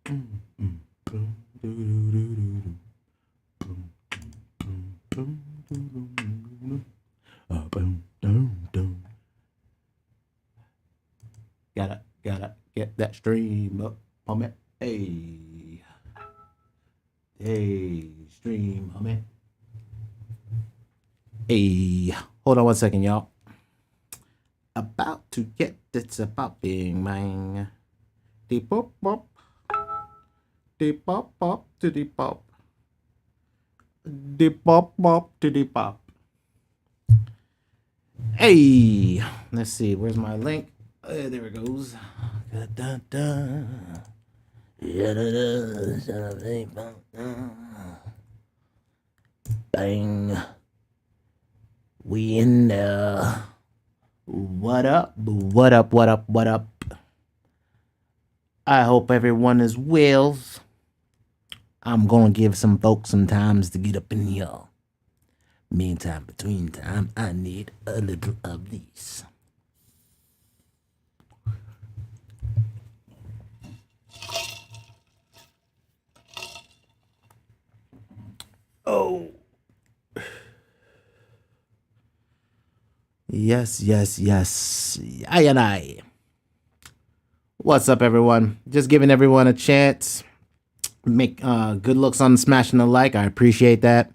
Gotta get that stream up on it. Hey, stream on it. Hey, hold on one second, y'all. About to get this popping, man. De pop pop, de pop pop to the pop, de pop pop to the pop. Hey, let's see. Where's my link? There it goes. Bang. We in there. What up? What up? What up? What up? I hope everyone is well. I'm gonna give some folks some times to get up in here. Meantime, between time, I need a little of these. Oh. Yes. I and I. What's up, everyone? Just giving everyone a chance. Make good looks on smashing the like. I appreciate that.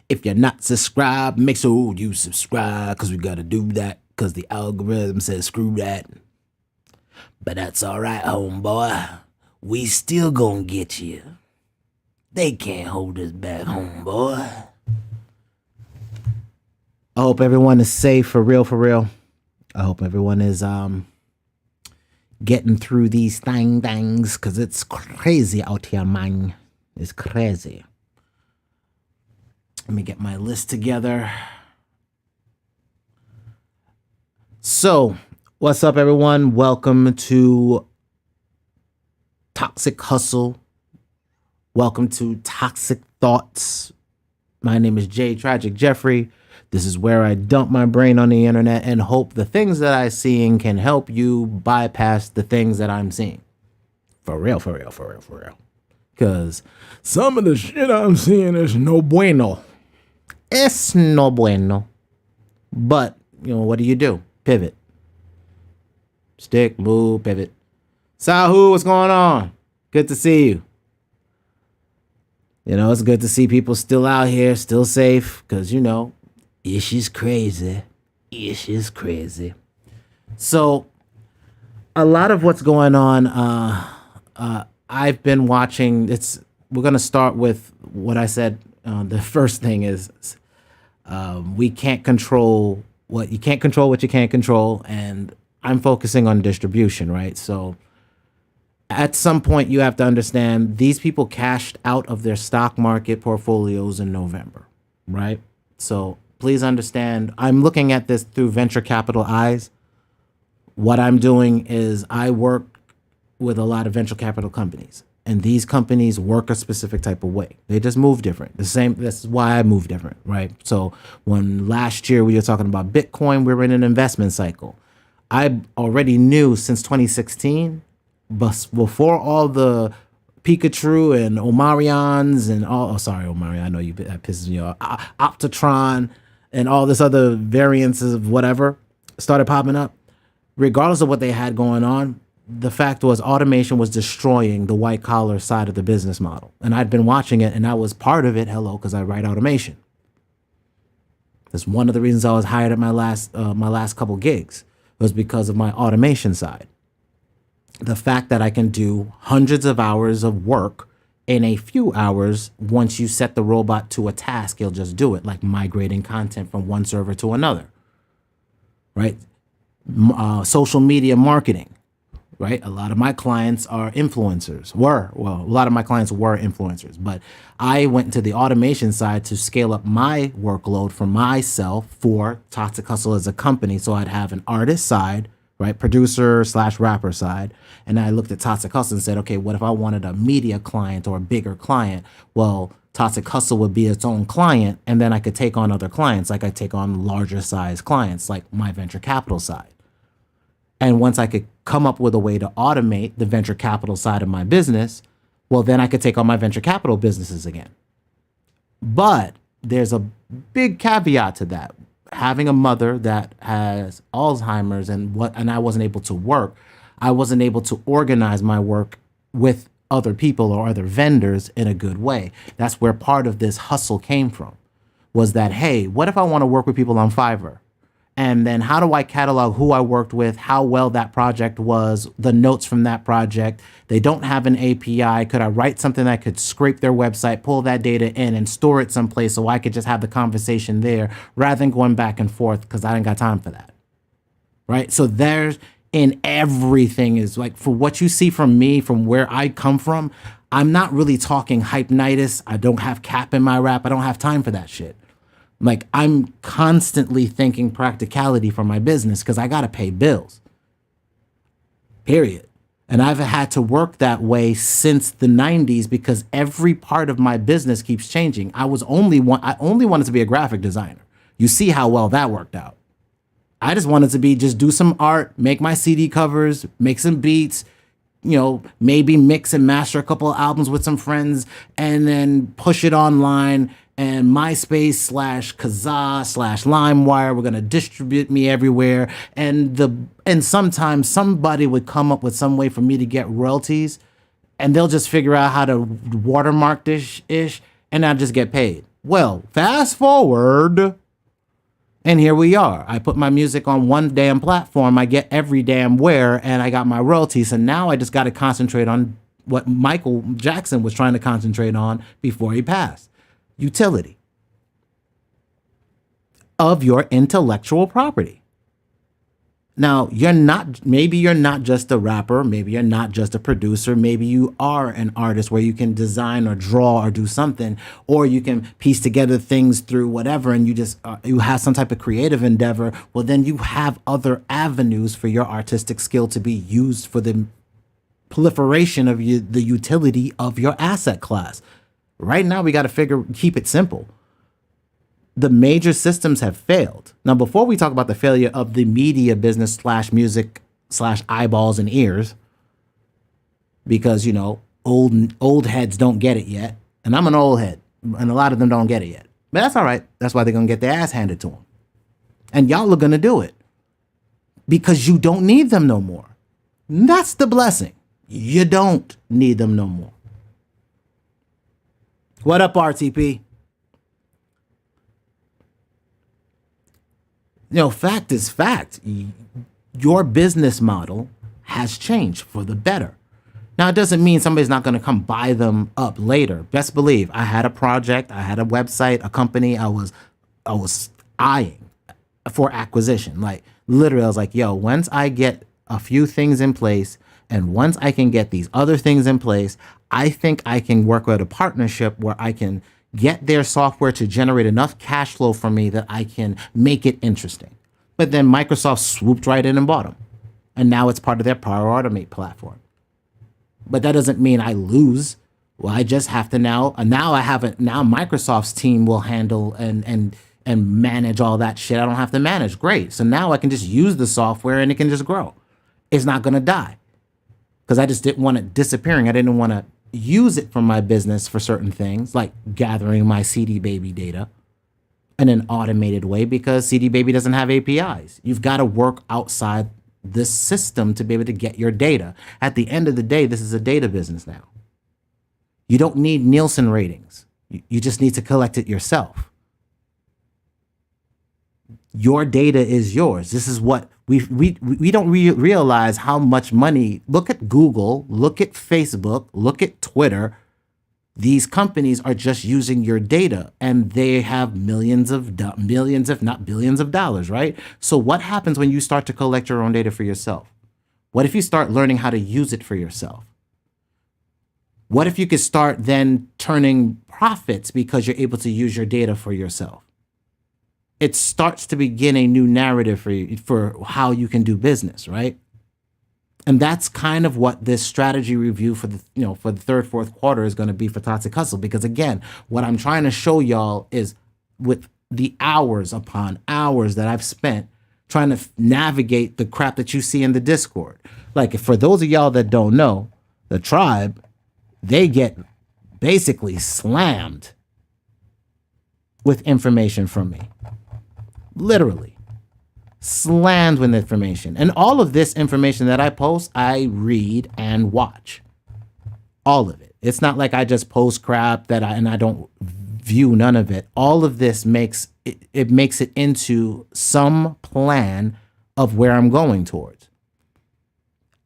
If you're not subscribed, make sure you subscribe, because we gotta do that, because the algorithm says screw that. But that's alright, homeboy. We still gonna get you. They can't hold us back, homeboy. I hope everyone is safe, for real. I hope everyone is getting through these things, because it's crazy out here, man. It's crazy. Let me get my list together. So, what's up, everyone? Welcome to Toxic Hustle. Welcome to Toxic Thoughts. My name is Jay Tragic Jeffrey. This is where I dump my brain on the internet and hope the things that I'm seeing can help you bypass the things that I'm seeing. For real. Because some of the shit I'm seeing is no bueno. Es no bueno. But, what do? Pivot. Stick, move, pivot. Sahu, what's going on? Good to see you. It's good to see people still out here, still safe, because, ish is crazy. So, a lot of what's going on, I've been watching. We're going to start with what I said. The first thing is we can't control what you can't control, and I'm focusing on distribution, right? So, at some point, you have to understand these people cashed out of their stock market portfolios in November, right? So please understand, I'm looking at this through venture capital eyes. What I'm doing is I work with a lot of venture capital companies, and these companies work a specific type of way. They just move different. This is why I move different, right? So when last year we were talking about Bitcoin, we were in an investment cycle. I already knew since 2016, but before all the Pikachu and Omarions and all, Omarion, I know that pisses me off, Optotron and all this other variants of whatever started popping up, regardless of what they had going on, the fact was automation was destroying the white collar side of the business model. And I'd been watching it, and I was part of it, because I write automation. That's one of the reasons I was hired at my last couple gigs, was because of my automation side. The fact that I can do hundreds of hours of work in a few hours. Once you set the robot to a task, it'll just do it, like migrating content from one server to another, right? Social media marketing, right? A lot of my clients are influencers. A lot of my clients were influencers, but I went to the automation side to scale up my workload for myself for Toxic Hustle as a company. So I'd have an artist side, right? Producer/rapper side. And I looked at Toxic Hustle and said, okay, what if I wanted a media client or a bigger client? Well, Toxic Hustle would be its own client, and then I could take on other clients. Like I take on larger size clients, like my venture capital side. And once I could come up with a way to automate the venture capital side of my business, well, then I could take on my venture capital businesses again. But there's a big caveat to that. Having a mother that has Alzheimer's and I wasn't able to work, I wasn't able to organize my work with other people or other vendors in a good way. That's where part of this hustle came from. Was that, hey, what if I want to work with people on Fiverr? And then how do I catalog who I worked with, how well that project was, the notes from that project? They don't have an API. Could I write something that could scrape their website, pull that data in and store it someplace so I could just have the conversation there rather than going back and forth because I didn't got time for that, right? So there's in everything is like for what you see from me, from where I come from, I'm not really talking hypnitis. I don't have cap in my rap. I don't have time for that shit. Like I'm constantly thinking practicality for my business because I got to pay bills. Period. And I've had to work that way since the 90s because every part of my business keeps changing. I only wanted to be a graphic designer. You see how well that worked out. I just wanted to just do some art, make my CD covers, make some beats, maybe mix and master a couple of albums with some friends and then push it online. And MySpace /Kazaa /LimeWire were gonna distribute me everywhere. And sometimes somebody would come up with some way for me to get royalties, and they'll just figure out how to watermark this ish, and I'll just get paid. Well, fast forward, and here we are. I put my music on one damn platform, I get every damn where, and I got my royalties. And now I just got to concentrate on what Michael Jackson was trying to concentrate on before he passed. Utility of your intellectual property. Now, maybe you're not just a rapper, maybe you're not just a producer, maybe you are an artist where you can design or draw or do something, or you can piece together things through whatever, and you have some type of creative endeavor. Well, then you have other avenues for your artistic skill to be used for the proliferation of the utility of your asset class. Right now, we got to keep it simple. The major systems have failed. Now, before we talk about the failure of the media business /music /eyeballs and ears, because, old heads don't get it yet. And I'm an old head, and a lot of them don't get it yet. But that's all right. That's why they're going to get their ass handed to them. And y'all are going to do it because you don't need them no more. That's the blessing. You don't need them no more. What up, RTP? Fact is fact. Your business model has changed for the better. Now, it doesn't mean somebody's not going to come buy them up later. Best believe I had a project, I had a website, a company I was eyeing for acquisition. Like literally, I was like, yo, once I get a few things in place and once I can get these other things in place, I think I can work with a partnership where I can get their software to generate enough cash flow for me that I can make it interesting. But then Microsoft swooped right in and bought them. And now it's part of their Power Automate platform. But that doesn't mean I lose. Well, I just have to now Microsoft's team will handle and manage all that shit. I don't have to manage. Great. So now I can just use the software and it can just grow. It's not going to die. Because I just didn't want it disappearing. I didn't want to use it for my business for certain things, like gathering my CD Baby data in an automated way, because CD Baby doesn't have APIs. You've got to work outside this system to be able to get your data. At the end of the day, this is a data business now. You don't need Nielsen ratings. You just need to collect it yourself. Your data is yours. This is what we don't realize how much money. Look at Google, look at Facebook, look at Twitter. These companies are just using your data and they have millions, if not billions of dollars, right? So what happens when you start to collect your own data for yourself? What if you start learning how to use it for yourself? What if you could start then turning profits because you're able to use your data for yourself? It starts to begin a new narrative for you, for how you can do business, right? And that's kind of what this strategy review for the third, fourth quarter is going to be for Toxic Hustle. Because again, what I'm trying to show y'all is with the hours upon hours that I've spent trying to navigate the crap that you see in the Discord. Like, for those of y'all that don't know, the tribe, they get basically slammed with information from me. Literally. Slammed with information. And all of this information that I post, I read and watch. All of it. It's not like I just post crap that I don't view none of it. All of this makes it into some plan of where I'm going towards.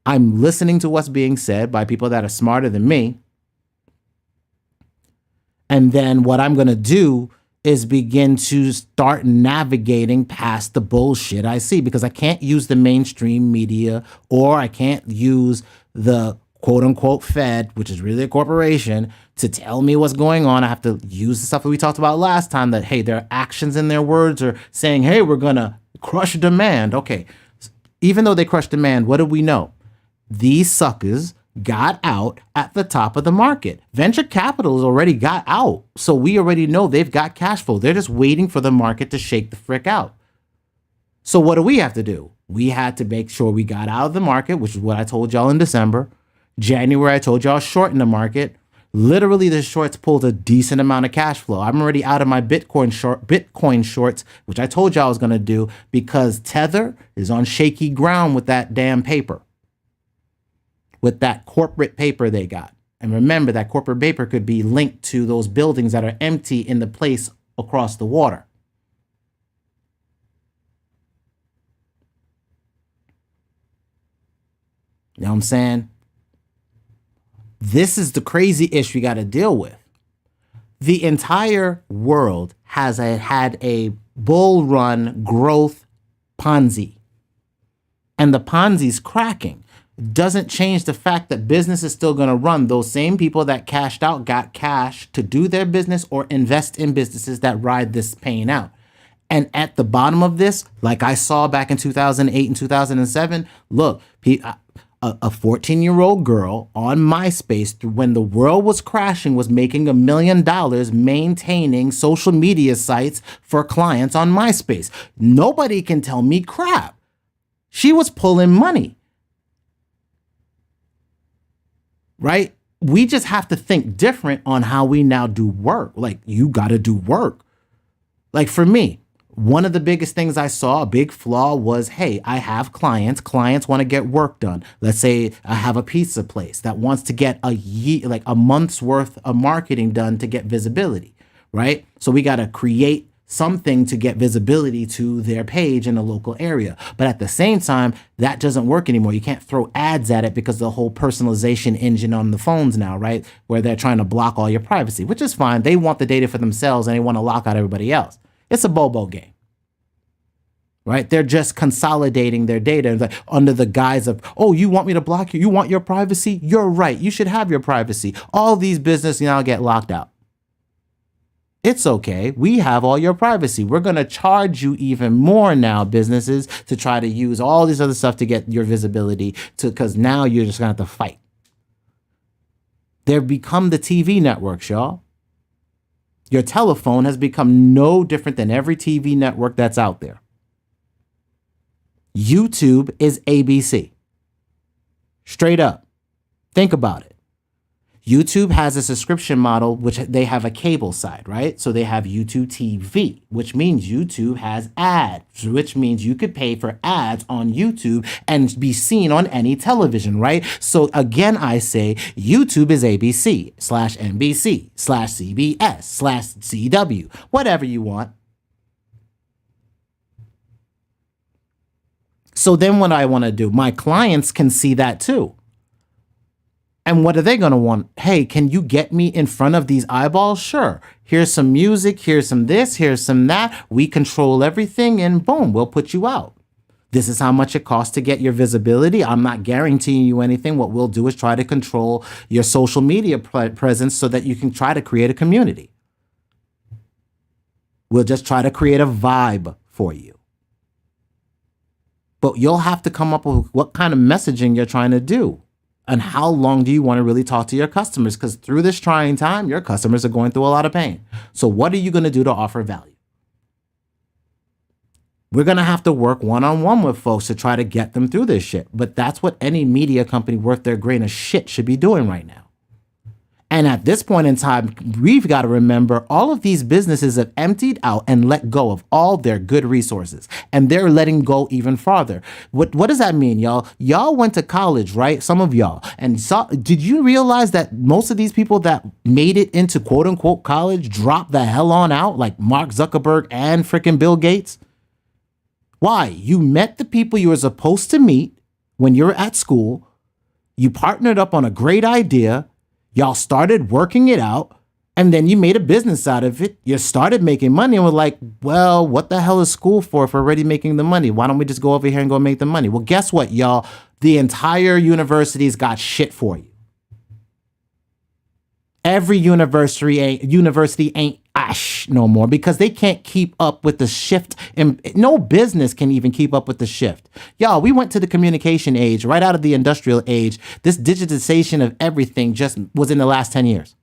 I'm listening to what's being said by people that are smarter than me. And then what I'm going to do is begin to start navigating past the bullshit I see, because I can't use the mainstream media, or I can't use the quote unquote Fed, which is really a corporation, to tell me what's going on. I have to use the stuff that we talked about last time, that, hey, their actions and their words are saying, hey, we're going to crush demand. Okay. Even though they crush demand, what do we know? These suckers got out at the top of the market. Venture capital has already got out. So we already know they've got cash flow. They're just waiting for the market to shake the frick out. So what do we have to do? We had to make sure we got out of the market, which is what I told y'all in December. January, I told y'all short in the market. Literally, the shorts pulled a decent amount of cash flow. I'm already out of my Bitcoin shorts, which I told y'all I was going to do, because Tether is on shaky ground with that damn paper. With that corporate paper they got. And remember, that corporate paper could be linked to those buildings that are empty in the place across the water. You know what I'm saying? This is the crazy issue you got to deal with. The entire world has had a bull run growth Ponzi. And the Ponzi's cracking. Doesn't change the fact that business is still going to run. Those same people that cashed out got cash to do their business or invest in businesses that ride this pain out. And at the bottom of this, like I saw back in 2008 and 2007, look, a 14-year-old girl on MySpace, when the world was crashing, was making $1 million maintaining social media sites for clients on MySpace. Nobody can tell me crap. She was pulling money. Right? We just have to think different on how we now do work. Like, you got to do work. Like, for me, one of the biggest things I saw, a big flaw, was, hey, I have clients. Clients want to get work done. Let's say I have a pizza place that wants to get a month's worth of marketing done to get visibility, right? So we got to create something to get visibility to their page in a local area. But at the same time, that doesn't work anymore. You can't throw ads at it because of the whole personalization engine on the phones now, right? Where they're trying to block all your privacy, which is fine. They want the data for themselves and they want to lock out everybody else. It's a bobo game, right? They're just consolidating their data like under the guise of, oh, you want me to block you? You want your privacy? You're right. You should have your privacy. All these businesses now get locked out. It's okay. We have all your privacy. We're going to charge you even more now, businesses, to try to use all this other stuff to get your visibility, because now you're just going to have to fight. They've become the TV networks, y'all. Your telephone has become no different than every TV network that's out there. YouTube is ABC. Straight up. Think about it. YouTube has a subscription model, which they have a cable side, right? So they have YouTube TV, which means YouTube has ads, which means you could pay for ads on YouTube and be seen on any television, right? So again, I say YouTube is ABC/NBC/CBS/CW, whatever you want. So then what I want to do, my clients can see that too. And what are they going to want? Hey, can you get me in front of these eyeballs? Sure. Here's some music. Here's some this. Here's some that. We control everything and boom, we'll put you out. This is how much it costs to get your visibility. I'm not guaranteeing you anything. What we'll do is try to control your social media presence so that you can try to create a community. We'll just try to create a vibe for you. But you'll have to come up with what kind of messaging you're trying to do. And how long do you want to really talk to your customers? Because through this trying time, your customers are going through a lot of pain. So what are you going to do to offer value? We're going to have to work one-on-one with folks to try to get them through this shit. But that's what any media company worth their grain of shit should be doing right now. And at this point in time, we've got to remember all of these businesses have emptied out and let go of all their good resources. And they're letting go even farther. What does that mean, y'all? Y'all went to college, right? Some of y'all. And did you realize that most of these people that made it into quote unquote college dropped the hell on out, like Mark Zuckerberg and freaking Bill Gates? Why? You met the people you were supposed to meet when you were at school. You partnered up on a great idea. Y'all started working it out, and then you made a business out of it. You started making money and were like, well, what the hell is school for if we're already making the money? Why don't we just go over here and go make the money? Well, guess what, y'all? The entire university's got shit for you. Every university ain't ash no more because they can't keep up with the shift. And no business can even keep up with the shift. Y'all, we went to the communication age, right out of the industrial age. This digitization of everything just was in the last 10 years.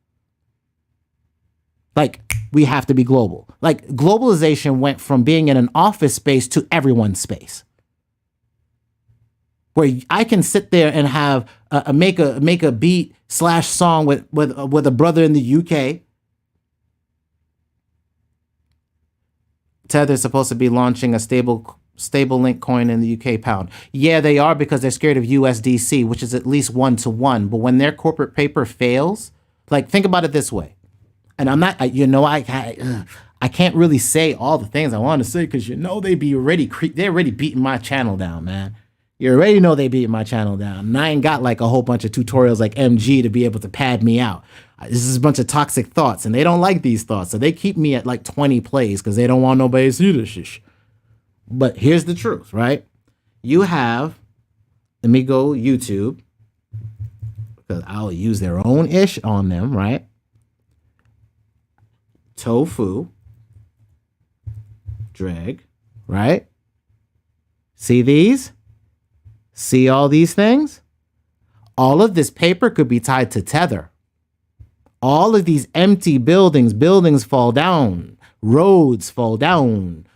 Like, we have to be global. Like, globalization went from being in an office space to everyone's space. Where I can sit there and have make a beat / song with a brother in the UK. Tether's supposed to be launching a stable link coin in the UK pound. Yeah, they are because they're scared of USDC, which is at least 1-to-1. But when their corporate paper fails, like think about it this way. And I'm not, I can't really say all the things I want to say because they're already beating my channel down, man. You already know they beat my channel down. And I ain't got like a whole bunch of tutorials like MG to be able to pad me out. This is a bunch of toxic thoughts, and they don't like these thoughts. So they keep me at like 20 plays because they don't want nobody to see this shit. But here's the truth, right? You have, let me go YouTube, because I'll use their own ish on them, right? Tofu, drag, right? See these? See all these things? All of this paper could be tied to Tether. All of these empty buildings fall down, roads fall down,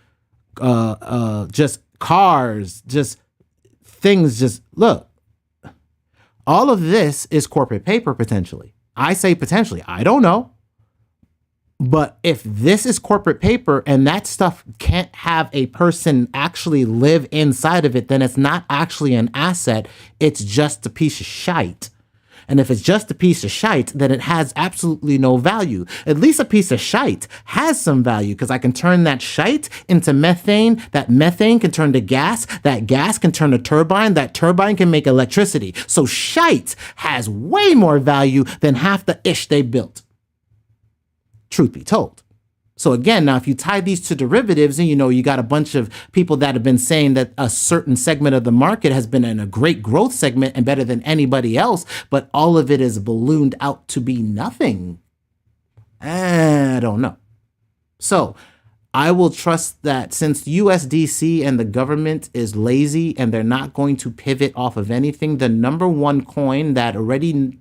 just cars, just things, just look. All of this is corporate paper potentially. I say potentially, I don't know. But if this is corporate paper and that stuff can't have a person actually live inside of it, then it's not actually an asset. It's just a piece of shite. And if it's just a piece of shite, then it has absolutely no value. At least a piece of shite has some value because I can turn that shite into methane. That methane can turn to gas. That gas can turn to turbine. That turbine can make electricity. So shite has way more value than half the ish they built. Truth be told. So again, now if you tie these to derivatives and you got a bunch of people that have been saying that a certain segment of the market has been in a great growth segment and better than anybody else, but all of it is ballooned out to be nothing. I don't know. So I will trust that since USDC and the government is lazy and they're not going to pivot off of anything, the number one coin that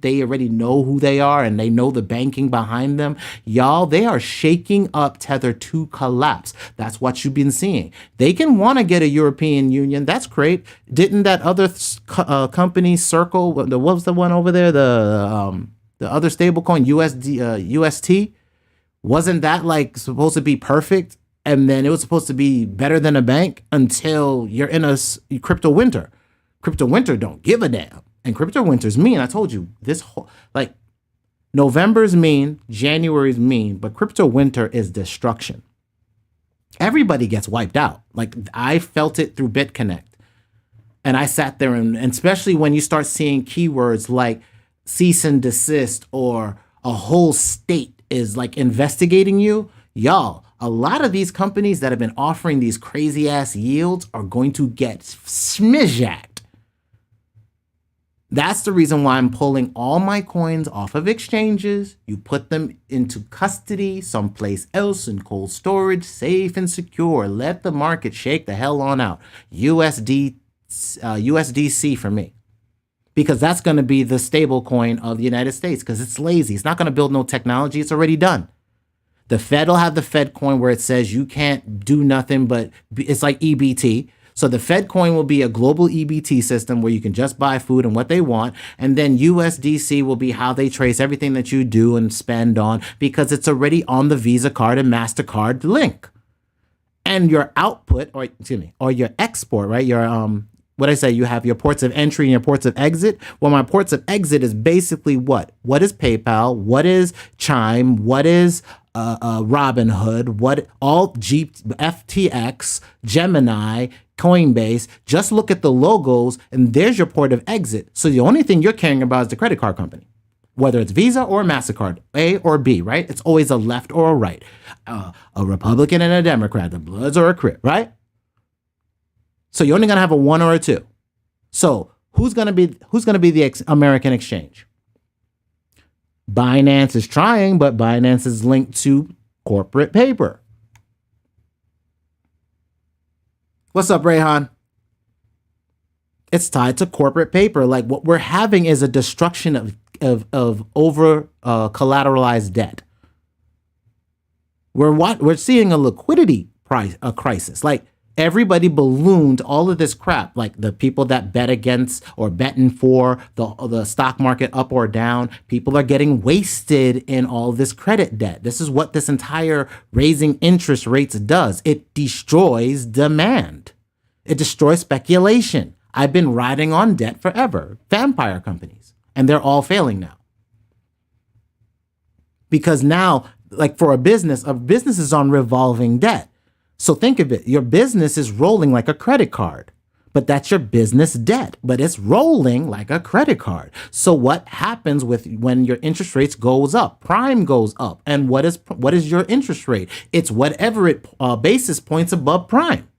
they already know who they are and they know the banking behind them, y'all, they are shaking up Tether to collapse. That's what you've been seeing. They can want to get a European Union. That's great. Didn't that other company Circle, what was the one over there? The other stablecoin, UST? Wasn't that like supposed to be perfect? And then it was supposed to be better than a bank until you're in a crypto winter. Crypto winter don't give a damn. And crypto winter's mean. I told you this whole, like, November's mean, January's mean, but crypto winter is destruction. Everybody gets wiped out. Like, I felt it through BitConnect. And I sat there and especially when you start seeing keywords like cease and desist or a whole state is like investigating you, y'all, a lot of these companies that have been offering these crazy ass yields are going to get smizjacked. That's the reason why I'm pulling all my coins off of exchanges. You put them into custody someplace else in cold storage, safe and secure. Let the market shake the hell on out. USDC for me. Because that's going to be the stable coin of the United States because it's lazy. It's not going to build no technology. It's already done. The Fed will have the Fed coin where it says you can't do nothing, but it's like EBT. So the Fed coin will be a global EBT system where you can just buy food and what they want. And then USDC will be how they trace everything that you do and spend on, because it's already on the Visa card and MasterCard link. And your output, or excuse me, or your export, right? Your what I say, you have your ports of entry and your ports of exit. Well, my ports of exit is basically what? What is PayPal? What is Chime? What is Robinhood? What all FTX, Gemini, Coinbase? Just look at the logos, and there's your port of exit. So the only thing you're caring about is the credit card company, whether it's Visa or MasterCard, A or B, right? It's always a left or a right, a Republican and a Democrat, the Bloods or a Crip, right? So you're only gonna have a 1 or a 2. So who's gonna be the American exchange? Binance is trying, but Binance is linked to corporate paper. What's up, Rayhan? It's tied to corporate paper. Like, what we're having is a destruction of over collateralized debt. We're seeing a liquidity crisis. Like, everybody ballooned all of this crap. Like, the people that bet against or betting for the stock market up or down, people are getting wasted in all this credit debt. This is what this entire raising interest rates does. It destroys demand. It destroys speculation. I've been riding on debt forever. Vampire companies. And they're all failing now. Because now, like, for a business is on revolving debt. So think of it. Your business is rolling like a credit card, but that's your business debt, but it's rolling like a credit card. So what happens when your interest rates goes up? Prime goes up. And what is your interest rate? It's whatever basis points above prime.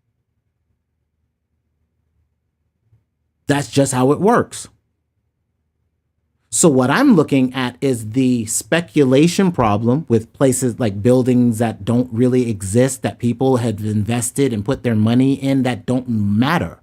That's just how it works. So what I'm looking at is the speculation problem with places like buildings that don't really exist, that people have invested and put their money in, that don't matter.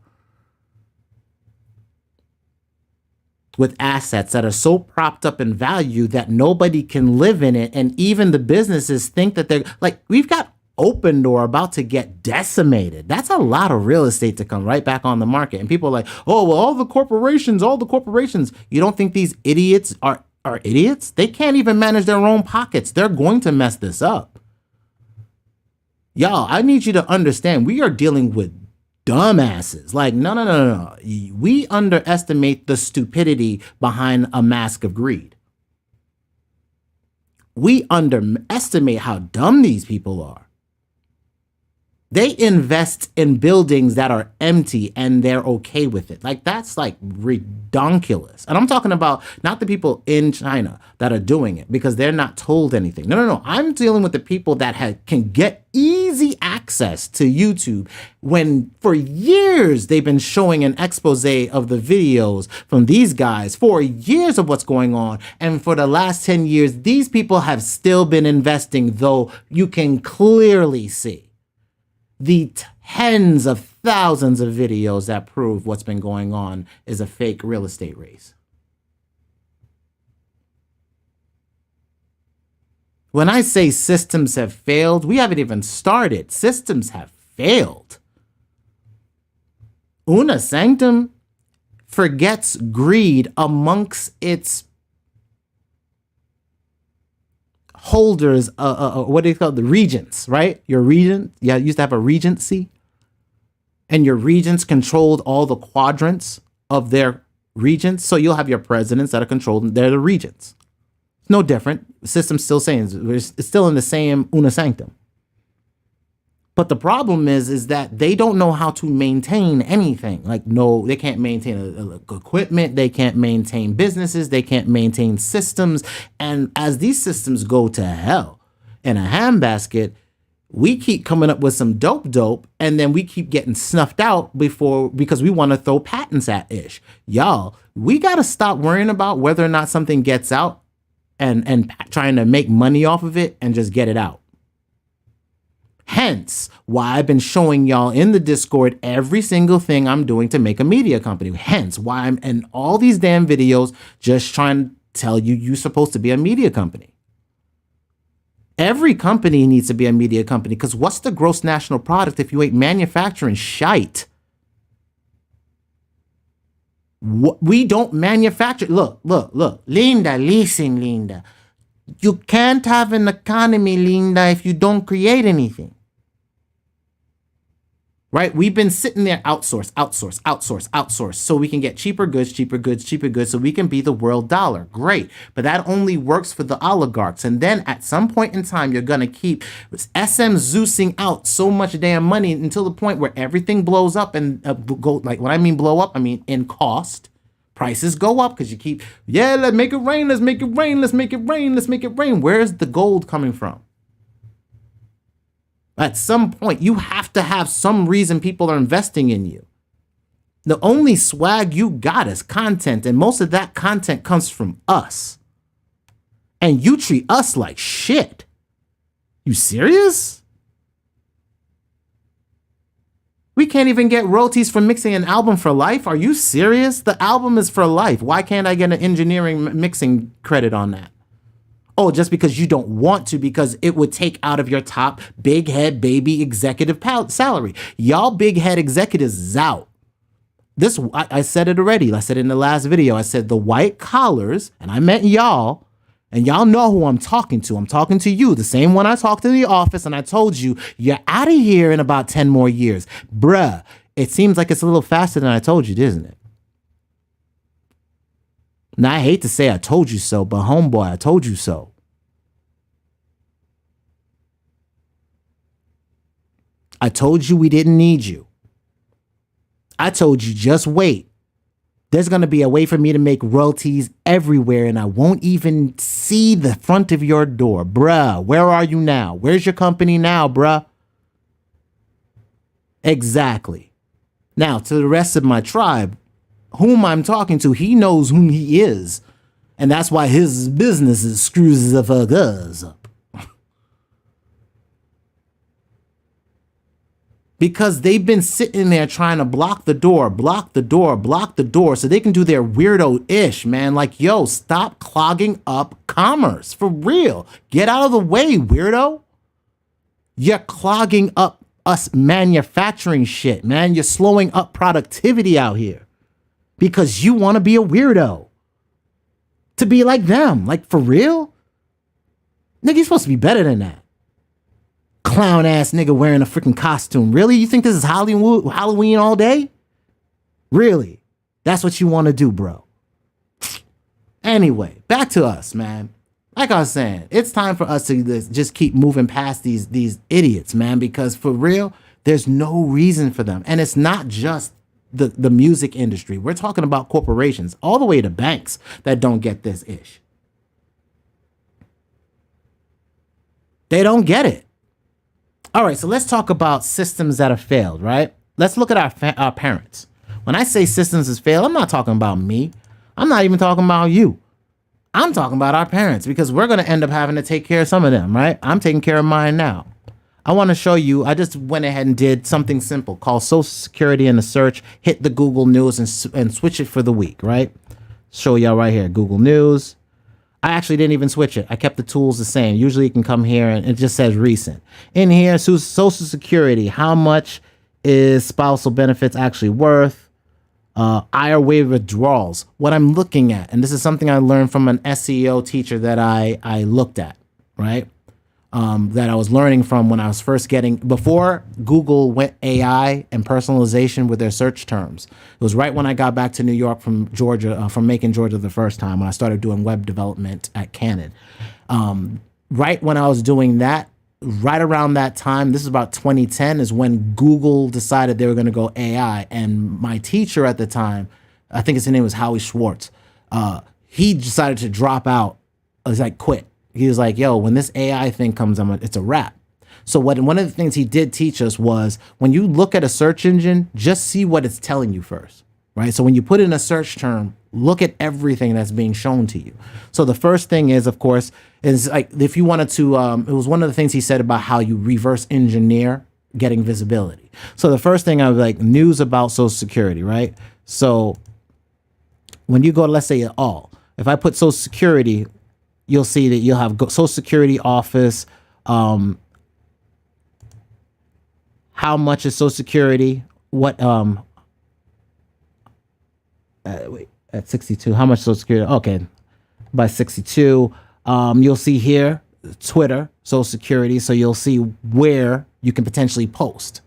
With assets that are so propped up in value that nobody can live in it. And even the businesses think that they're like, we've got Open Door about to get decimated. That's a lot of real estate to come right back on the market. And people are like, oh, well, all the corporations. You don't think these idiots are idiots? They can't even manage their own pockets. They're going to mess this up. Y'all, I need you to understand, we are dealing with dumbasses. Like, no. We underestimate the stupidity behind a mask of greed. We underestimate how dumb these people are. They invest in buildings that are empty and they're okay with it. Like, that's like redonkulous. And I'm talking about not the people in China that are doing it because they're not told anything. No. I'm dealing with the people that can get easy access to YouTube when for years they've been showing an expose of the videos from these guys for years of what's going on. And for the last 10 years, these people have still been investing, though you can clearly see the tens of thousands of videos that prove what's been going on is a fake real estate race. When I say systems have failed, we haven't even started. Systems have failed. Una Sanctum forgets greed amongst its holders, what do you call the regents, right? Your regent, yeah, used to have a regency, and your regents controlled all the quadrants of their regents. So you'll have your presidents that are controlled, they're the regents. It's no different. The system's still saying it's still in the same Una Sanctum. But the problem is that they don't know how to maintain anything. Like, no, they can't maintain equipment. They can't maintain businesses. They can't maintain systems. And as these systems go to hell in a handbasket, we keep coming up with some dope, and then we keep getting snuffed out because we want to throw patents at ish. Y'all, we got to stop worrying about whether or not something gets out and trying to make money off of it and just get it out. Hence why I've been showing y'all in the Discord every single thing I'm doing to make a media company. Hence why I'm in all these damn videos just trying to tell you you're supposed to be a media company. Every company needs to be a media company because what's the gross national product if you ain't manufacturing shite? We don't manufacture. Look. Linda, listen, Linda. You can't have an economy, Linda, if you don't create anything. Right? We've been sitting there outsource, so we can get cheaper goods, so we can be the world dollar. Great. But that only works for the oligarchs. And then at some point in time, you're going to keep SM Zeusing out so much damn money until the point where everything blows up and go, like when I mean blow up, I mean in cost. Prices go up because you keep, let's make it rain, let's make it rain, let's make it rain, let's make it rain. Where's the gold coming from? At some point, you have to have some reason people are investing in you. The only swag you got is content, and most of that content comes from us. And you treat us like shit. You serious? We can't even get royalties for mixing an album for life? Are you serious? The album is for life. Why can't I get an engineering mixing credit on that? Oh, just because you don't want to, because it would take out of your top big head baby executive salary. Y'all big head executives is out. I said it already. I said it in the last video. I said the white collars, and I meant y'all, and y'all know who I'm talking to. I'm talking to you, the same one I talked in the office, and I told you, you're out of here in about 10 more years. Bruh, it seems like it's a little faster than I told you, isn't it? Now, I hate to say I told you so, but homeboy, I told you so. I told you we didn't need you. I told you just wait. There's going to be a way for me to make royalties everywhere, and I won't even see the front of your door. Bruh, where are you now? Where's your company now, bruh? Exactly. Now, to the rest of my tribe, whom I'm talking to, he knows whom he is. And that's why his business screws the fuck up. Because they've been sitting there trying to block the door, so they can do their weirdo-ish, man. Like, yo, stop clogging up commerce. For real. Get out of the way, weirdo. You're clogging up us manufacturing shit, man. You're slowing up productivity out here. Because you want to be a weirdo. To be like them. Like, for real? Nigga, you're supposed to be better than that. Clown ass nigga wearing a freaking costume. Really? You think this is Halloween all day? Really? That's what you want to do, bro. Anyway, back to us, man. Like I was saying, it's time for us to just keep moving past these idiots, man, because for real, there's no reason for them. And it's not just the music industry. We're talking about corporations, all the way to banks that don't get this ish. They don't get it. All right, so let's talk about systems that have failed, right? Let's look at our parents. When I say systems has failed, I'm not talking about me. I'm not even talking about you. I'm talking about our parents, because we're going to end up having to take care of some of them, right? I'm taking care of mine now. I want to show you, I just went ahead and did something simple called Social Security in the search, hit the Google News and switch it for the week, right? Show y'all right here, Google News. I actually didn't even switch it. I kept the tools the same. Usually you can come here and it just says recent. In here, Social Security, how much is spousal benefits actually worth? IRA withdrawals, what I'm looking at. And this is something I learned from an SEO teacher that I looked at, right? That I was learning from when I was first before Google went AI and personalization with their search terms. It was right when I got back to New York from Georgia, from Macon, Georgia the first time, when I started doing web development at Canon. Right when I was doing that, right around that time, this is about 2010, is when Google decided they were going to go AI. And my teacher at the time, I think his name was Howie Schwartz, he decided to drop out. It was like quit. He was like, yo, when this AI thing comes, it's a wrap. So one of the things he did teach us was, when you look at a search engine, just see what it's telling you first, right? So when you put in a search term, look at everything that's being shown to you. So the first thing is, of course, is like, if you wanted to, it was one of the things he said about how you reverse engineer getting visibility. So the first thing I was like, news about Social Security, right? So when you go to, let's say all, if I put Social Security, you'll see that you'll have Social Security office, How much is Social Security? What wait, at 62, how much Social Security? Okay, by 62. You'll see here Twitter, Social Security, so you'll see where you can potentially post.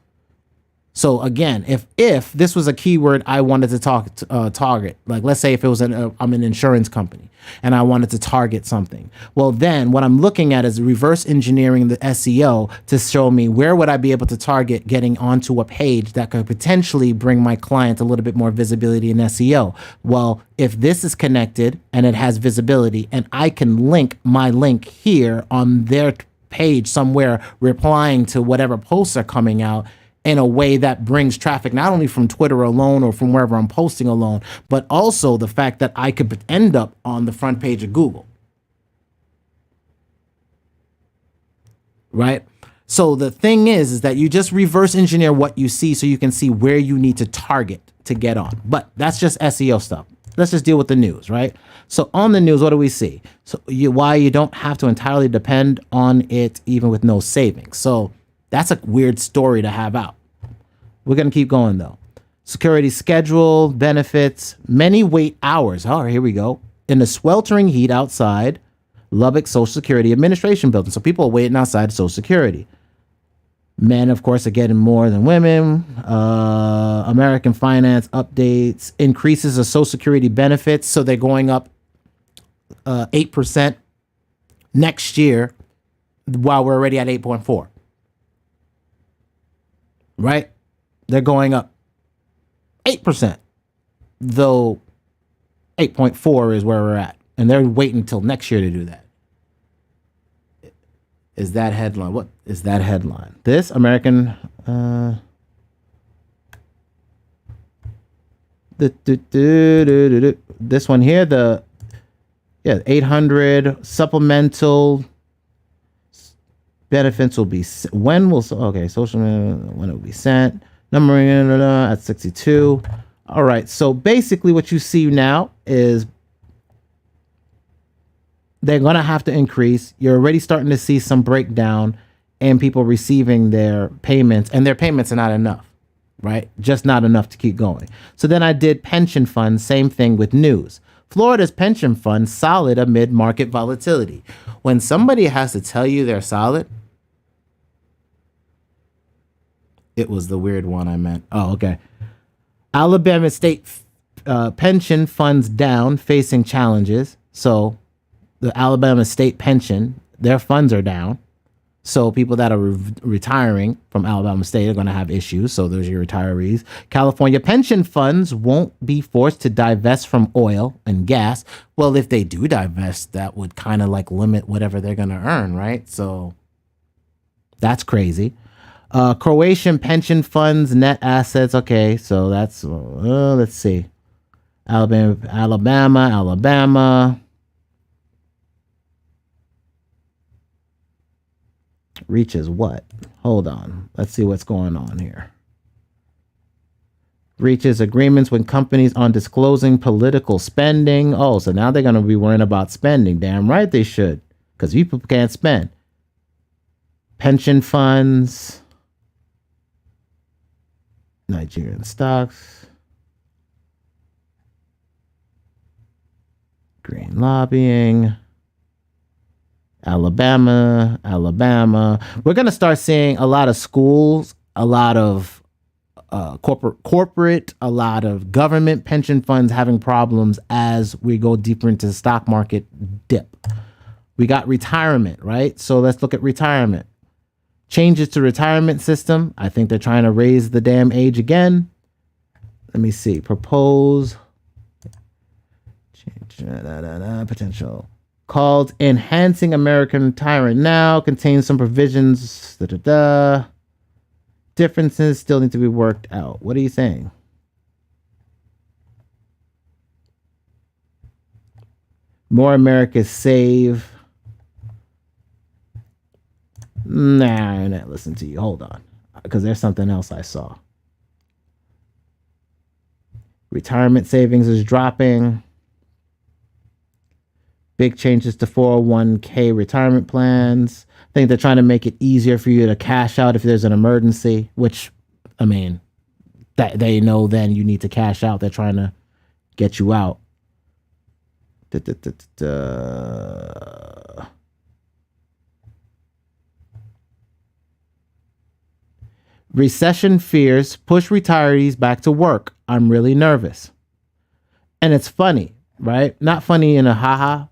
So again, if this was a keyword I wanted to target, like let's say if it was I'm an insurance company and I wanted to target something, well then what I'm looking at is reverse engineering the SEO to show me where would I be able to target getting onto a page that could potentially bring my client a little bit more visibility in SEO. Well, if this is connected and it has visibility and I can link my link here on their page somewhere replying to whatever posts are coming out in a way that brings traffic, not only from Twitter alone or from wherever I'm posting alone, but also the fact that I could end up on the front page of Google. Right? So the thing is that you just reverse engineer what you see so you can see where you need to target to get on. But that's just SEO stuff. Let's just deal with the news, right? So on the news, what do we see? So why you don't have to entirely depend on it even with no savings. So that's a weird story to have out. We're going to keep going, though. Security schedule, benefits, many wait hours. Oh, here we go. In the sweltering heat outside Lubbock Social Security Administration building. So people are waiting outside Social Security. Men, of course, are getting more than women. American finance updates, increases of Social Security benefits. So they're going up 8% next year while we're already at 8.4. Right? They're going up 8%, though 8.4 is where we're at. And they're waiting until next year to do that. Is that headline? What is that headline? This American, this one here, 800 supplemental benefits will be social when it will be sent, numbering at 62. All right, so basically what you see now is they're going to have to increase. You're already starting to see some breakdown and people receiving their payments, and their payments are not enough, right? Just not enough to keep going. So then I did pension funds, same thing with news. Florida's pension fund solid amid market volatility. When somebody has to tell you they're solid, it was the weird one I meant. Oh, okay. Alabama state pension funds down, facing challenges. So the Alabama state pension, their funds are down. So people that are retiring from Alabama State are going to have issues. So there's your retirees. California pension funds won't be forced to divest from oil and gas. Well, if they do divest, that would kind of like limit whatever they're going to earn, right? So that's crazy. Croatian pension funds net assets. Okay, so that's let's see. Alabama. Reaches what? Hold on. Let's see what's going on here. Reaches agreements with companies on disclosing political spending. Oh, so now they're going to be worrying about spending. Damn right they should, because people can't spend. Pension funds. Nigerian stocks. Green lobbying. Alabama. We're going to start seeing a lot of schools, a lot of corporate, a lot of government pension funds having problems as we go deeper into the stock market dip. We got retirement, right? So let's look at retirement. Changes to retirement system. I think they're trying to raise the damn age again. Let me see. Propose. Potential. Called Enhancing American Retirement Now, contains some provisions. Differences still need to be worked out. What are you saying? More Americans save. Nah, I'm not listening to you. Hold on. Because there's something else I saw. Retirement savings is dropping. Big changes to 401k retirement plans. think they're trying to make it easier for you to cash out if there's an emergency, which, I mean, that they know then you need to cash out. They're trying to get you out. Da, da, da, da. Recession fears push retirees back to work. I'm really nervous. And it's funny, right? Not funny in a haha,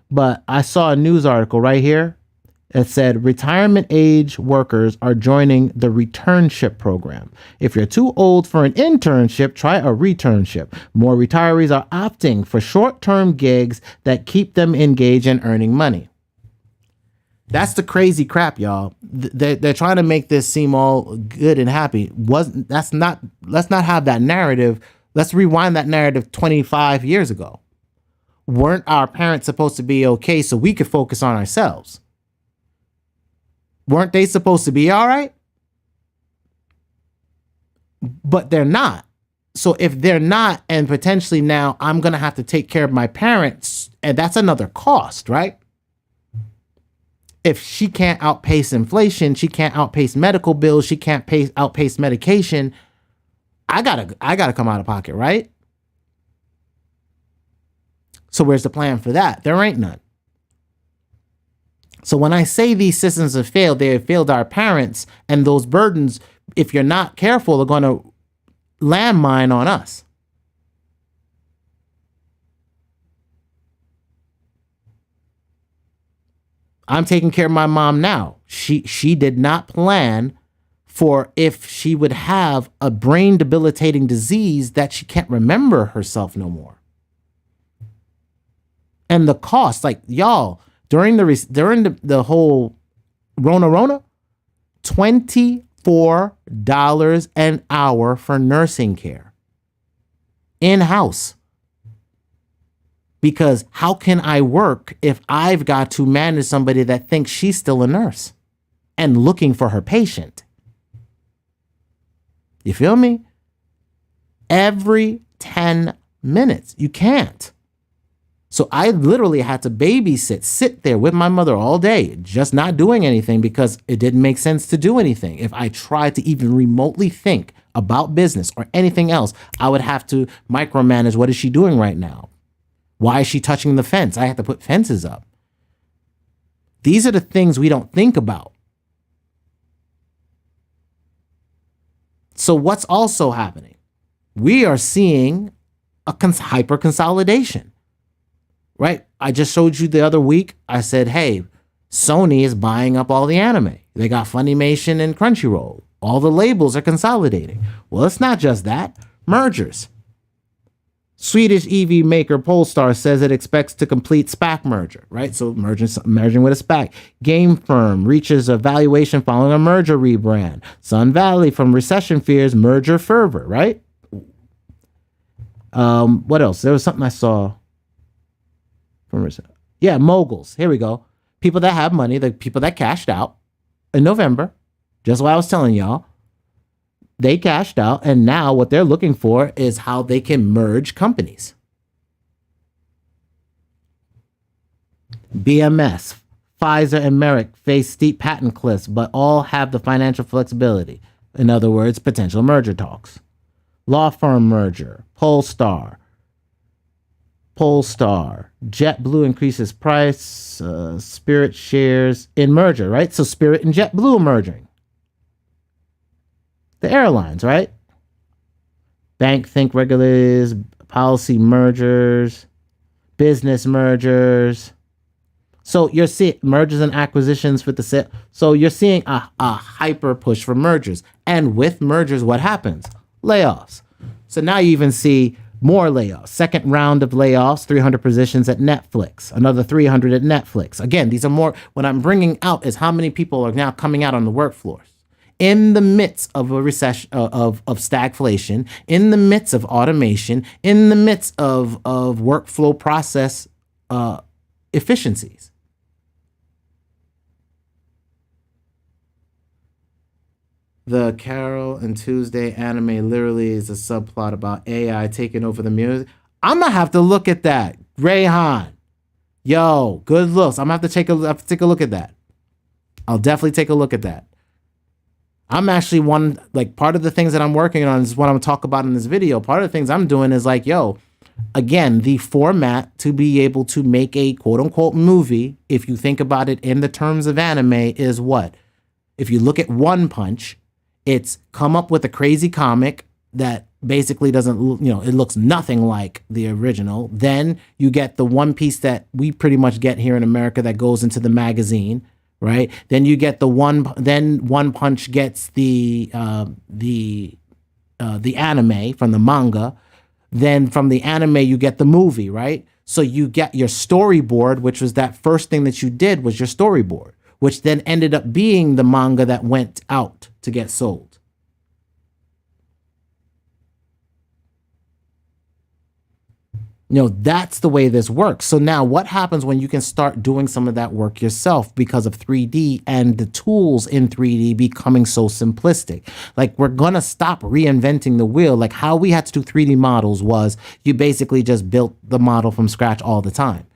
but I saw a news article right here that said retirement age workers are joining the returnship program. If you're too old for an internship, try a returnship. More retirees are opting for short-term gigs that keep them engaged and earning money. That's the crazy crap, y'all. They're trying to make this seem all good and happy. Let's not have that narrative. Let's rewind that narrative 25 years ago. Weren't our parents supposed to be okay so we could focus on ourselves? Weren't they supposed to be all right? But they're not. So if they're not, and potentially now I'm going to have to take care of my parents, and that's another cost, right? If she can't outpace inflation, she can't outpace medical bills, she can't outpace medication, I gotta come out of pocket, right? So where's the plan for that? There ain't none. So when I say these systems have failed, they have failed our parents, and those burdens, if you're not careful, are going to landmine on us. I'm taking care of my mom now. She did not plan for if she would have a brain debilitating disease that she can't remember herself no more. And the cost, like y'all, during the whole Rona, $24 an hour for nursing care in-house. Because how can I work if I've got to manage somebody that thinks she's still a nurse and looking for her patient? You feel me? Every 10 minutes. You can't. So I literally had to sit there with my mother all day, just not doing anything because it didn't make sense to do anything. If I tried to even remotely think about business or anything else, I would have to micromanage what is she doing right now? Why is she touching the fence? I have to put fences up. These are the things we don't think about. So what's also happening? We are seeing a hyper consolidation, right? I just showed you the other week. I said, hey, Sony is buying up all the anime. They got Funimation and Crunchyroll. All the labels are consolidating. Well, it's not just that. Mergers. Swedish EV maker Polestar says it expects to complete SPAC merger, right? So merging with a SPAC. Game firm reaches a valuation following a merger rebrand. Sun Valley from recession fears merger fervor, right? What else? There was something I saw from moguls. Here we go. People that have money, the people that cashed out in November, just what I was telling y'all. They cashed out, and now what they're looking for is how they can merge companies. BMS, Pfizer, and Merck face steep patent cliffs, but all have the financial flexibility. In other words, potential merger talks. Law firm merger, Polestar, JetBlue increases price, Spirit shares in merger, right? So Spirit and JetBlue are merging. The airlines, right? Bank think regulators, policy mergers, business mergers. So you're seeing mergers and acquisitions with the set. So you're seeing a hyper push for mergers. And with mergers, what happens? Layoffs. So now you even see more layoffs. Second round of layoffs, 300 positions at Netflix, another 300 at Netflix. Again, these are more, what I'm bringing out is how many people are now coming out on the workforce. In the midst of a recession, of stagflation, in the midst of automation, in the midst of workflow process efficiencies. The Carol and Tuesday anime literally is a subplot about AI taking over the music. I'm gonna have to look at that. Rayhan. Yo, good looks. I'm gonna have to take a look at that. I'll definitely take a look at that. I'm actually one, like, part of the things that I'm working on is what I'm talking about in this video. Part of the things I'm doing is like, yo, again, the format to be able to make a quote unquote movie, if you think about it in the terms of anime, is what? If you look at One Punch, it's come up with a crazy comic that basically doesn't, it looks nothing like the original. Then you get the One Piece that we pretty much get here in America that goes into the magazine, right? Then you get then One Punch gets the anime from the manga. Then from the anime, you get the movie, right? So you get your storyboard, which was that first thing that you did was your storyboard, which then ended up being the manga that went out to get sold. That's the way this works. So now what happens when you can start doing some of that work yourself because of 3D and the tools in 3D becoming so simplistic? Like, we're going to stop reinventing the wheel. Like, how we had to do 3D models was you basically just built the model from scratch all the time.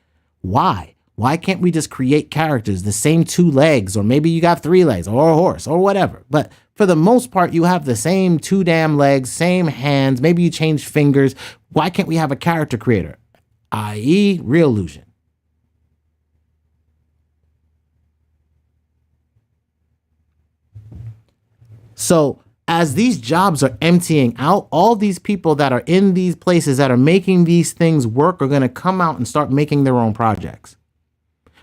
Why? Why can't we just create characters, the same 2 legs, or maybe you got 3 legs, or a horse, or whatever? But for the most part, you have the same 2 damn legs, same hands, maybe you change fingers. Why can't we have a character creator, i.e. Reallusion? So as these jobs are emptying out, all these people that are in these places that are making these things work are going to come out and start making their own projects.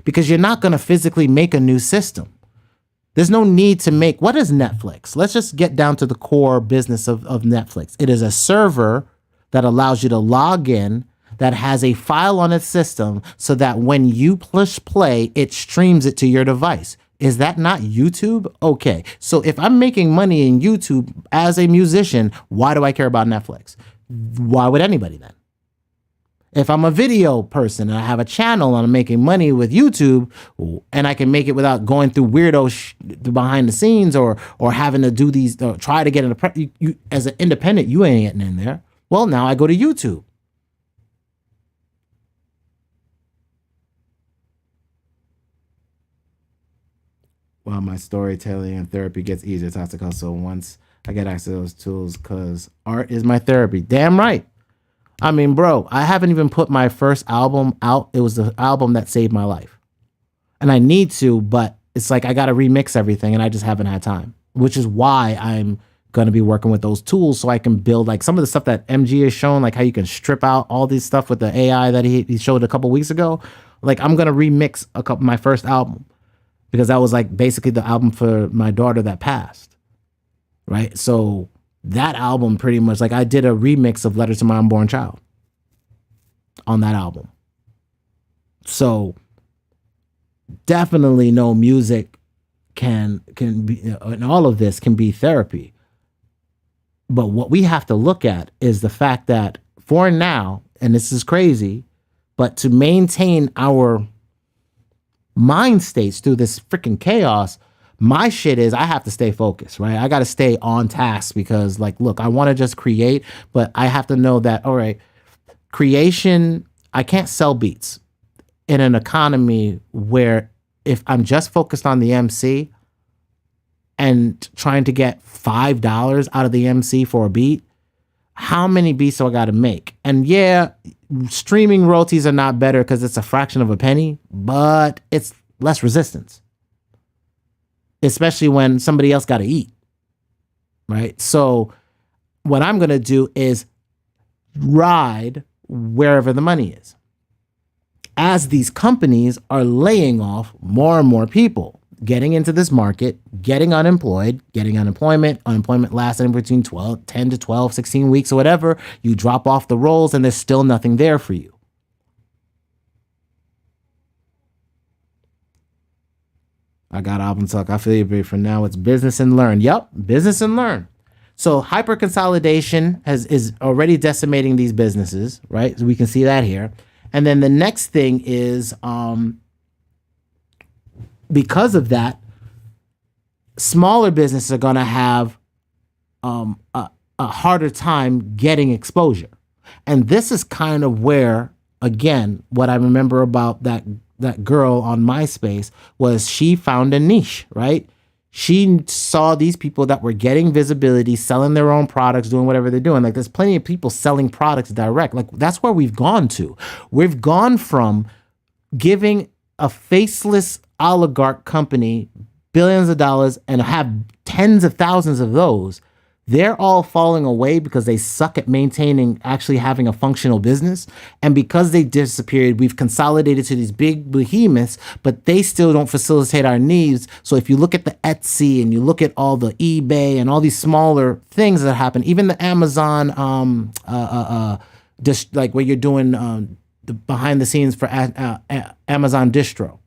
Because you're not going to physically make a new system. There's no need to make, what is Netflix? Let's just get down to the core business of Netflix. It is a server that allows you to log in, that has a file on its system so that when you push play, it streams it to your device. Is that not YouTube? Okay. So if I'm making money in YouTube as a musician, why do I care about Netflix? Why would anybody then? If I'm a video person and I have a channel and I'm making money with YouTube and I can make it without going through weirdo behind the scenes or having to do these, try to get in you as an independent, you ain't getting in there. Well, now I go to YouTube. Well, my storytelling and therapy gets easier, ToxicHustle, once I get access to those tools, because art is my therapy. Damn right. I mean, bro, I haven't even put my first album out. It was the album that saved my life. And I need to, but it's like I got to remix everything and I just haven't had time, which is why I'm going to be working with those tools so I can build like some of the stuff that MG has shown, like how you can strip out all these stuff with the AI that he showed a couple weeks ago. Like, I'm going to remix my first album because that was like basically the album for my daughter that passed. Right. So that album pretty much, like, I did a remix of Letter to My Unborn Child on that album. So definitely no, music can be, and all of this can be therapy. But what we have to look at is the fact that for now, and this is crazy, but to maintain our mind states through this freaking chaos, my shit is I have to stay focused, right? I got to stay on task because, like, look, I want to just create, but I have to know that, all right, creation, I can't sell beats in an economy where if I'm just focused on the MC and trying to get $5 out of the MC for a beat, how many beats do I got to make? And yeah, streaming royalties are not better because it's a fraction of a penny, but it's less resistance. Especially when somebody else got to eat, right? So what I'm going to do is ride wherever the money is. As these companies are laying off more and more people, getting into this market, getting unemployment lasting between 10 to 12, 16 weeks or whatever, you drop off the rolls and there's still nothing there for you. I got album talk. I feel you, babe. For now, it's business and learn. Yep, business and learn. So hyper consolidation is already decimating these businesses, right? So we can see that here. And then the next thing is, because of that, smaller businesses are going to have a harder time getting exposure. And this is kind of where, again, what I remember about that that girl on MySpace was she found a niche, right? She saw these people that were getting visibility, selling their own products, doing whatever they're doing. Like there's plenty of people selling products direct. Like that's where we've gone to. We've gone from giving a faceless oligarch company billions of dollars and have tens of thousands of those. They're all falling away because they suck at maintaining, actually having a functional business. And because they disappeared, we've consolidated to these big behemoths, but they still don't facilitate our needs. So if you look at the Etsy and you look at all the eBay and all these smaller things that happen, even the Amazon, just like where you're doing the behind the scenes for Amazon distro.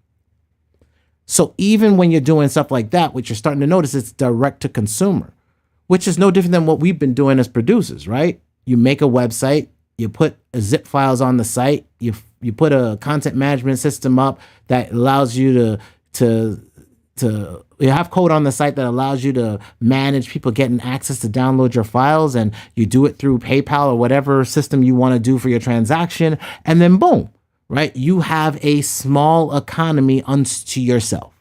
So even when you're doing stuff like that, what you're starting to notice, it's direct to consumer, which is no different than what we've been doing as producers, right? You make a website, you put zip files on the site, you put a content management system up that allows you to you have code on the site that allows you to manage people getting access to download your files, and you do it through PayPal or whatever system you want to do for your transaction, and then boom, right? You have a small economy unto yourself.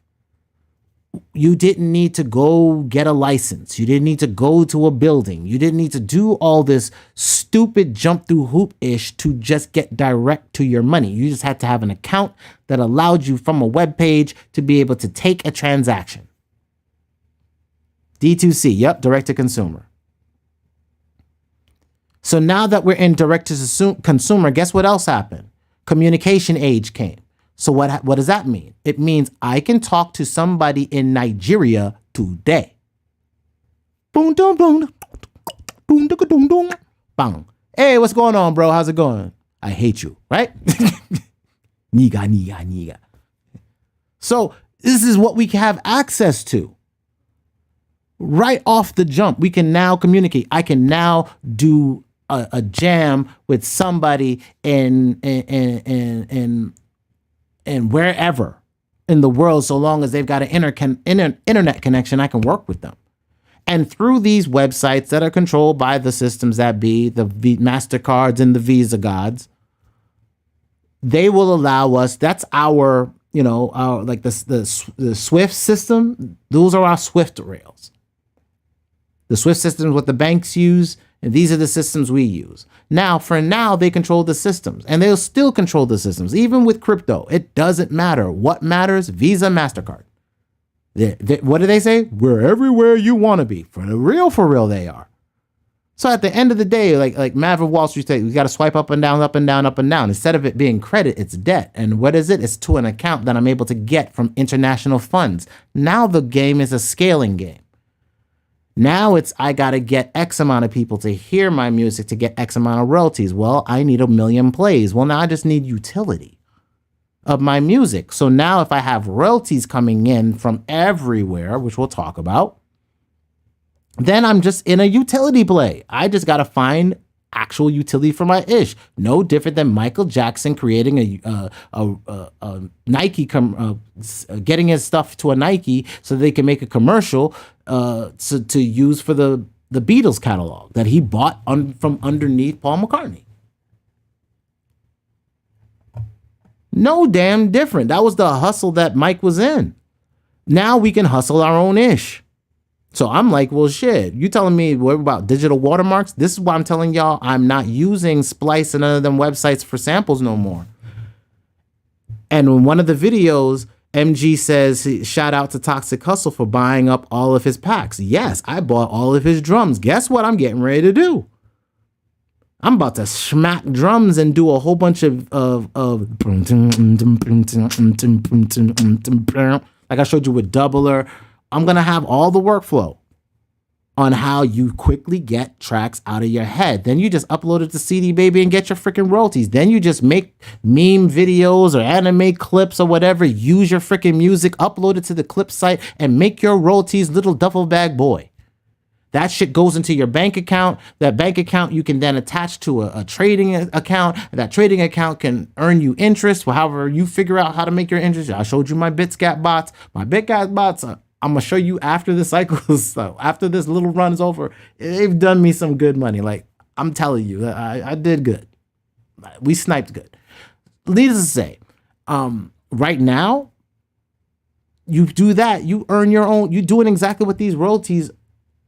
You didn't need to go get a license. You didn't need to go to a building. You didn't need to do all this stupid jump through hoop ish to just get direct to your money. You just had to have an account that allowed you from a web page to be able to take a transaction. D2C, yep, direct to consumer. So now that we're in direct to consumer, guess what else happened? Communication age came. So what does that mean? It means I can talk to somebody in Nigeria today. Boom, boom, boom, boom, boom, boom, bang. Hey, what's going on, bro? How's it going? I hate you, right? Niga. So this is what we have access to. Right off the jump, we can now communicate. I can now do a jam with somebody in wherever in the world, so long as they've got an internet connection, I can work with them. And through these websites that are controlled by the systems that be, the MasterCards and the Visa gods, they will allow us, that's our, our like the SWIFT system, those are our SWIFT rails. The SWIFT system is what the banks use, and these are the systems we use. Now, they control the systems, and they'll still control the systems, even with crypto. It doesn't matter. What matters? Visa, MasterCard. What do they say? We're everywhere you want to be. For real, they are. So at the end of the day, like Mav of Wall Street said, we got to swipe up and down, up and down, up and down. Instead of it being credit, it's debt. And what is it? It's to an account that I'm able to get from international funds. Now the game is a scaling game. Now I got to get X amount of people to hear my music to get X amount of royalties. Well, I need 1 million plays. Well, now I just need utility of my music. So now if I have royalties coming in from everywhere, which we'll talk about, then I'm just in a utility play. I just got to find actual utility for my ish. No different than Michael Jackson creating a Nike, getting his stuff to a Nike so they can make a commercial to use for the Beatles catalog that he bought from underneath Paul McCartney. No damn different. That was the hustle that Mike was in. Now we can hustle our own ish. So I'm like, well, shit, you telling me what about digital watermarks? This is why I'm telling y'all I'm not using Splice and other than websites for samples no more. And in one of the videos, MG says, shout out to ToxicHustle for buying up all of his packs. Yes, I bought all of his drums. Guess what I'm getting ready to do? I'm about to smack drums and do a whole bunch of like I showed you with Doubler. I'm going to have all the workflow on how you quickly get tracks out of your head. Then you just upload it to CD Baby and get your freaking royalties. Then you just make meme videos or anime clips or whatever. Use your freaking music, upload it to the clip site, and make your royalties, little duffel bag boy. That shit goes into your bank account. That bank account you can then attach to a trading account. That trading account can earn you interest, however you figure out how to make your interest. I showed you my Bitscat bots. My Bitscat bots I'm going to show you after the cycle. So after this little run is over, they've done me some good money. Like, I'm telling you, I did good. We sniped good. Needless to say, right now, you do that, you earn your own. You're doing exactly what these royalties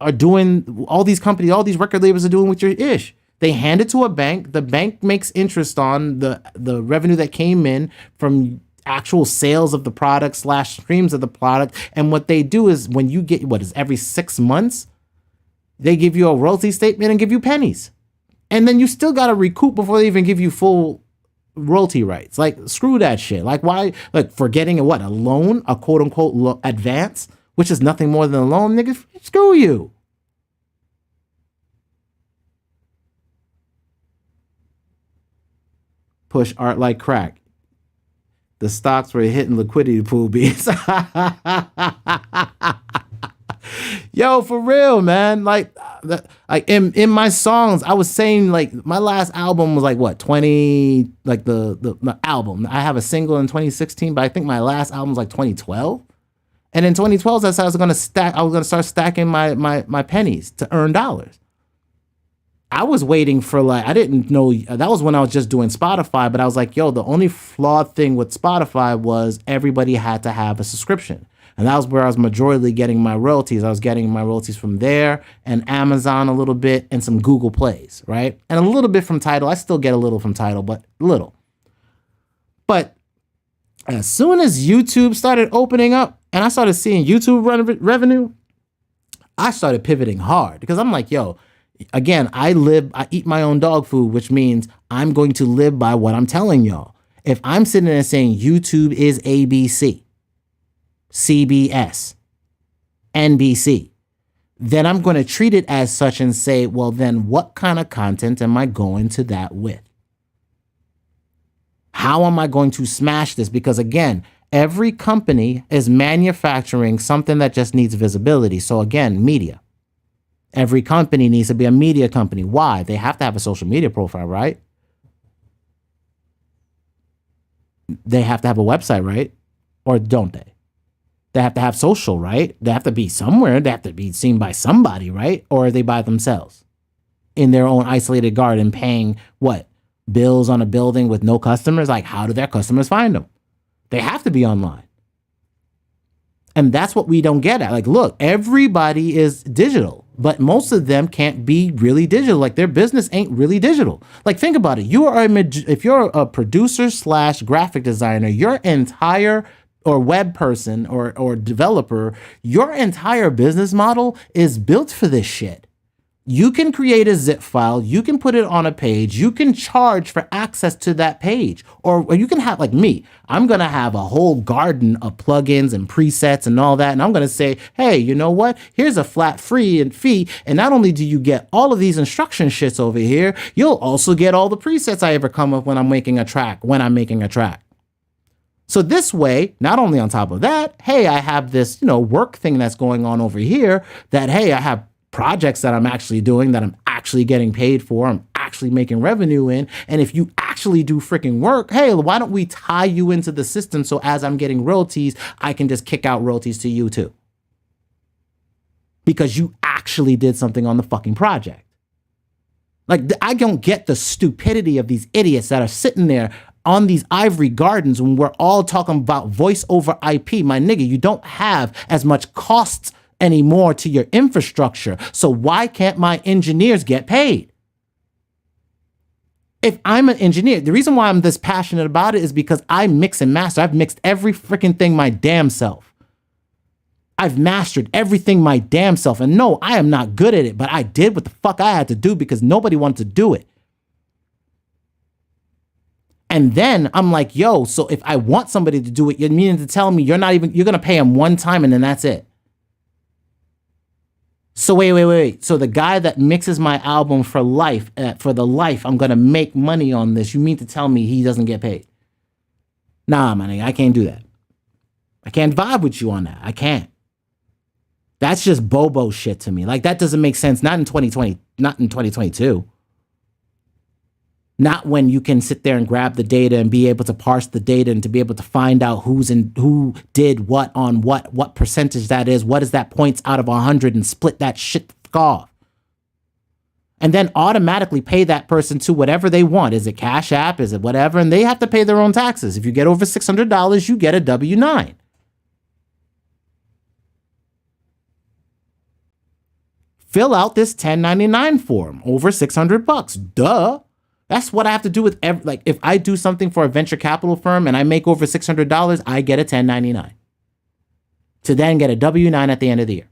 are doing. All these companies, all these record labels are doing with your ish. They hand it to a bank. The bank makes interest on the revenue that came in from actual sales of the product slash streams of the product. And what they do is when you get what is every 6 months, they give you a royalty statement and give you pennies. And then you still got to recoup before they even give you full royalty rights. Like, screw that shit. Like, why? Like, for getting a what? A loan, a quote unquote advance, which is nothing more than a loan, nigga. Screw you. Push art like crack. The stocks were hitting liquidity pool beats. Yo, for real, man. Like in my songs, I was saying, like, my last album was like what 20, like the album. I have a single in 2016, but I think my last album was like 2012. And in 2012, I said I was gonna start stacking my pennies to earn dollars. I was waiting for, like, I didn't know, that was when I was just doing Spotify, but I was like, yo, the only flawed thing with Spotify was everybody had to have a subscription. And that was where I was majorly getting my royalties. I was getting my royalties from there and Amazon a little bit and some Google Plays, right? And a little bit from Tidal. I still get a little from Tidal, but little. But as soon as YouTube started opening up and I started seeing YouTube revenue, I started pivoting hard because I'm like, yo, again, I eat my own dog food, which means I'm going to live by what I'm telling y'all. If I'm sitting there saying YouTube is ABC, CBS, NBC, then I'm going to treat it as such and say, well, then what kind of content am I going to that with? How am I going to smash this? Because again, every company is manufacturing something that just needs visibility. So again, media. Every company needs to be a media company. Why? They have to have a social media profile, right? They have to have a website, right? Or don't they? They have to have social, right? They have to be somewhere. They have to be seen by somebody, right? Or are they by themselves in their own isolated garden paying what? Bills on a building with no customers? Like, how do their customers find them? They have to be online. And that's what we don't get at. Like, look, everybody is digital, but most of them can't be really digital. Like, their business ain't really digital. Like, think about it. If you're a producer slash graphic designer, your entire or web person or developer, your entire business model is built for this shit. You can create a zip file, you can put it on a page, you can charge for access to that page. Or you can have, like me, I'm going to have a whole garden of plugins and presets and all that. And I'm going to say, hey, you know what? Here's a flat fee. And not only do you get all of these instruction shits over here, you'll also get all the presets I ever come up when I'm making a track. So this way, not only on top of that, hey, I have this, work thing that's going on over here that, hey, I have projects that I'm actually doing that I'm actually getting paid for. I'm actually making revenue in. And if you actually do freaking work, hey, why don't we tie you into the system so as I'm getting royalties, I can just kick out royalties to you too. Because you actually did something on the fucking project. Like, I don't get the stupidity of these idiots that are sitting there on these ivory gardens when we're all talking about voice over IP. My nigga, you don't have as much costs anymore to your infrastructure. So why can't my engineers get paid? If I'm an engineer, the reason why I'm this passionate about it is because I mix and master. I've mixed every freaking thing my damn self. I've mastered everything my damn self. And no, I am not good at it, but I did what the fuck I had to do because nobody wanted to do it. And then I'm like, yo, so if I want somebody to do it, you're meaning to tell me you're going to pay them one time and then that's it. So wait. So the guy that mixes my album for life, I'm going to make money on this. You mean to tell me he doesn't get paid? Nah, man, I can't do that. I can't vibe with you on that. I can't. That's just bobo shit to me. Like, that doesn't make sense. Not in 2020, not in 2022. Not when you can sit there and grab the data and be able to parse the data and to be able to find out who did what on what percentage that is, what is that points out of 100 and split that shit off. and then automatically pay that person to whatever they want. Is it Cash App? Is it whatever? And they have to pay their own taxes. If you get over $600, you get a W-9. Fill out this 1099 form, over $600. Duh. That's what I have to do with like if I do something for a venture capital firm and I make over $600, I get a 1099 to then get a W-9 at the end of the year.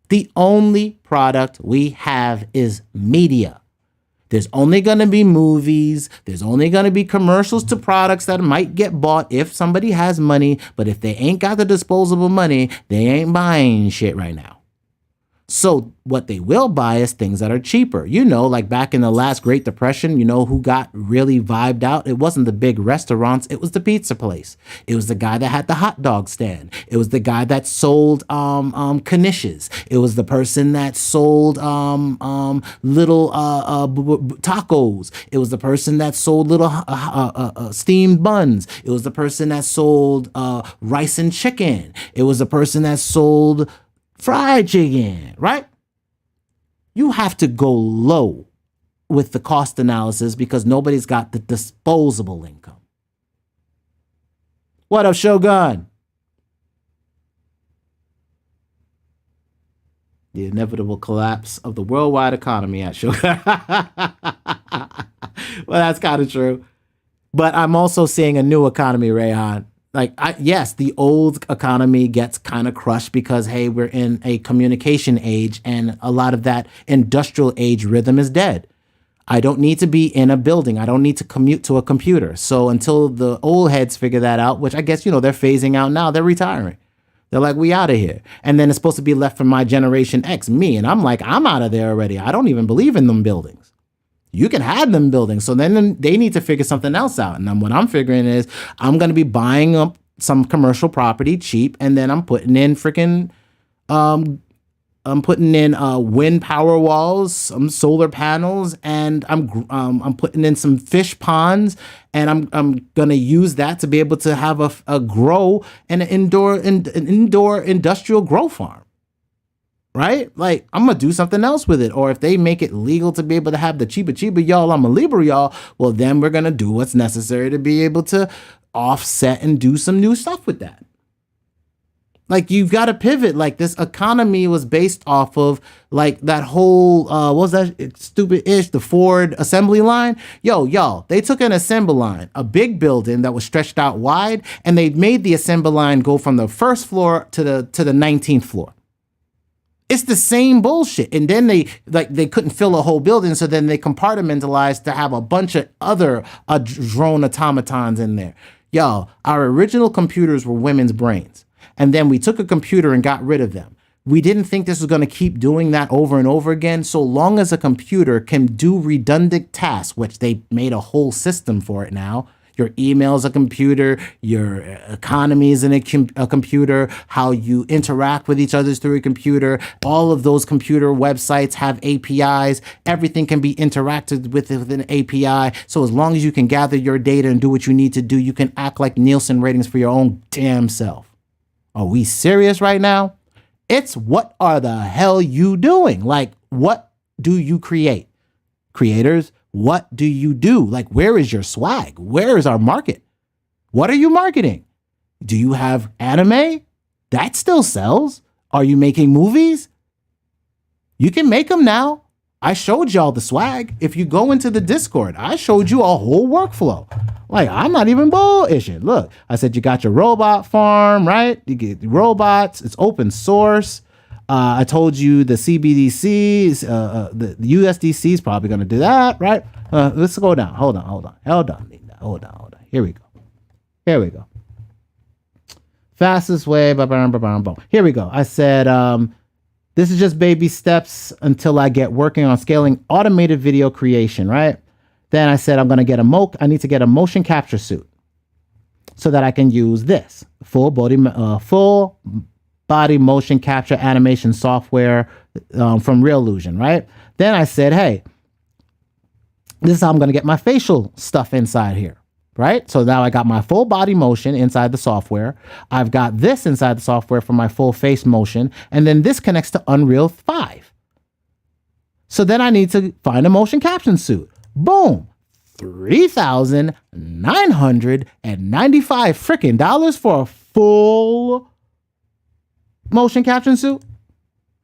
The only product we have is media. There's only going to be movies. There's only going to be commercials to products that might get bought if somebody has money. But if they ain't got the disposable money, they ain't buying shit right now. So what they will buy is things that are cheaper. You know, like back in the last Great Depression, you know who got really vibed out? It wasn't the big restaurants. It was the pizza place. It was the guy that had the hot dog stand. It was the guy that sold knishes. It was the person that sold little tacos. It was the person that sold little steamed buns. It was the person that sold rice and chicken. It was the person that sold fried chicken, right? You have to go low with the cost analysis because nobody's got the disposable income. What up, Shogun? The inevitable collapse of the worldwide economy at Shogun. Well, that's kind of true. But I'm also seeing a new economy, Rayhan. Like, yes, the old economy gets kind of crushed because, hey, we're in a communication age and a lot of that industrial age rhythm is dead. I don't need to be in a building. I don't need to commute to a computer. So until the old heads figure that out, which I guess, you know, they're phasing out now, they're retiring. They're like, we out of here. And then it's supposed to be left for my generation X, me. And I'm like, I'm out of there already. I don't even believe in them buildings. You can have them buildings. So then they need to figure something else out. And what I'm figuring is I'm going to be buying up some commercial property cheap. And then I'm putting in wind power walls, some solar panels, and I'm putting in some fish ponds, and I'm gonna use that to be able to have a grow and an indoor industrial grow farm. Right? Like, I'm going to do something else with it. Or if they make it legal to be able to have the cheaper, y'all, I'm a Libra, y'all. Well, then we're going to do what's necessary to be able to offset and do some new stuff with that. Like, you've got to pivot. Like, this economy was based off of, like, that whole, what was that stupid-ish, the Ford assembly line? Yo, y'all, they took an assembly line, a big building that was stretched out wide, and they made the assembly line go from the first floor to the 19th floor. It's the same bullshit. And then they couldn't fill a whole building, so then they compartmentalized to have a bunch of other drone automatons in there. Y'all, our original computers were women's brains. And then we took a computer and got rid of them. We didn't think this was going to keep doing that over and over again. So long as a computer can do redundant tasks, which they made a whole system for it now. Your email is a computer, your economy is a computer, how you interact with each other through a computer. All of those computer websites have APIs. Everything can be interacted with an API. So as long as you can gather your data and do what you need to do, you can act like Nielsen ratings for your own damn self. Are we serious right now? It's what are the hell you doing? Like, what do you create? Creators, what do you do? Like, where is your swag? Where is our market? What are you marketing? Do you have anime? That still sells. Are you making movies? You can make them now. I showed y'all the swag. If you go into the Discord, I showed you a whole workflow. Like, I'm not even bullshitting. Look, I said you got your robot farm, right? You get robots. It's open source. I told you the CBDCs, the USDC is probably going to do that, right? Let's go down. Hold on. Here we go. Fastest way. Here we go. I said, this is just baby steps until I get working on scaling automated video creation, right? Then I said, I need to get a motion capture suit so that I can use this full body motion capture animation software from Reallusion, right? Then I said, hey, this is how I'm going to get my facial stuff inside here, right? So now I got my full body motion inside the software. I've got this inside the software for my full face motion. And then this connects to Unreal 5. So then I need to find a motion capture suit. Boom. $3,995 freaking dollars for a full motion capture suit?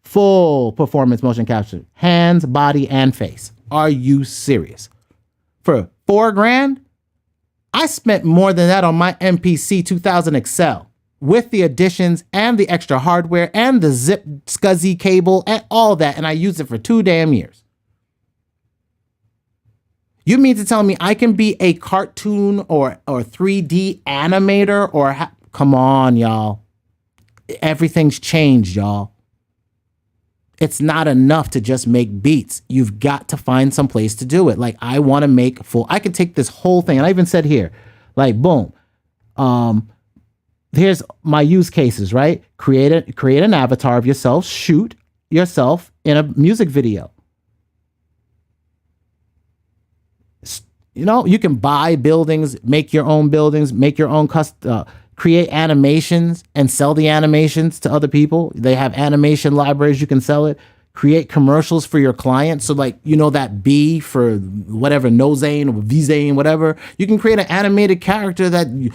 Full performance motion capture. Hands, body, and face. Are you serious? For $4,000? I spent more than that on my MPC 2000 XL with the additions and the extra hardware and the zip SCSI cable and all that, and I used it for 2 damn years. You mean to tell me I can be a cartoon or 3D animator or come on, y'all. Everything's changed, y'all. It's not enough to just make beats. You've got to find some place to do it. Like, I want to make I can take this whole thing, and I even said here, like, boom. Here's my use cases, right? Create an avatar of yourself, shoot yourself in a music video. You know, you can buy buildings, make your own create animations and sell the animations to other people. They have animation libraries, you can sell it. Create commercials for your clients. So like, you know, that B for whatever, Nozane or Vzane, whatever. You can create an animated character and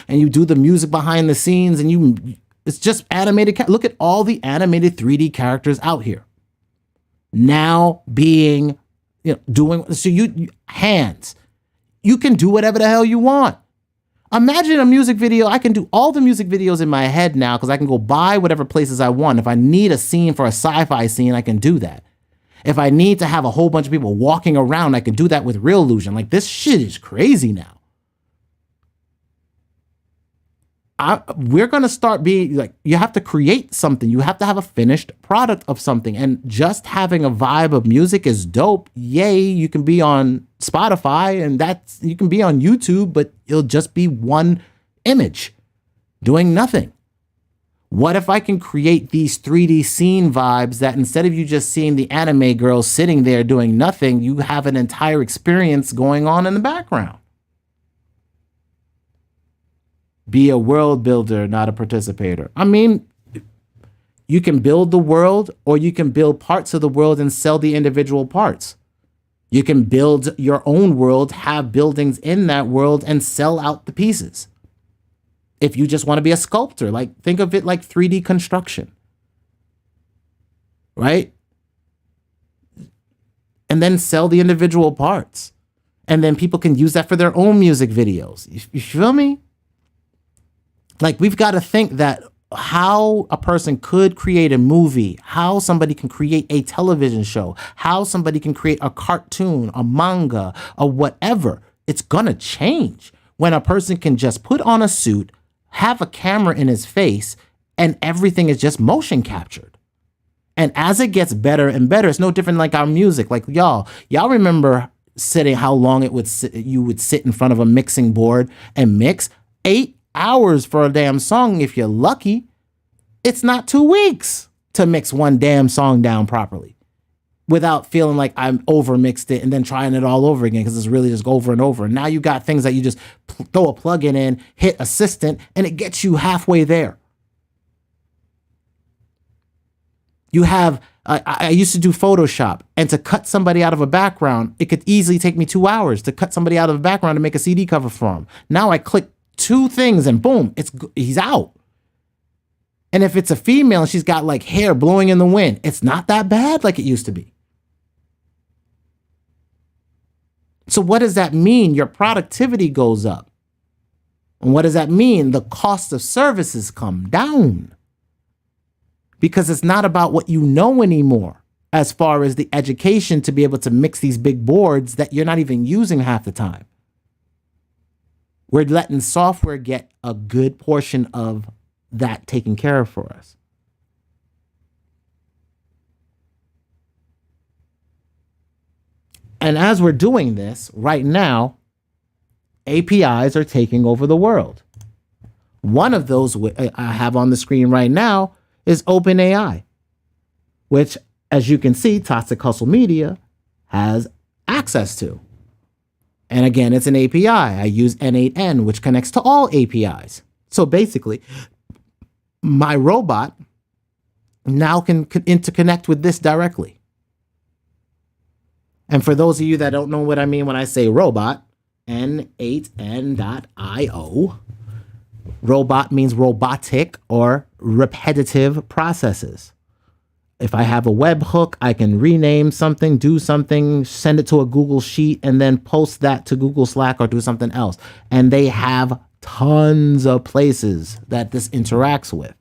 you do the music behind the scenes and it's just animated. Look at all the animated 3D characters out here. Now being, doing, so hands. You can do whatever the hell you want. Imagine a music video. I can do all the music videos in my head now because I can go buy whatever places I want. If I need a scene for a sci-fi scene, I can do that. If I need to have a whole bunch of people walking around, I can do that with Real Illusion. Like, this shit is crazy now. We're going to start being like, you have to create something. You have to have a finished product of something. And just having a vibe of music is dope. Yay, you can be on Spotify and you can be on YouTube, but it'll just be one image doing nothing. What if I can create these 3D scene vibes that instead of you just seeing the anime girl sitting there doing nothing, you have an entire experience going on in the background? Be a world builder, not a participator. I mean, you can build the world or you can build parts of the world and sell the individual parts. You can build your own world, have buildings in that world and sell out the pieces. If you just want to be a sculptor, like think of it like 3D construction, right? And then sell the individual parts. And then people can use that for their own music videos. You feel me? Like, we've got to think that how a person could create a movie, how somebody can create a television show, how somebody can create a cartoon, a manga, or whatever. It's going to change when a person can just put on a suit, have a camera in his face, and everything is just motion captured. And as it gets better and better, it's no different like our music. Like, y'all remember how long you would sit in front of a mixing board and mix? 8 hours for a damn song if you're lucky. It's not 2 weeks to mix one damn song down properly without feeling like I'm overmixed it and then trying it all over again because it's really just over and over. And now you got things that you just throw a plug-in in, hit assistant, and it gets you halfway there. You have, I used to do Photoshop, and to cut somebody out of a background, it could easily take me 2 hours to cut somebody out of a background to make a CD cover for him. Now I click 2 things and boom, he's out. And if it's a female and she's got like hair blowing in the wind, it's not that bad like it used to be. So what does that mean? Your productivity goes up. And what does that mean? The cost of services come down. Because it's not about what you know anymore as far as the education to be able to mix these big boards that you're not even using half the time. We're letting software get a good portion of that taken care of for us. And as we're doing this right now, APIs are taking over the world. One of those I have on the screen right now is OpenAI, which, as you can see, ToxicHustle Media has access to. And again, it's an API. I use N8N, which connects to all APIs. So basically, my robot now can interconnect with this directly. And for those of you that don't know what I mean when I say robot, N8N.io, robot means robotic or repetitive processes. If I have a webhook, I can rename something, do something, send it to a Google Sheet, and then post that to Google Slack or do something else. And they have tons of places that this interacts with.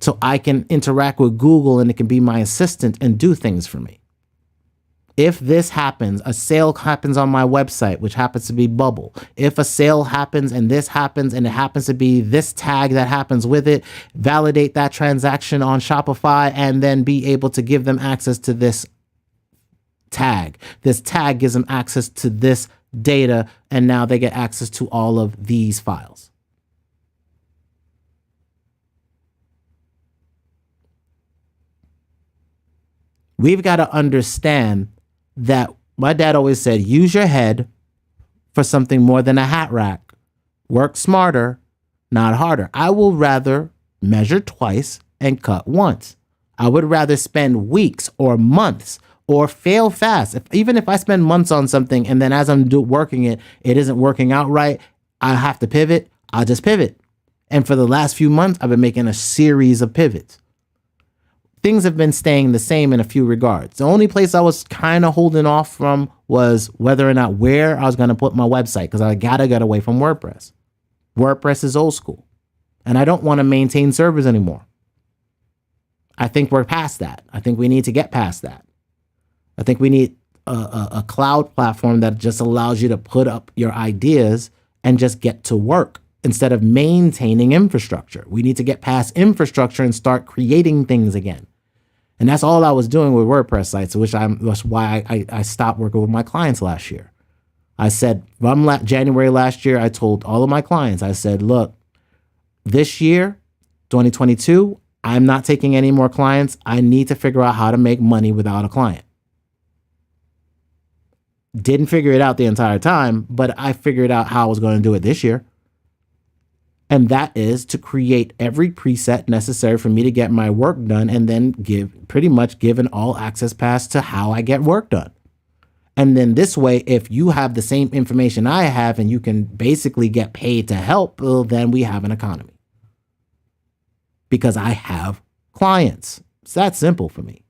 So I can interact with Google and it can be my assistant and do things for me. If this happens, a sale happens on my website, which happens to be Bubble. If a sale happens and this happens and it happens to be this tag that happens with it, validate that transaction on Shopify and then be able to give them access to this tag. This tag gives them access to this data, and now they get access to all of these files. We've got to understand that my dad always said, use your head for something more than a hat rack. Work smarter, not harder. I will rather measure twice and cut once. I would rather spend weeks or months or fail fast. Even if I spend months on something and then as I'm working it, it isn't working out right, I have to pivot, I'll just pivot. And for the last few months, I've been making a series of pivots. Things have been staying the same in a few regards. The only place I was kind of holding off from was whether or not where I was going to put my website, because I gotta get away from WordPress. WordPress is old school, and I don't want to maintain servers anymore. I think we're past that. I think we need to get past that. I think we need a cloud platform that just allows you to put up your ideas and just get to work instead of maintaining infrastructure. We need to get past infrastructure and start creating things again. And that's all I was doing with WordPress sites, that's why I stopped working with my clients last year. I said, from January last year, I told all of my clients, I said, look, this year, 2022, I'm not taking any more clients. I need to figure out how to make money without a client. Didn't figure it out the entire time, but I figured out how I was going to do it this year. And that is to create every preset necessary for me to get my work done and then give an all access pass to how I get work done. And then this way, if you have the same information I have and you can basically get paid to help, well, then we have an economy. Because I have clients. It's that simple for me.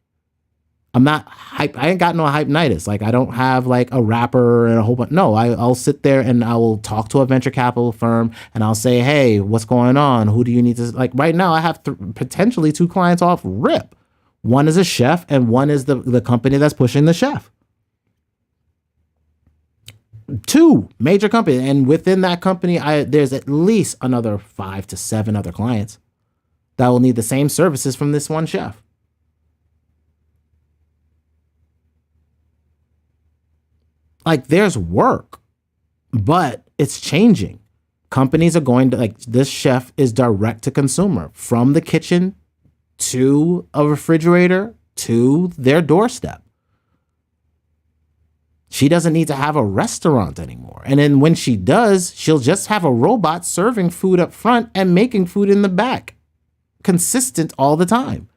I'm not hype. I ain't got no hype-nitis. Like I don't have like a rapper and a whole bunch. No, I'll sit there and I will talk to a venture capital firm and I'll say, hey, what's going on? Who do you need to, like right now I have potentially 2 clients off rip. One is a chef and one is the company that's pushing the chef. 2 major companies. And within that company, there's at least another 5 to 7 other clients that will need the same services from this one chef. Like there's work, but it's changing. Companies are going to, like this chef is direct to consumer from the kitchen to a refrigerator to their doorstep. She doesn't need to have a restaurant anymore. And then when she does, she'll just have a robot serving food up front and making food in the back. Consistent all the time.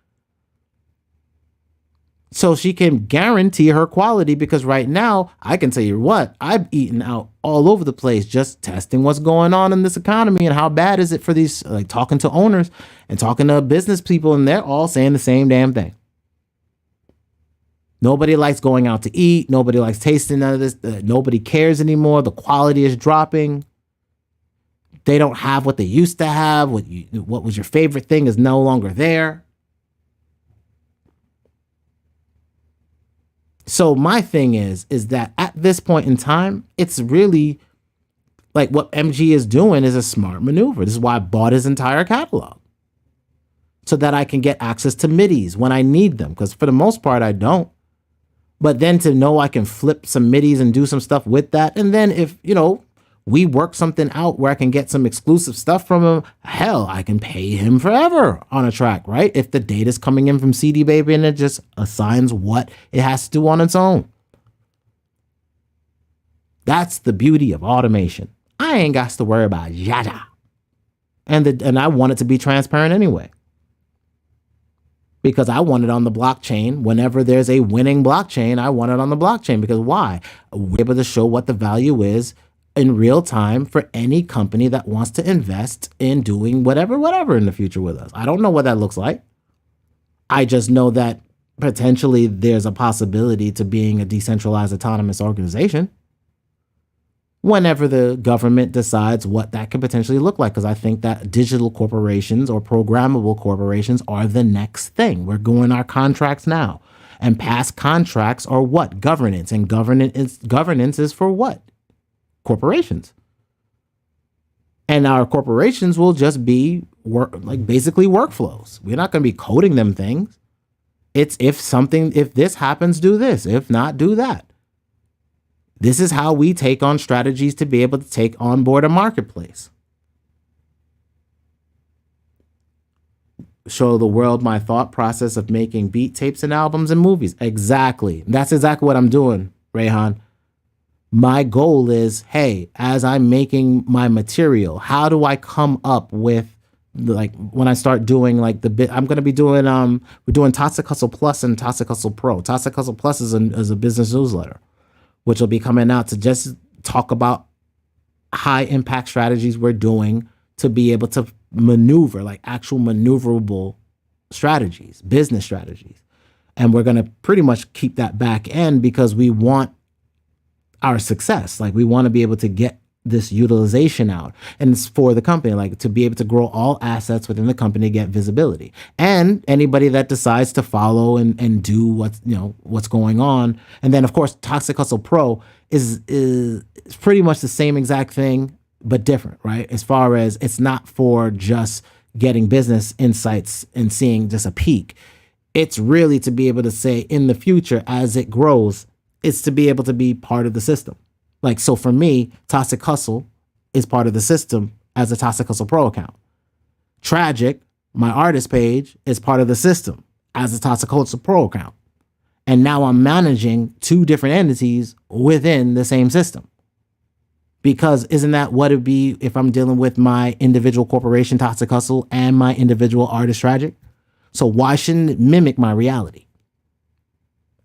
So she can guarantee her quality, because right now, I can tell you what, I've eaten out all over the place just testing what's going on in this economy and how bad is it for these, like talking to owners and talking to business people, and they're all saying the same damn thing. Nobody likes going out to eat. Nobody likes tasting none of this. Nobody cares anymore. The quality is dropping. They don't have what they used to have. What was your favorite thing is no longer there. So my thing is that at this point in time, it's really like what MG is doing is a smart maneuver. This is why I bought his entire catalog, so that I can get access to MIDIs when I need them. Because for the most part, I don't. But then to know I can flip some MIDIs and do some stuff with that. And then if, we work something out where I can get some exclusive stuff from him, hell, I can pay him forever on a track, right? If the data's coming in from CD Baby and it just assigns what it has to do on its own. That's the beauty of automation. I ain't got to worry about yada. And I want it to be transparent anyway. because I want it on the blockchain. Whenever there's a winning blockchain, I want it on the blockchain. Because why? We're able to show what the value is in real time for any company that wants to invest in doing whatever in the future with us. I don't know what that looks like. I just know that potentially there's a possibility to being a decentralized autonomous organization whenever the government decides what that could potentially look like. Because I think that digital corporations or programmable corporations are the next thing. We're going our contracts now. And past contracts are what? Governance. And governance is for what? Corporations. And our corporations will just be basically workflows. We're not going to be coding them things. It's if this happens, do this. If not, do that. This is how we take on strategies to be able to take on board a marketplace. Show the world my thought process of making beat tapes and albums and movies. Exactly. That's exactly what I'm doing, Rayhan. My goal is, hey, as I'm making my material, how do I come up with, like, when I start doing like the bit, I'm going to be doing, we're doing Toxic Hustle Plus and Toxic Hustle Pro. Toxic Hustle Plus is a business newsletter, which will be coming out to just talk about high impact strategies we're doing to be able to maneuver, like actual maneuverable strategies, business strategies. And we're going to pretty much keep that back end because we want our success. Like, we want to be able to get this utilization out, and it's for the company, like to be able to grow all assets within the company, get visibility, and anybody that decides to follow and do what's going on. And then of course Toxic Hustle Pro is pretty much the same exact thing but different, right? As far as it's not for just getting business insights and seeing just a peak. It's really to be able to say in the future as it grows, it's to be able to be part of the system. Like, so for me, Toxic Hustle is part of the system as a Toxic Hustle Pro account. Tragic, my artist page, is part of the system as a Toxic Hustle Pro account. And now I'm managing two different entities within the same system. Because isn't that what it'd be if I'm dealing with my individual corporation, Toxic Hustle, and my individual artist, Tragic? So why shouldn't it mimic my reality?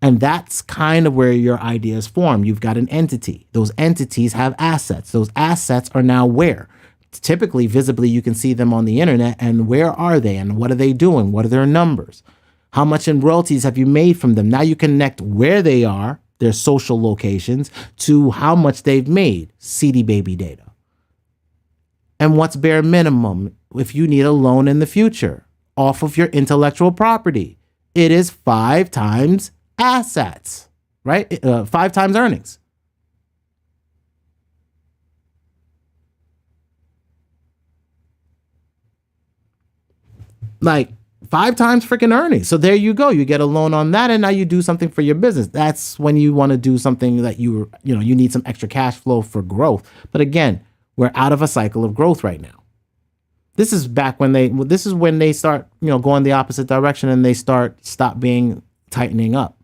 And that's kind of where your ideas form. You've got an entity. Those entities have assets. Those assets are now where? Typically, visibly, you can see them on the internet. And where are they? And what are they doing? What are their numbers? How much in royalties have you made from them? Now you connect where they are, their social locations, to how much they've made, CD Baby data. And what's bare minimum if you need a loan in the future off of your intellectual property? It is 5 times assets, right? 5 times earnings. Like 5 times freaking earnings. So there you go. You get a loan on that, and now you do something for your business. That's when you want to do something that you need some extra cash flow for growth. But again, we're out of a cycle of growth right now. This is when they start, going the opposite direction, and they stop being tightening up.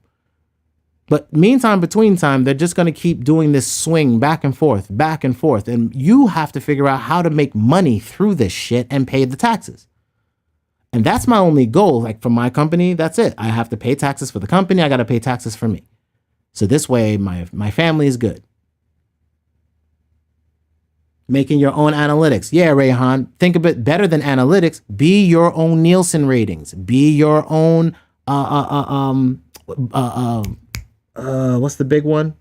But between time, they're just going to keep doing this swing back and forth. And you have to figure out how to make money through this shit and pay the taxes. And that's my only goal. Like, for my company, that's it. I have to pay taxes for the company. I got to pay taxes for me. So this way, my family is good. Making your own analytics. Yeah, Rayhan, think of it better than analytics. Be your own Nielsen ratings. Be your own, what's the big one?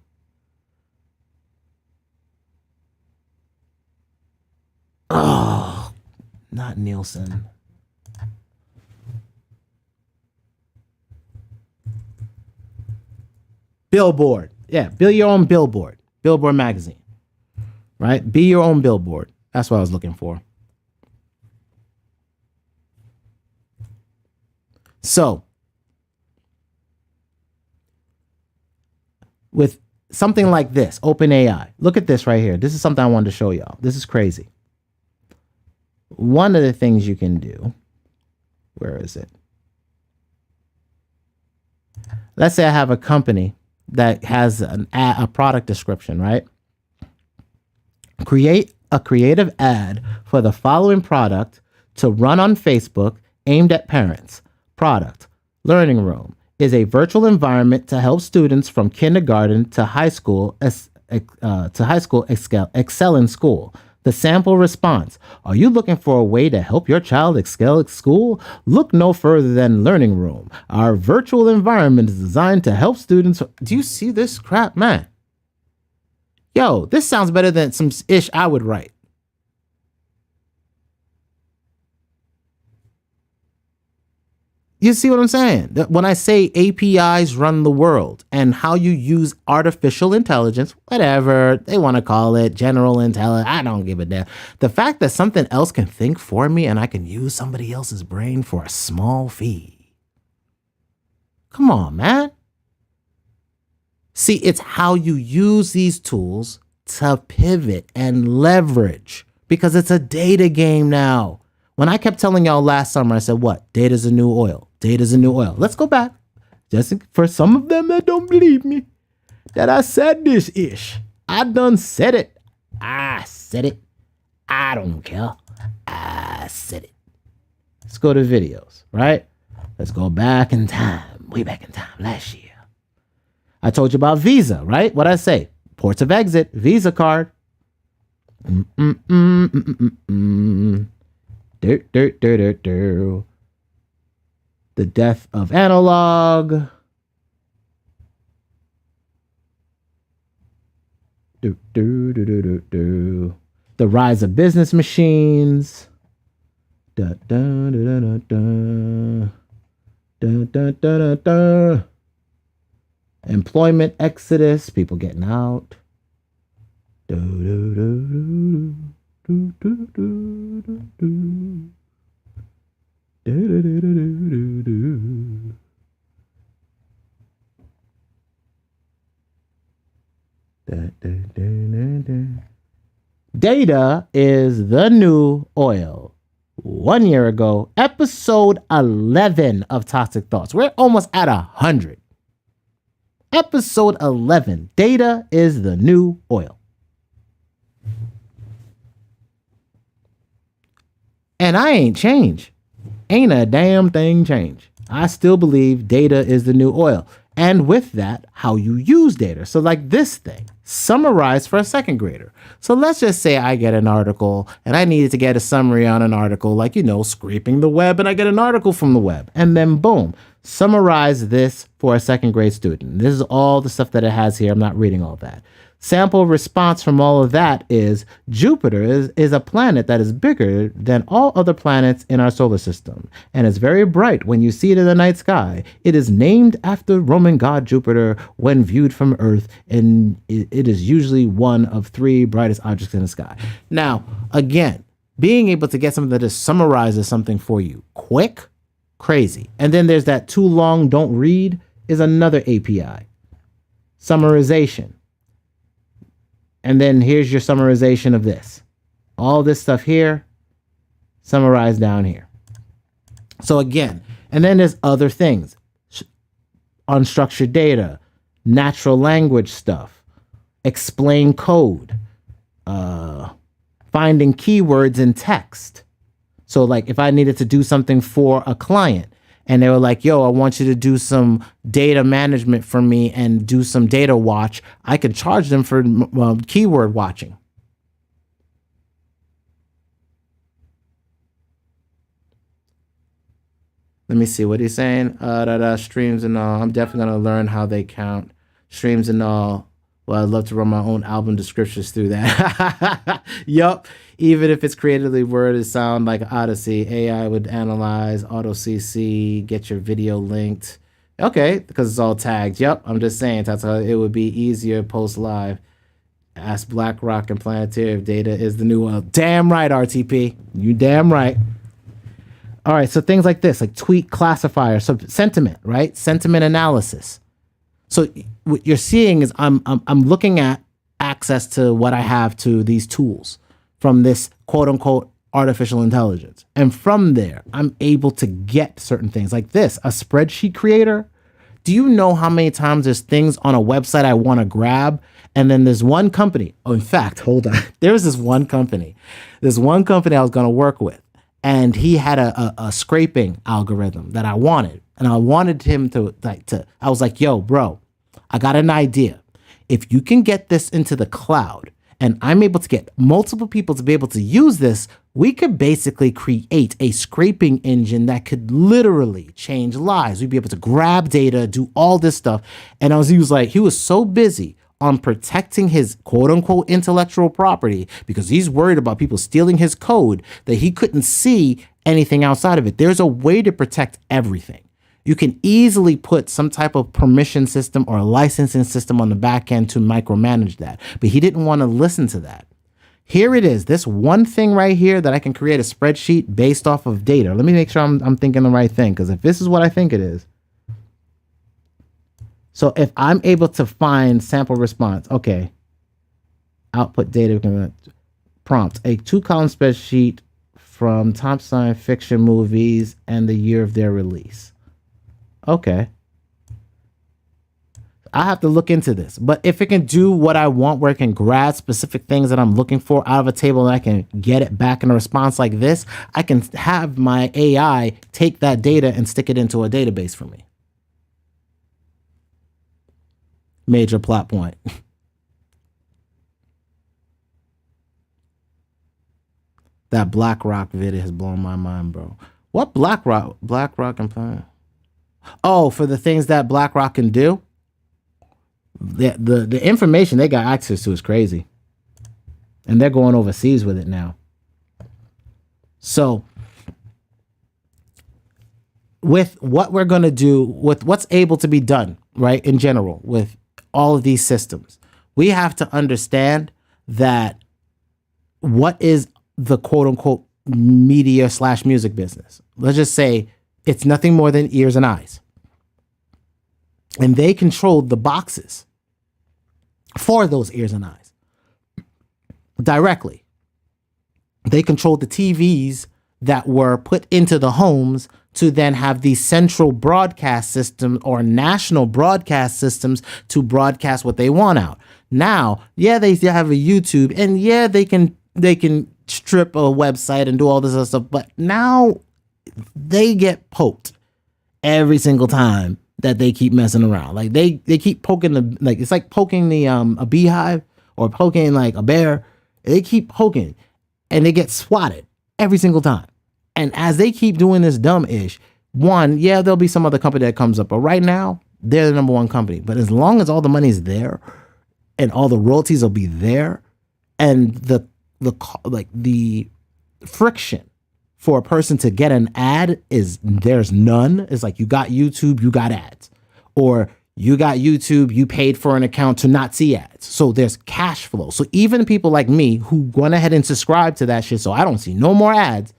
Oh, not Nielsen. Billboard. Yeah, be your own billboard. Billboard magazine. Right? Be your own billboard. That's what I was looking for. So, with something like this, OpenAI, look at this right here. This is something I wanted to show y'all. This is crazy. One of the things you can do, where is it? Let's say I have a company that has a product description, right? Create a creative ad for the following product to run on Facebook aimed at parents. Product: Learning Room is a virtual environment to help students from kindergarten to high school excel in school. The sample response: are you looking for a way to help your child excel at school? Look no further than Learning Room. Our virtual environment is designed to help students. Do you see this crap, man? Yo, this sounds better than some ish I would write. You see what I'm saying? When I say APIs run the world and how you use artificial intelligence, whatever they want to call it, general intelligence, I don't give a damn. The fact that something else can think for me and I can use somebody else's brain for a small fee. Come on, man. See, it's how you use these tools to pivot and leverage, because it's a data game now. When I kept telling y'all last summer, I said, what? Data's a new oil. Data's a new oil. Let's go back. Just for some of them that don't believe me, that I said this ish. I done said it. I said it. I don't care. I said it. Let's go to videos, right? Let's go back in time, way back in time, last year. I told you about Visa, right? What'd I say? Ports of exit, Visa card. The death of analog. The rise of business machines. Employment exodus, people getting out. Data is the new oil. 1 year ago, episode 11 of Toxic Thoughts. We're almost at 100. Episode 11, data is the new oil. And I ain't changed. Ain't a damn thing changed. I still believe data is the new oil. And with that, how you use data. So like this thing, summarize for a second grader. So let's just say I get an article and I needed to get a summary on an article, like, scraping the web, and I get an article from the web. And then boom, summarize this for a second grade student. This is all the stuff that it has here. I'm not reading all that. Sample response from all of that is Jupiter is a planet that is bigger than all other planets in our solar system, and it's very bright when you see it in the night sky. It is named after Roman god Jupiter when viewed from Earth, and it is usually one of 3 brightest objects in the sky. Now, again, being able to get something that just summarizes something for you quick, crazy. And then there's that too long, don't read is another API. Summarization. And then here's your summarization of this. All this stuff here, summarized down here. So again, and then there's other things. Unstructured data, natural language stuff, explain code, finding keywords in text. So like if I needed to do something for a client, and they were like, yo, I want you to do some data management for me and do some data watch, I could charge them for keyword watching. Let me see what he's saying. Streams and all. I'm definitely going to learn how they count. Streams and all. Well, I'd love to run my own album descriptions through that. Yup. Even if it's creatively worded, sound like Odyssey, AI would analyze, auto CC, get your video linked. Okay, because it's all tagged. Yup, I'm just saying that's how it would be easier post live. Ask BlackRock and Planeteer if data is the new oil. Damn right, RTP. You damn right. All right, so things like this, like tweet classifier, so sentiment, right? Sentiment analysis. So what you're seeing is I'm looking at access to what I have to these tools from this quote unquote artificial intelligence. And from there, I'm able to get certain things like this, a spreadsheet creator. Do you know how many times there's things on a website I want to grab? And then there's one company. Oh, in fact, hold on. There was this one company I was going to work with. And he had a scraping algorithm that I wanted. And I wanted him I was like, yo, bro, I got an idea. If you can get this into the cloud and I'm able to get multiple people to be able to use this, we could basically create a scraping engine that could literally change lives. We'd be able to grab data, do all this stuff. And he was so busy on protecting his quote unquote intellectual property because he's worried about people stealing his code that he couldn't see anything outside of it. There's a way to protect everything. You can easily put some type of permission system or licensing system on the back end to micromanage that. But he didn't want to listen to that. Here it is. This one thing right here that I can create a spreadsheet based off of data. Let me make sure I'm thinking the right thing, because if this is what I think it is. So if I'm able to find sample response, okay. Output data prompt, a 2-column spreadsheet from top science fiction movies and the year of their release. Okay. I have to look into this. But if it can do what I want, where it can grab specific things that I'm looking for out of a table and I can get it back in a response like this, I can have my AI take that data and stick it into a database for me. Major plot point. That BlackRock video has blown my mind, bro. What BlackRock and plan? Oh, for the things that BlackRock can do? The information they got access to is crazy. And they're going overseas with it now. So with what we're going to do, with what's able to be done, right, in general, with all of these systems, we have to understand that what is the quote unquote media / music business. Let's just say it's nothing more than ears and eyes. And they controlled the boxes for those ears and eyes directly. They controlled the TVs that were put into the homes to then have these central broadcast systems or national broadcast systems to broadcast what they want out. Now, yeah, they have a YouTube, and yeah, they can strip a website and do all this other stuff, but now they get poked every single time that they keep messing around. Like they keep poking it's like poking a beehive or poking like a bear. They keep poking and they get swatted every single time. And as they keep doing this dumb-ish, there'll be some other company that comes up, but right now they're the number one company. But as long as all the money's there and all the royalties will be there, and the friction for a person to get an ad there's none. It's like you got YouTube, you got ads. Or you got YouTube, you paid for an account to not see ads. So there's cash flow. So even people like me who went ahead and subscribed to that shit so I don't see no more ads,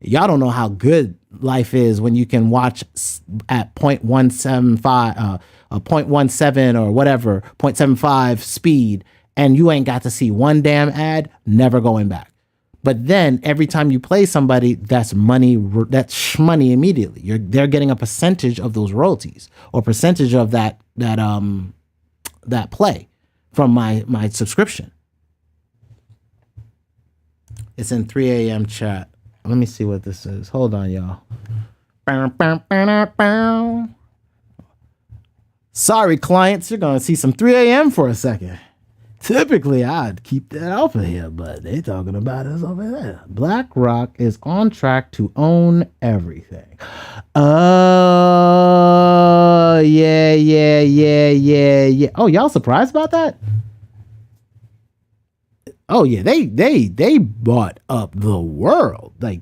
y'all don't know how good life is when you can watch at 0.175, 0.17 or whatever, 0.75 speed, and you ain't got to see one damn ad, never going back. But then every time you play somebody, that's money immediately. They're getting a percentage of those royalties or percentage of that play from my subscription. It's in 3 a.m. chat. Let me see what this is. Hold on, y'all. Sorry, clients, you're gonna see some 3 a.m. for a second. Typically, I'd keep that off of here, but they talking about us over there. BlackRock is on track to own everything. Oh, yeah. Oh, y'all surprised about that? Oh, yeah, they bought up the world, like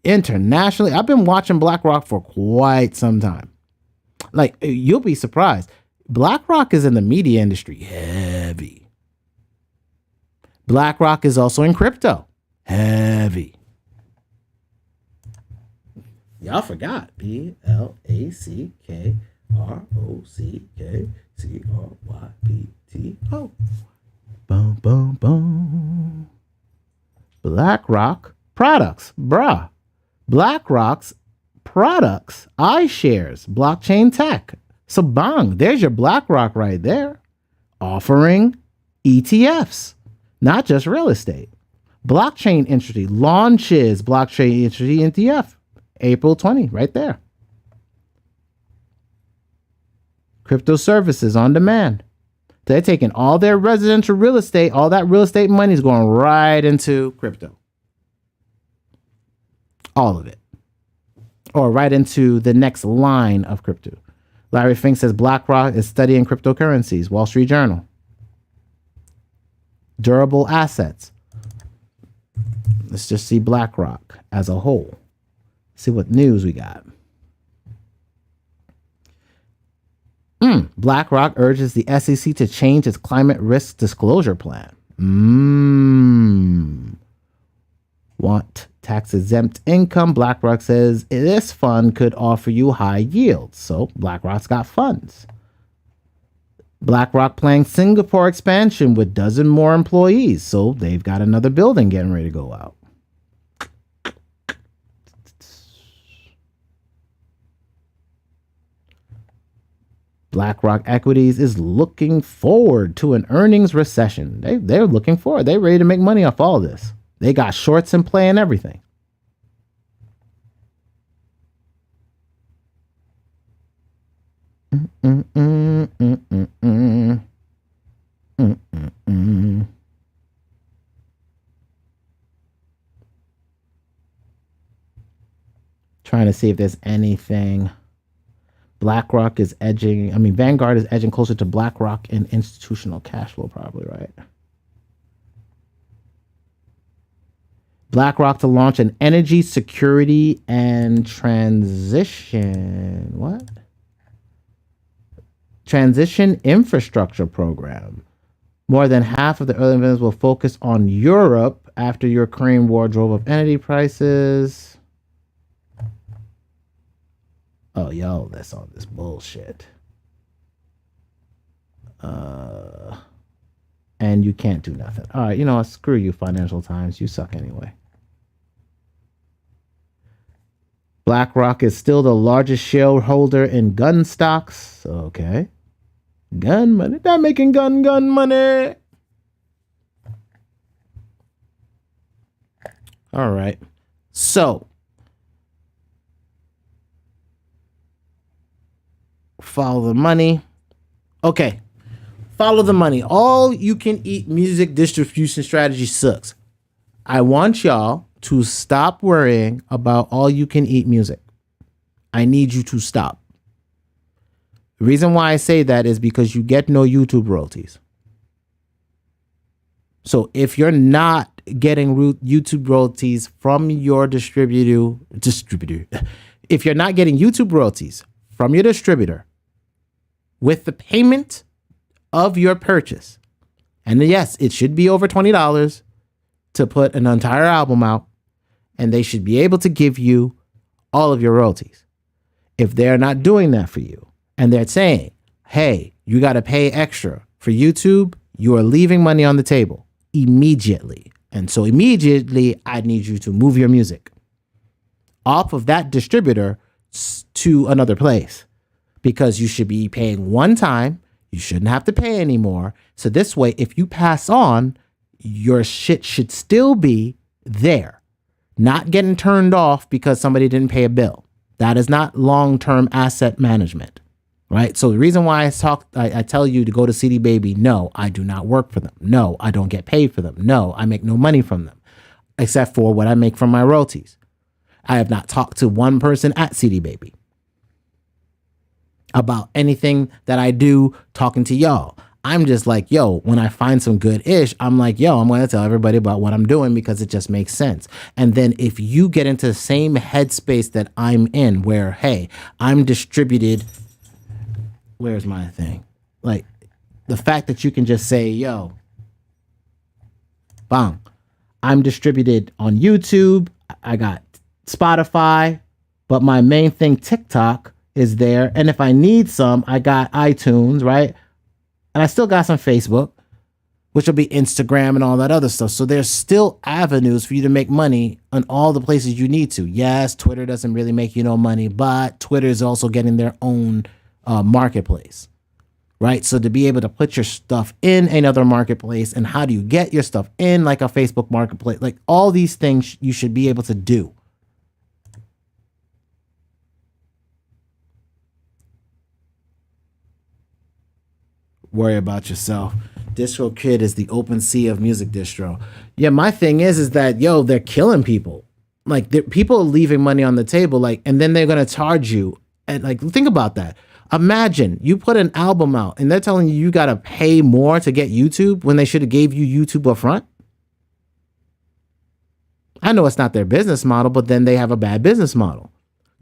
internationally. I've been watching BlackRock for quite some time. Like, you'll be surprised. BlackRock is in the media industry heavy. BlackRock is also in crypto. Heavy. Y'all forgot. BlackRockCrypto. Boom, boom, boom. BlackRock products. Bruh. BlackRock's products. iShares. Blockchain tech. So bang. There's your BlackRock right there. Offering ETFs. Not just real estate. Blockchain industry launches blockchain industry ETF. April 20, right there. Crypto services on demand. They're taking all their residential real estate, all that real estate money is going right into crypto. All of it. Or right into the next line of crypto. Larry Fink says BlackRock is studying cryptocurrencies. Wall Street Journal. Durable assets. Let's just see BlackRock as a whole. See what news we got. BlackRock urges the SEC to change its climate risk disclosure plan. Want tax-exempt income? BlackRock says this fund could offer you high yields. So BlackRock's got funds. BlackRock planning Singapore expansion with dozen more employees. So they've got another building getting ready to go out. BlackRock Equities is looking forward to an earnings recession. They're looking forward. They're ready to make money off all this. They got shorts in play and everything. Trying to see if there's anything. BlackRock is edging, Vanguard is edging closer to BlackRock in institutional cash flow, probably, right? BlackRock to launch an energy security and transition infrastructure program. More than half of the early investors will focus on Europe after Ukraine war drove up energy prices. Oh, yo, that's all this bullshit. And you can't do nothing. All right, you know what? Screw you, Financial Times. You suck anyway. BlackRock is still the largest shareholder in gun stocks. Okay. Gun money. They're making gun money. All right. So, follow the money. Okay. Follow the money. All you can eat music distribution strategy sucks. I want y'all to stop worrying about all you can eat music. I need you to stop. The reason why I say that is because you get no YouTube royalties. So if you're not getting YouTube royalties from your distributor, if you're not getting YouTube royalties from your distributor with the payment of your purchase, and yes, it should be over $20 to put an entire album out, and they should be able to give you all of your royalties. If they're not doing that for you, and they're saying, hey, you got to pay extra for YouTube, you are leaving money on the table immediately. And so immediately, I need you to move your music off of that distributor to another place, because you should be paying one time. You shouldn't have to pay anymore. So this way, if you pass on, your shit should still be there, not getting turned off because somebody didn't pay a bill. That is not long-term asset management, right? So the reason why I tell you to go to CD Baby, no, I do not work for them. No, I don't get paid for them. No, I make no money from them, except for what I make from my royalties. I have not talked to one person at CD Baby about anything that I do talking to y'all. I'm just like, yo, when I find some good ish, I'm like, yo, I'm going to tell everybody about what I'm doing because it just makes sense. And then if you get into the same headspace that I'm in, where, hey, I'm distributed, where's my thing? Like the fact that you can just say, yo, bang, I'm distributed on YouTube. I got Spotify, but my main thing, TikTok, is there. And if I need some, I got iTunes, right? And I still got some Facebook, which will be Instagram and all that other stuff. So there's still avenues for you to make money on all the places you need to. Yes, Twitter doesn't really make you no money, but Twitter is also getting their own marketplace, right? So to be able to put your stuff in another marketplace, and how do you get your stuff in like a Facebook marketplace? Like all these things you should be able to do. Worry about yourself. DistroKid is the open sea of music distro. Yeah, my thing is that yo, they're killing people. Like people are leaving money on the table, like, and then they're gonna charge you. And like, think about that. Imagine you put an album out, and they're telling you gotta pay more to get YouTube when they should have gave you YouTube up front. I know it's not their business model, but then they have a bad business model.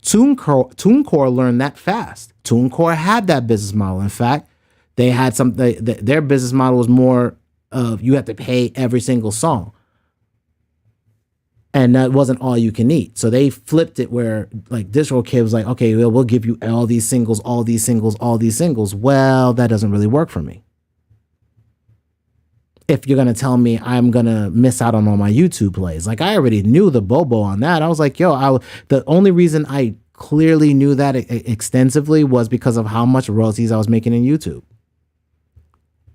TuneCore learned that fast. TuneCore had that business model. In fact, they had their business model was more of you have to pay every single song. And that wasn't all you can eat. So they flipped it where like DistroKid was like, okay, we'll give you all these singles, all these singles, all these singles. Well, that doesn't really work for me. If you're going to tell me I'm going to miss out on all my YouTube plays. Like I already knew the bobo on that. I was like, yo, the only reason I clearly knew that extensively was because of how much royalties I was making in YouTube.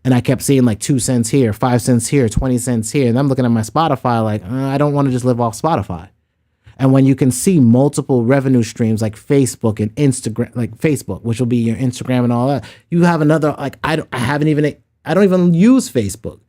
And I kept seeing like 2 cents here, 5 cents here, 20 cents here. And I'm looking at my Spotify like, I don't want to just live off Spotify. And when you can see multiple revenue streams like Facebook and Instagram, like Facebook, which will be your Instagram and all that, you have another, like, I don't even use Facebook.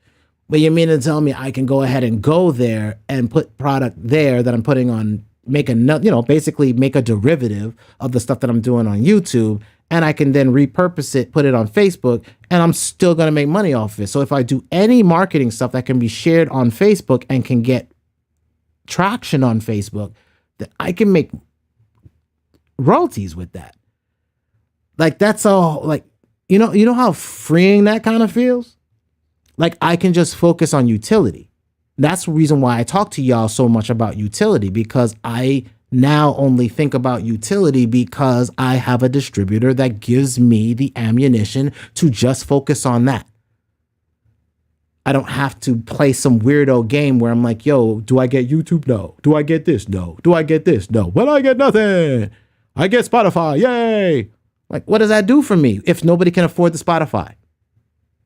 But you mean to tell me I can go ahead and go there and put product there that I'm putting on, basically make a derivative of the stuff that I'm doing on YouTube, and I can then repurpose it, put it on Facebook, and I'm still going to make money off of it. So if I do any marketing stuff that can be shared on Facebook and can get traction on Facebook, then I can make royalties with that. Like that's all, like, you know how freeing that kind of feels? Like I can just focus on utility. That's the reason why I talk to y'all so much about utility, because I now only think about utility because I have a distributor that gives me the ammunition to just focus on that. I don't have to play some weirdo game where I'm like, yo, do I get YouTube? No. Do I get this? No. Do I get this? No. Well, I get nothing. I get Spotify. Yay. Like, what does that do for me if nobody can afford the Spotify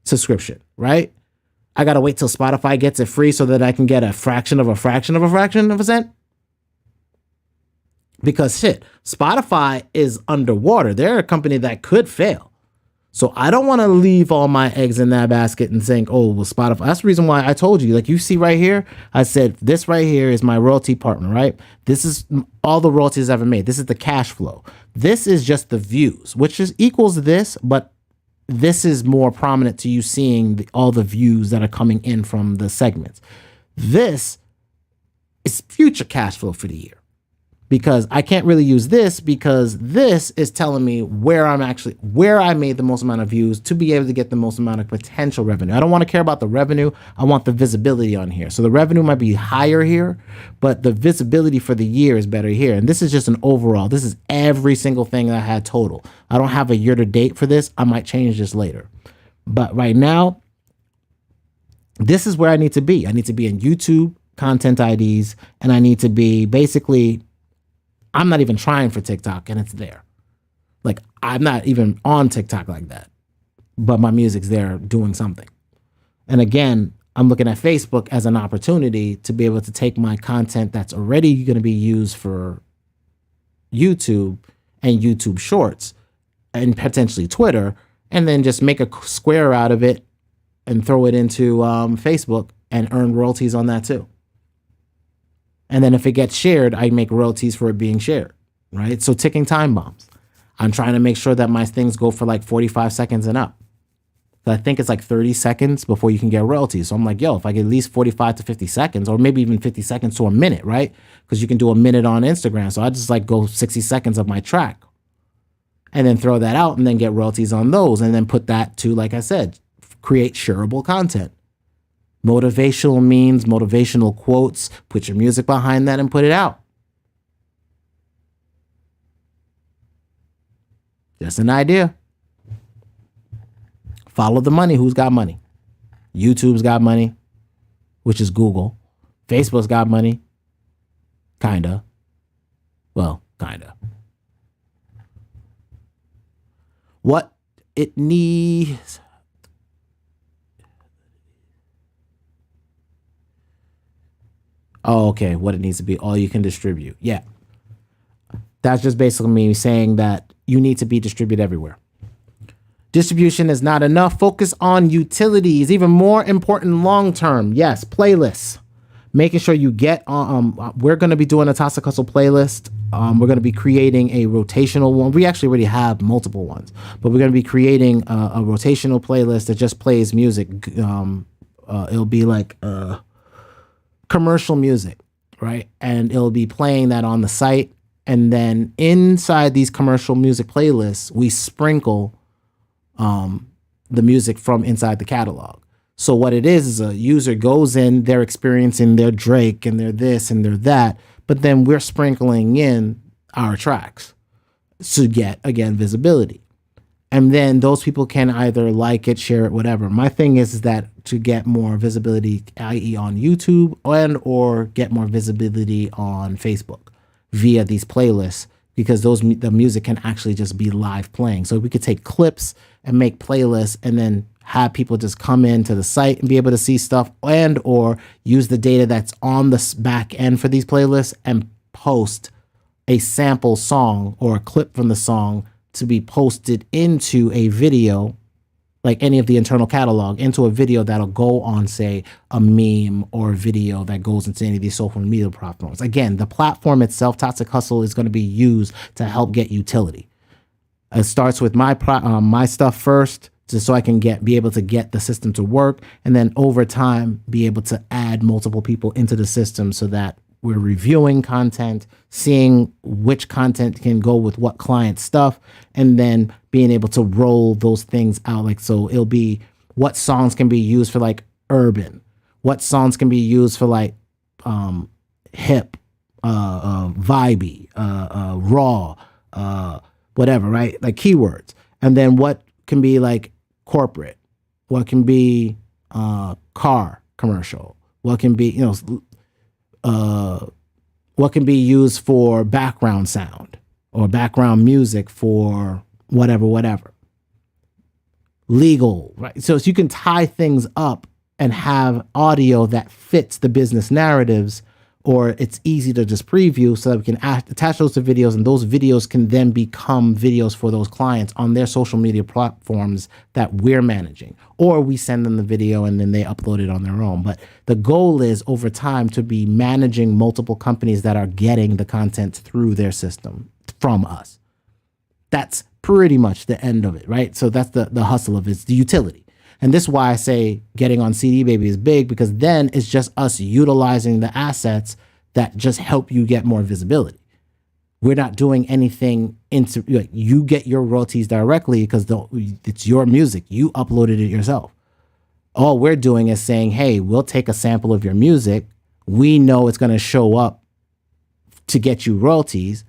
subscription, right? I got to wait till Spotify gets it free so that I can get a fraction of a fraction of a fraction of a cent. Because shit, Spotify is underwater. They're a company that could fail. So I don't want to leave all my eggs in that basket and think, oh, well, Spotify. That's the reason why I told you, like you see right here, I said, this right here is my royalty partner, right? This is all the royalties I've ever made. This is the cash flow. This is just the views, which is equals this, but this is more prominent to you seeing all the views that are coming in from the segments. This is future cash flow for the year, because I can't really use this because this is telling me where I made the most amount of views to be able to get the most amount of potential revenue. I don't want to care about the revenue. I want the visibility on here. So the revenue might be higher here, but the visibility for the year is better here. And this is just an overall. This is every single thing that I had total. I don't have a year to date for this. I might change this later. But right now, this is where I need to be. I need to be in YouTube, content IDs, and I need to be basically, I'm not even trying for TikTok and it's there. Like I'm not even on TikTok like that, but my music's there doing something. And again, I'm looking at Facebook as an opportunity to be able to take my content that's already going to be used for YouTube and YouTube Shorts and potentially Twitter, and then just make a square out of it and throw it into Facebook and earn royalties on that too. And then if it gets shared, I make royalties for it being shared, right? So ticking time bombs. I'm trying to make sure that my things go for like 45 seconds and up. So I think it's like 30 seconds before you can get royalties. So I'm like, yo, if I get at least 45 to 50 seconds, or maybe even 50 seconds to a minute, right? Because you can do a minute on Instagram. So I just like go 60 seconds of my track and then throw that out and then get royalties on those. And then put that to, like I said, create shareable content. Motivational memes, motivational quotes, put your music behind that and put it out. Just an idea. Follow the money. Who's got money? YouTube's got money, which is Google. Facebook's got money. Kinda. Well, kinda. What it needs. Oh, okay. What it needs to be. All you can distribute. Yeah. That's just basically me saying that you need to be distributed everywhere. Distribution is not enough. Focus on utilities. Even more important long term. Yes, playlists. Making sure you get we're going to be doing a Toxic Hustle playlist. We're going to be creating a rotational one. We actually already have multiple ones, but we're going to be creating a rotational playlist that just plays music. It'll be like commercial music, right? And it'll be playing that on the site. And then inside these commercial music playlists, we sprinkle the music from inside the catalog. So what it is a user goes in, they're experiencing their Drake and their this and their that, but then we're sprinkling in our tracks to get, again, visibility. And then those people can either like it, share it, whatever. My thing is that to get more visibility, i.e. on YouTube and or get more visibility on Facebook via these playlists, because the music can actually just be live playing. So we could take clips and make playlists and then have people just come into the site and be able to see stuff, and or use the data that's on the back end for these playlists and post a sample song or a clip from the song to be posted into a video, like any of the internal catalog, into a video that'll go on, say, a meme or a video that goes into any of these social media platforms. Again, the platform itself, Toxic Hustle, is going to be used to help get utility. It starts with my stuff first, just so I can be able to get the system to work, and then over time be able to add multiple people into the system so that we're reviewing content, seeing which content can go with what client stuff, and then being able to roll those things out. Like, so it'll be what songs can be used for like urban, what songs can be used for like hip, vibey, raw, whatever, right? Like keywords. And then what can be like corporate, what can be car commercial, what can be, what can be used for background sound or background music for whatever. Legal, right? So you can tie things up and have audio that fits the business narratives, or it's easy to just preview so that we can attach those to videos, and those videos can then become videos for those clients on their social media platforms that we're managing, or we send them the video and then they upload it on their own. But the goal is over time to be managing multiple companies that are getting the content through their system from us. That's pretty much the end of it, right? So that's the hustle of it. It's the utility. And this is why I say getting on CD Baby is big, because then it's just us utilizing the assets that just help you get more visibility. We're not doing anything you get your royalties directly because it's your music. You uploaded it yourself. All we're doing is saying, hey, we'll take a sample of your music. We know it's going to show up to get you royalties,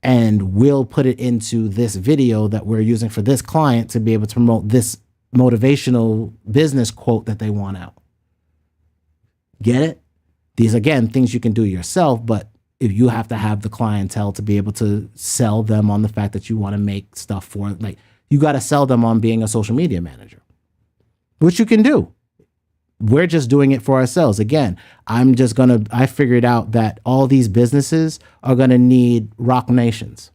and we'll put it into this video that we're using for this client to be able to promote this motivational business quote that they want out. Get it? These, again, things you can do yourself, but if you have to have the clientele to be able to sell them on the fact that you want to make stuff for, like, you got to sell them on being a social media manager, which you can do. We're just doing it for ourselves. Again, I figured out that all these businesses are going to need Rock Nations.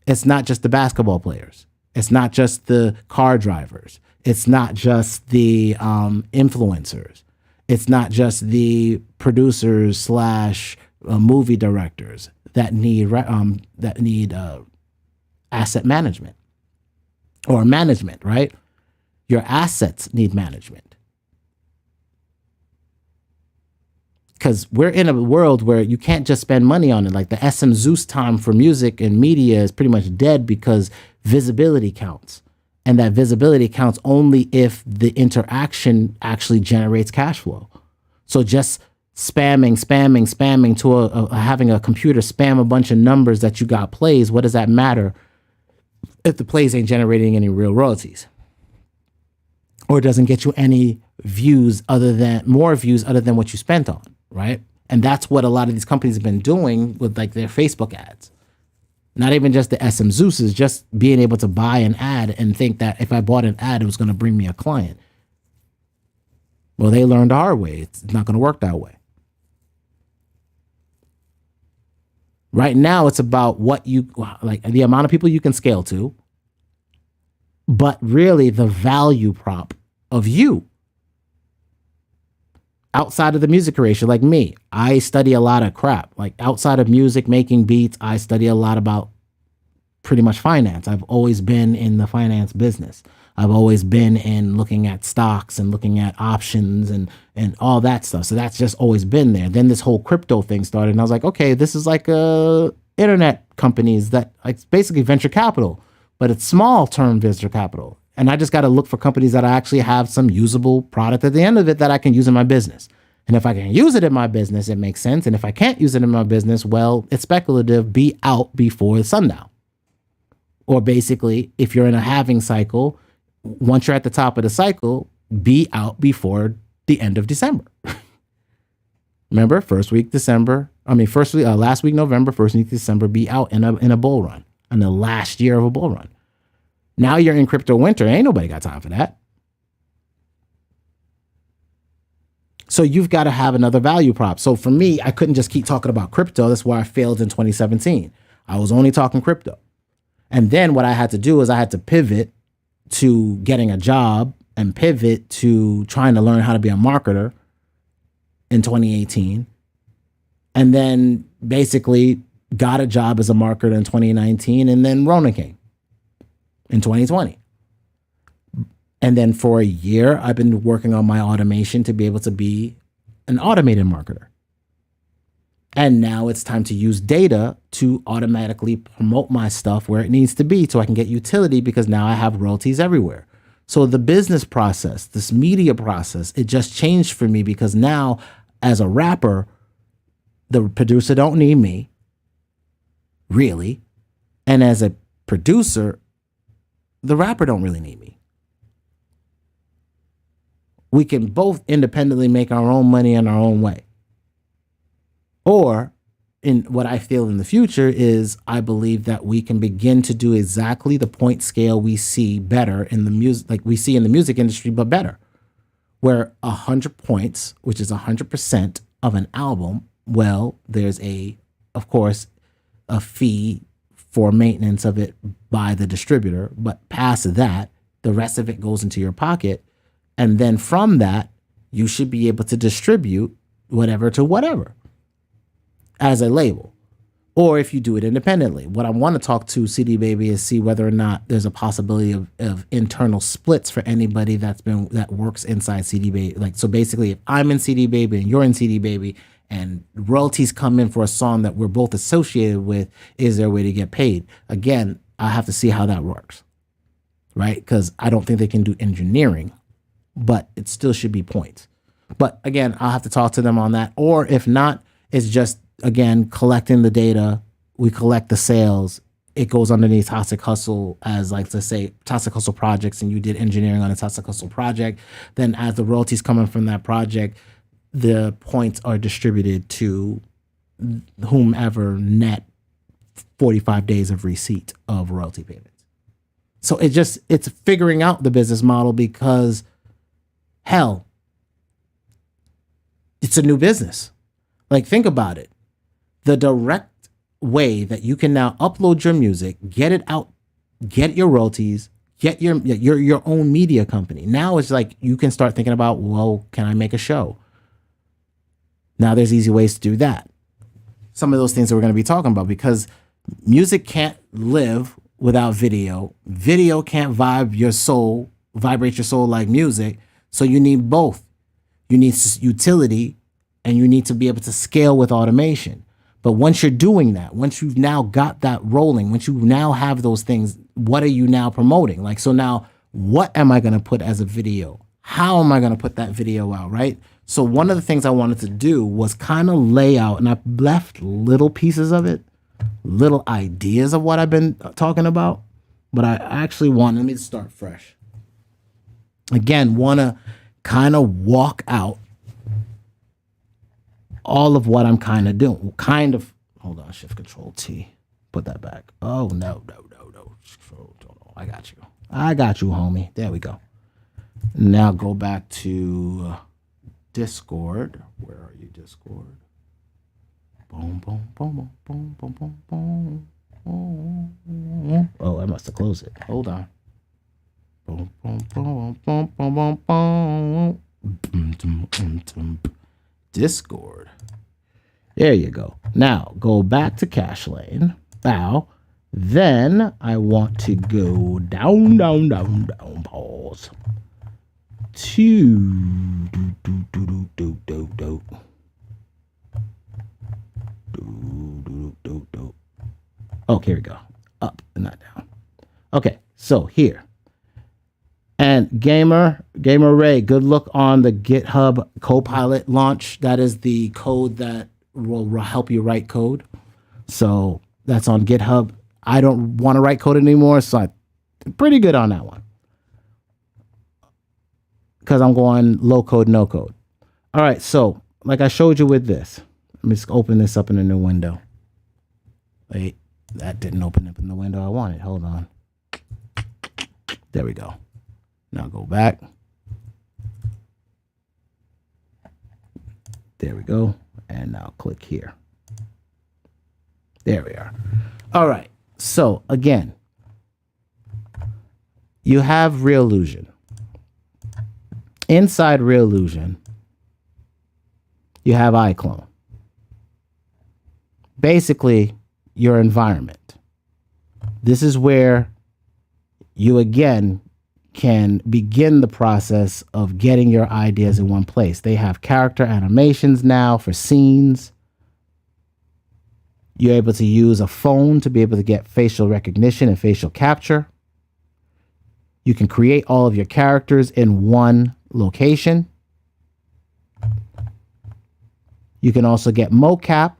It's not just the basketball players. It's not just the car drivers. It's not just the influencers. It's not just the producers / movie directors that need asset management or management, right? Your assets need management. Because we're in a world where you can't just spend money on it. Like the SM Zeus time for music and media is pretty much dead because visibility counts. And that visibility counts only if the interaction actually generates cash flow. So just spamming to having a computer spam a bunch of numbers that you got plays, what does that matter if the plays ain't generating any real royalties? Or it doesn't get you any more views other than what you spent on, right? And that's what a lot of these companies have been doing with like their Facebook ads. Not even just the SM Zeus, just being able to buy an ad and think that if I bought an ad, it was going to bring me a client. Well, they learned the hard way. It's not going to work that way. Right now, it's about what you like, the amount of people you can scale to, but really the value prop of you outside of the music creation. Like me, I study a lot of crap. Like outside of music, making beats, I study a lot about pretty much finance. I've always been in the finance business. I've always been in looking at stocks and looking at options and all that stuff. So that's just always been there. Then this whole crypto thing started, and I was like, okay, this is like internet companies that like basically venture capital, but it's small term venture capital. And I just got to look for companies that I actually have some usable product at the end of it that I can use in my business. And if I can use it in my business, it makes sense. And if I can't use it in my business, well, it's speculative. Be out before sundown. Or basically, if you're in a halving cycle, once you're at the top of the cycle, be out before the end of December. Remember, last week November, first week December, be out in a bull run, in the last year of a bull run. Now you're in crypto winter. Ain't nobody got time for that. So you've got to have another value prop. So for me, I couldn't just keep talking about crypto. That's why I failed in 2017. I was only talking crypto. And then what I had to do is I had to pivot to getting a job and pivot to trying to learn how to be a marketer in 2018. And then basically got a job as a marketer in 2019. And then Rona came in 2020. And then for a year, I've been working on my automation to be able to be an automated marketer. And now it's time to use data to automatically promote my stuff where it needs to be so I can get utility, because now I have royalties everywhere. So the business process, this media process, it just changed for me, because now as a rapper, the producer don't need me, really. And as a producer, the rapper don't really need me. We can both independently make our own money in our own way. Or in what I feel in the future is I believe that we can begin to do exactly the point scale we see better in the music, like we see in the music industry, but better. Where 100 points, which is 100% of an album, well, there's of course, a fee for maintenance of it by the distributor. But past that, the rest of it goes into your pocket. And then from that, you should be able to distribute whatever to whatever as a label, or if you do it independently. What I want to talk to CD Baby is see whether or not there's a possibility of internal splits for anybody that works inside CD Baby. Like, so basically, if I'm in CD Baby and you're in CD Baby and royalties come in for a song that we're both associated with, is there a way to get paid? Again, I have to see how that works, right? Because I don't think they can do engineering, but it still should be points. But again, I'll have to talk to them on that. Or if not, it's just, again, collecting the data. We collect the sales. It goes underneath ToxicHustle as, like, let's say ToxicHustle projects, and you did engineering on a ToxicHustle project. Then as the royalties coming from that project, the points are distributed to whomever net 45 days of receipt of royalty payments. So it's figuring out the business model, because hell, it's a new business. Like, think about it. The direct way that you can now upload your music, get it out, get your royalties, get your own media company. Now it's like you can start thinking about, well, can I make a show? Now there's easy ways to do that. Some of those things that we're going to be talking about, because music can't live without video. Video can't vibrate your soul like music. So you need both. You need utility, and you need to be able to scale with automation. But once you're doing that, once you've now got that rolling, once you now have those things, what are you now promoting? Like, so now what am I going to put as a video? How am I going to put that video out, right? So one of the things I wanted to do was kind of lay out, and I've left little pieces of it, little ideas of what I've been talking about, but I actually let me start fresh. Again, want to kind of walk out all of what I'm kind of doing. Hold on, Shift Control T. Put that back. Oh, no. I got you, homie. There we go. Now go back to Discord. Where are you, Discord? Boom, boom, boom, boom, boom, boom, boom, boom. Oh, I must have closed it. Hold on. Discord. There you go. Now go back to cache lane. Bow. Then I want to go down, pause. Okay, here we go. Up and not down. Okay, so here. And Gamer Ray, good look on the GitHub Copilot launch. That is the code that will help you write code. So that's on GitHub. I don't want to write code anymore, so I'm pretty good on that one. Because I'm going low code, no code. All right, so like I showed you with this. Let me just open this up in a new window. Wait, that didn't open up in the window I wanted. Hold on. There we go. Now go back. There we go. And now click here. There we are. All right. So again, you have Reallusion. Inside Reallusion, you have iClone. Basically, your environment. This is where you again can begin the process of getting your ideas in one place. They have character animations now for scenes. You're able to use a phone to be able to get facial recognition and facial capture. You can create all of your characters in one location. You can also get mocap.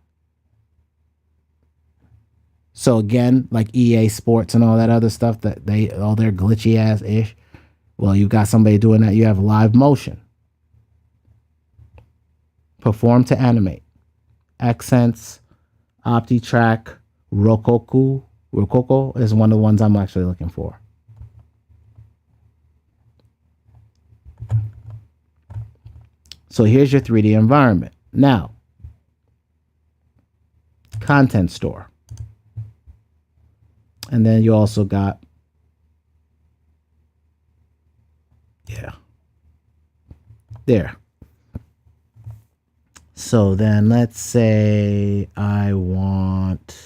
So again, like EA Sports and all that other stuff that all their glitchy ass ish. Well, you've got somebody doing that. You have live motion. Perform to animate. Accents, OptiTrack, Rococo. Rococo is one of the ones I'm actually looking for. So here's your 3D environment. Now, content store. And then you also got, there. So then let's say I want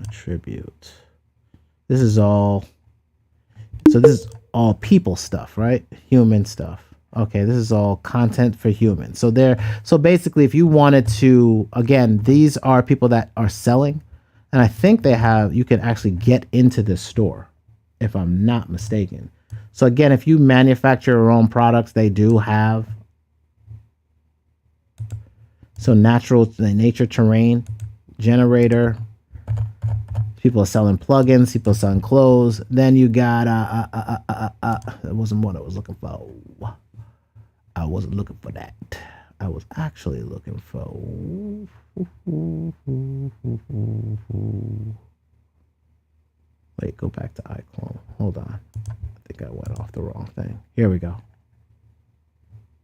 attribute. This is all, so this is all people stuff, right? Human stuff. Okay, this is all content for humans. So basically if you wanted to, again, these are people that are selling, and I think you can actually get into this store, if I'm not mistaken. So again, if you manufacture your own products, they do have. So nature terrain, generator. People are selling plugins, people are selling clothes. Then you got, that wasn't what I was looking for. I wasn't looking for that. I was actually looking for. Wait, go back to iClone. Hold on. I think I went off the wrong thing. Here we go.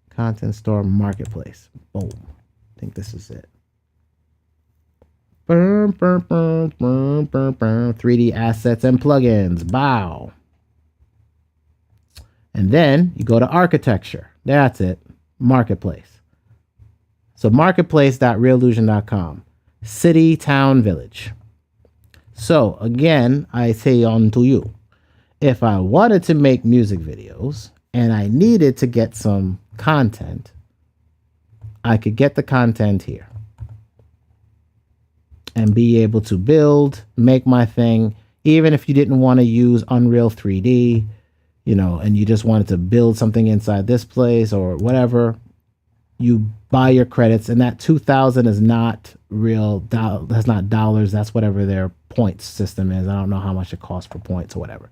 Content store marketplace. Boom. I think this is it. 3D assets and plugins. Bow. And then you go to architecture. That's it. Marketplace. So marketplace.reallusion.com. City, town, village. So again, I say unto you, if I wanted to make music videos and I needed to get some content, I could get the content here and be able to build, make my thing. Even if you didn't want to use Unreal 3D, and you just wanted to build something inside this place or whatever, you buy your credits, and that 2,000 is not real. That's not dollars. That's whatever their points system is. I don't know how much it costs per points or whatever.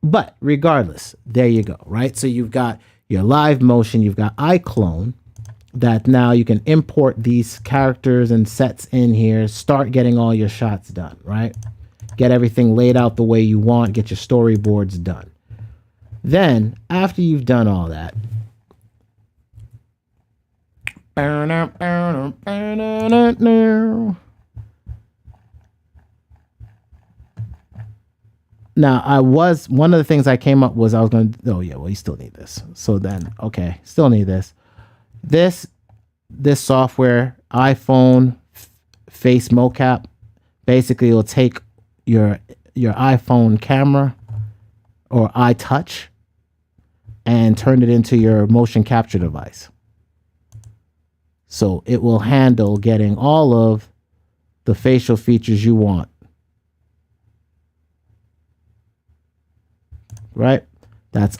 But regardless, there you go, right? So you've got your live motion. You've got iClone that now you can import these characters and sets in here. Start getting all your shots done, right? Get everything laid out the way you want. Get your storyboards done. Then, after you've done all that, Now, one of the things I came up was I was going to, oh yeah, well, you still need this. So then, okay, still need this. This software, iPhone face mocap, basically will take your iPhone camera or iTouch and turn it into your motion capture device. So it will handle getting all of the facial features you want. Right? That's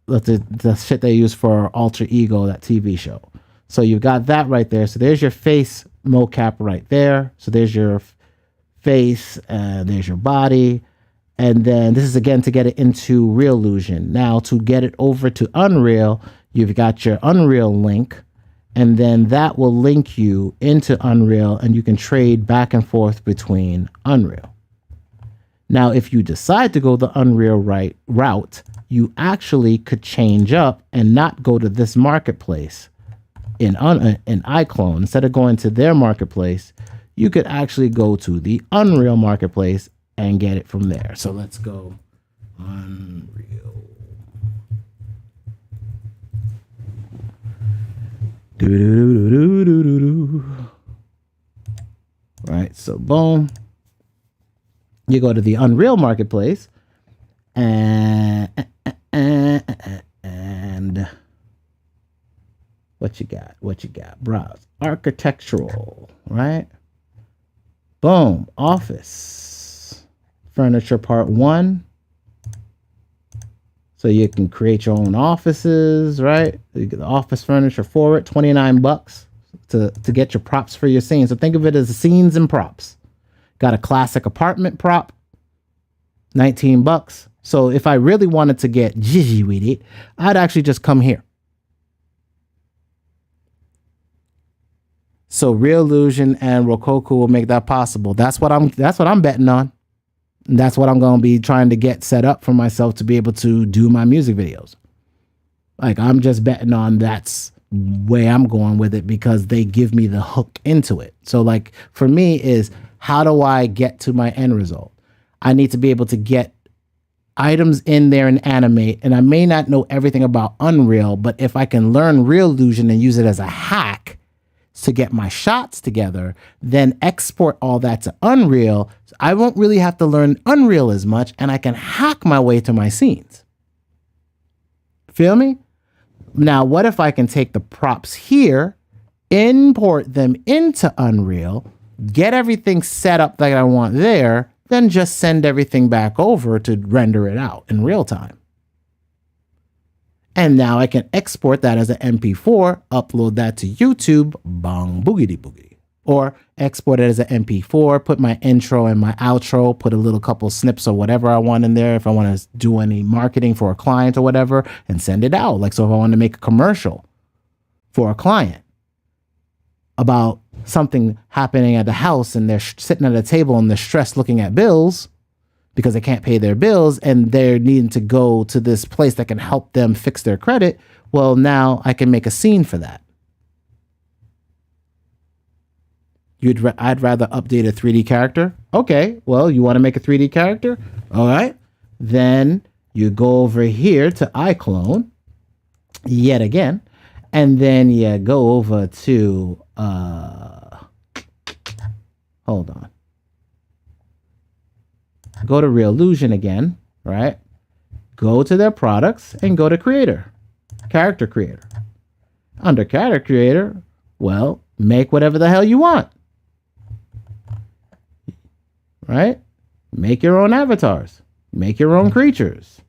the shit they use for Alter Ego, that TV show. So you've got that right there. So there's your face mocap right there. So there's your face and there's your body. And then this is again to get it into Reallusion. Now to get it over to Unreal, you've got your Unreal link. And then that will link you into Unreal and you can trade back and forth between Unreal. Now, if you decide to go the Unreal route, you actually could change up and not go to this marketplace in iClone. Instead of going to their marketplace, you could actually go to the Unreal marketplace and get it from there. So let's go Unreal. Right, so boom. You go to the Unreal marketplace and what you got? What you got? Browse. Architectural, right? Boom. Office. Furniture part 1. So you can create your own offices, right? You get the office furniture for it, $29 to get your props for your scene. So think of it as scenes and props. Got a classic apartment prop, $19. So if I really wanted to get jiggy with it, I'd actually just come here. So Reallusion and Roku will make that possible. That's what I'm betting on. And that's what I'm going to be trying to get set up for myself to be able to do my music videos. Like I'm just betting on that's where I'm going with it because they give me the hook into it. So like for me is how do I get to my end result? I need to be able to get items in there and animate. And I may not know everything about Unreal, but if I can learn Reallusion and use it as a hack to get my shots together, then export all that to Unreal, I won't really have to learn Unreal as much and I can hack my way to my scenes. Feel me? Now, what if I can take the props here, import them into Unreal, get everything set up that I want there, then just send everything back over to render it out in real time. And now I can export that as an MP4, upload that to YouTube, bong boogity boogity. Or export it as an MP4, put my intro and my outro, put a little couple snips or whatever I want in there if I want to do any marketing for a client or whatever, and send it out. Like, so if I want to make a commercial for a client about something happening at the house and they're sitting at a table and they're stressed looking at bills because they can't pay their bills and they're needing to go to this place that can help them fix their credit, well, now I can make a scene for that. I'd rather update a 3D character. Okay, well, you want to make a 3D character? All right. Then you go over here to iClone yet again, and then you go over to, hold on. Go to Reallusion again, right? Go to their products and go to Creator, Character Creator. Under Character Creator, well, make whatever the hell you want. Right? Make your own avatars. Make your own creatures.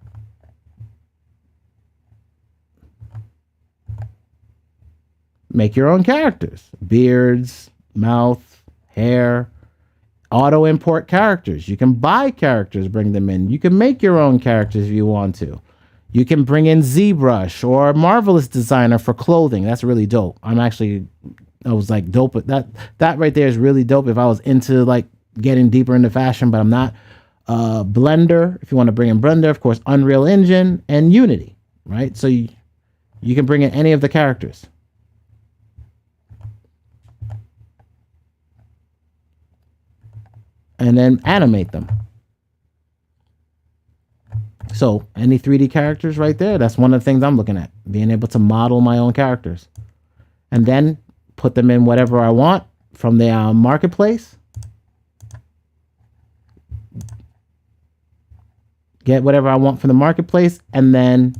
Make your own characters. Beards, mouth, hair. Auto import characters. You can buy characters, bring them in. You can make your own characters if you want to. You can bring in ZBrush or Marvelous Designer for clothing. That's really dope. I was like dope. That right there is really dope if I was into like getting deeper into fashion, but I'm not. Blender, if you want to bring in Blender, of course, Unreal Engine and Unity, right? So you can bring in any of the characters. And then animate them. So any 3D characters right there, that's one of the things I'm looking at, being able to model my own characters and then put them in whatever I want from the marketplace. Get whatever I want from the marketplace and then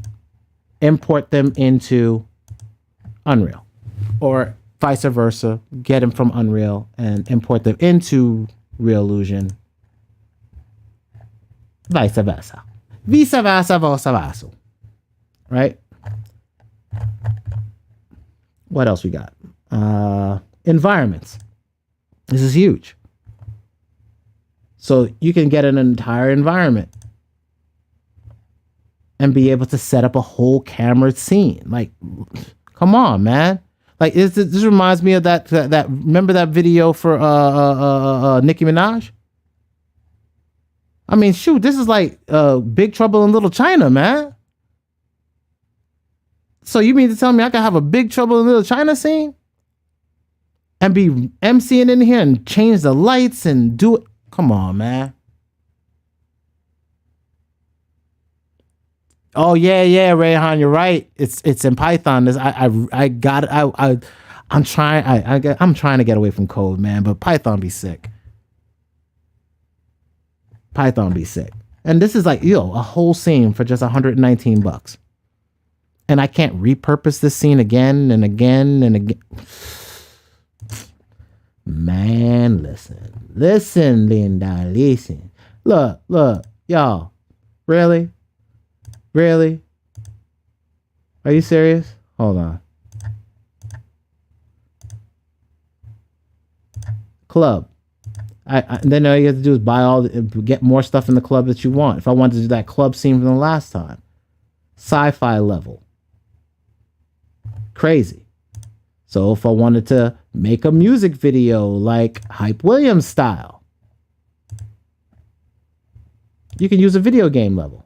import them into Unreal, or vice versa. Get them from Unreal and import them into Reallusion. Vice versa. Vice versa, versa, versa. Right? What else we got? Environments. This is huge. So you can get an entire environment and be able to set up a whole camera scene. Like, come on, man. Like, this reminds me of that remember that video for Nicki Minaj? I mean, shoot, this is like Big Trouble in Little China, man. So you mean to tell me I can have a Big Trouble in Little China scene and be emceeing in here and change the lights and do it? Come on, man. Oh yeah, Rayhan, you're right. It's in Python. I'm trying to get away from code, man, but Python be sick. Python be sick. And this is like, a whole scene for just $119. And I can't repurpose this scene again and again and again. Man, listen, Linda, listen. Look, y'all. Really? Are you serious? Hold on. Club. Then all you have to do is get more stuff in the club that you want. If I wanted to do that club scene from the last time. Sci-fi level. Crazy. So if I wanted to make a music video like Hype Williams style, you can use a video game level.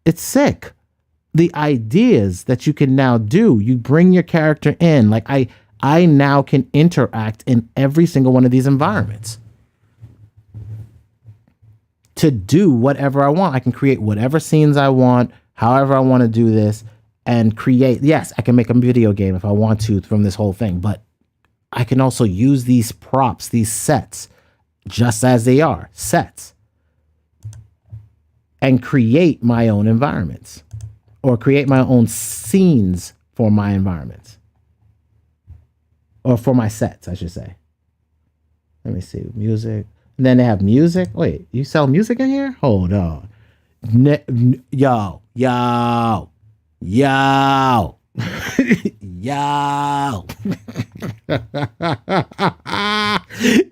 It's sick. The ideas that you can now do, you bring your character in. Like I now can interact in every single one of these environments to do whatever I want. I can create whatever scenes I want, however I want to do this, and create. Yes, I can make a video game if I want to from this whole thing, but I can also use these props, these sets, just as they are, sets, and create my own environments or create my own scenes for my environments or for my sets, I should say. Let me see, music. And then they have music. Wait, you sell music in here? Hold on. Yo. Yo.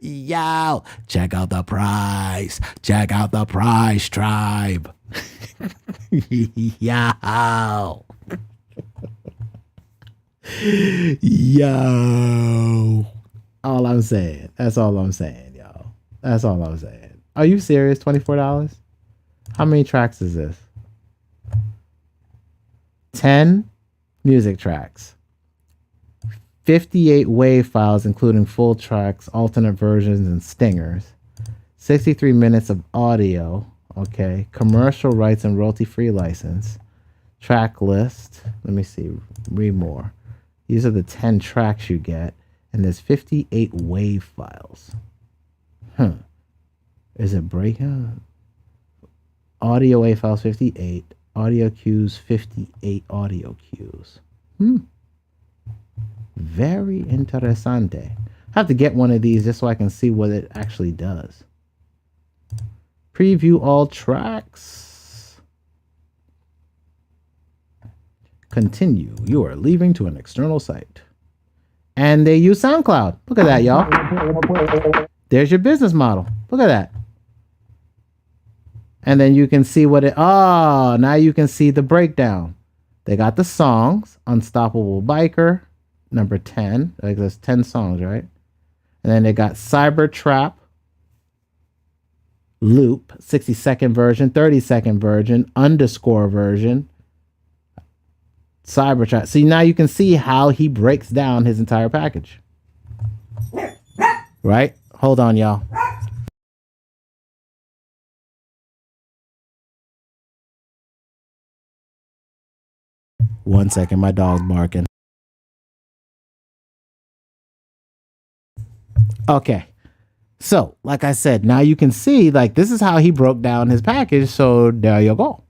Yo, check out the price. Check out the price, tribe. Yo. Yo. All I'm saying. That's all I'm saying, yo. That's all I'm saying. Are you serious? $24? How many tracks is this? 10 music tracks. 58 WAV files, including full tracks, alternate versions, and stingers. 63 minutes of audio. Okay. Commercial rights and royalty-free license. Track list. Let me see. Read more. These are the 10 tracks you get. And there's 58 WAV files. Is it breakout? Audio WAV files 58. Audio cues 58 audio cues. Very interesante. I have to get one of these just so I can see what it actually does. Preview all tracks. Continue. You are leaving to an external site. And they use SoundCloud. Look at that, y'all. There's your business model. Look at that. And then you can see what it... Oh, now you can see the breakdown. They got the songs. Unstoppable Biker. Number 10. Like there's 10 songs, right? And then they got Cybertrap. Loop. 60-second version. 30-second version. Underscore version. Cybertrap. See, now you can see how he breaks down his entire package. Right? Hold on, y'all. 1 second, my dog's barking. Okay. So, like I said, now you can see, like, this is how he broke down his package. So there you go.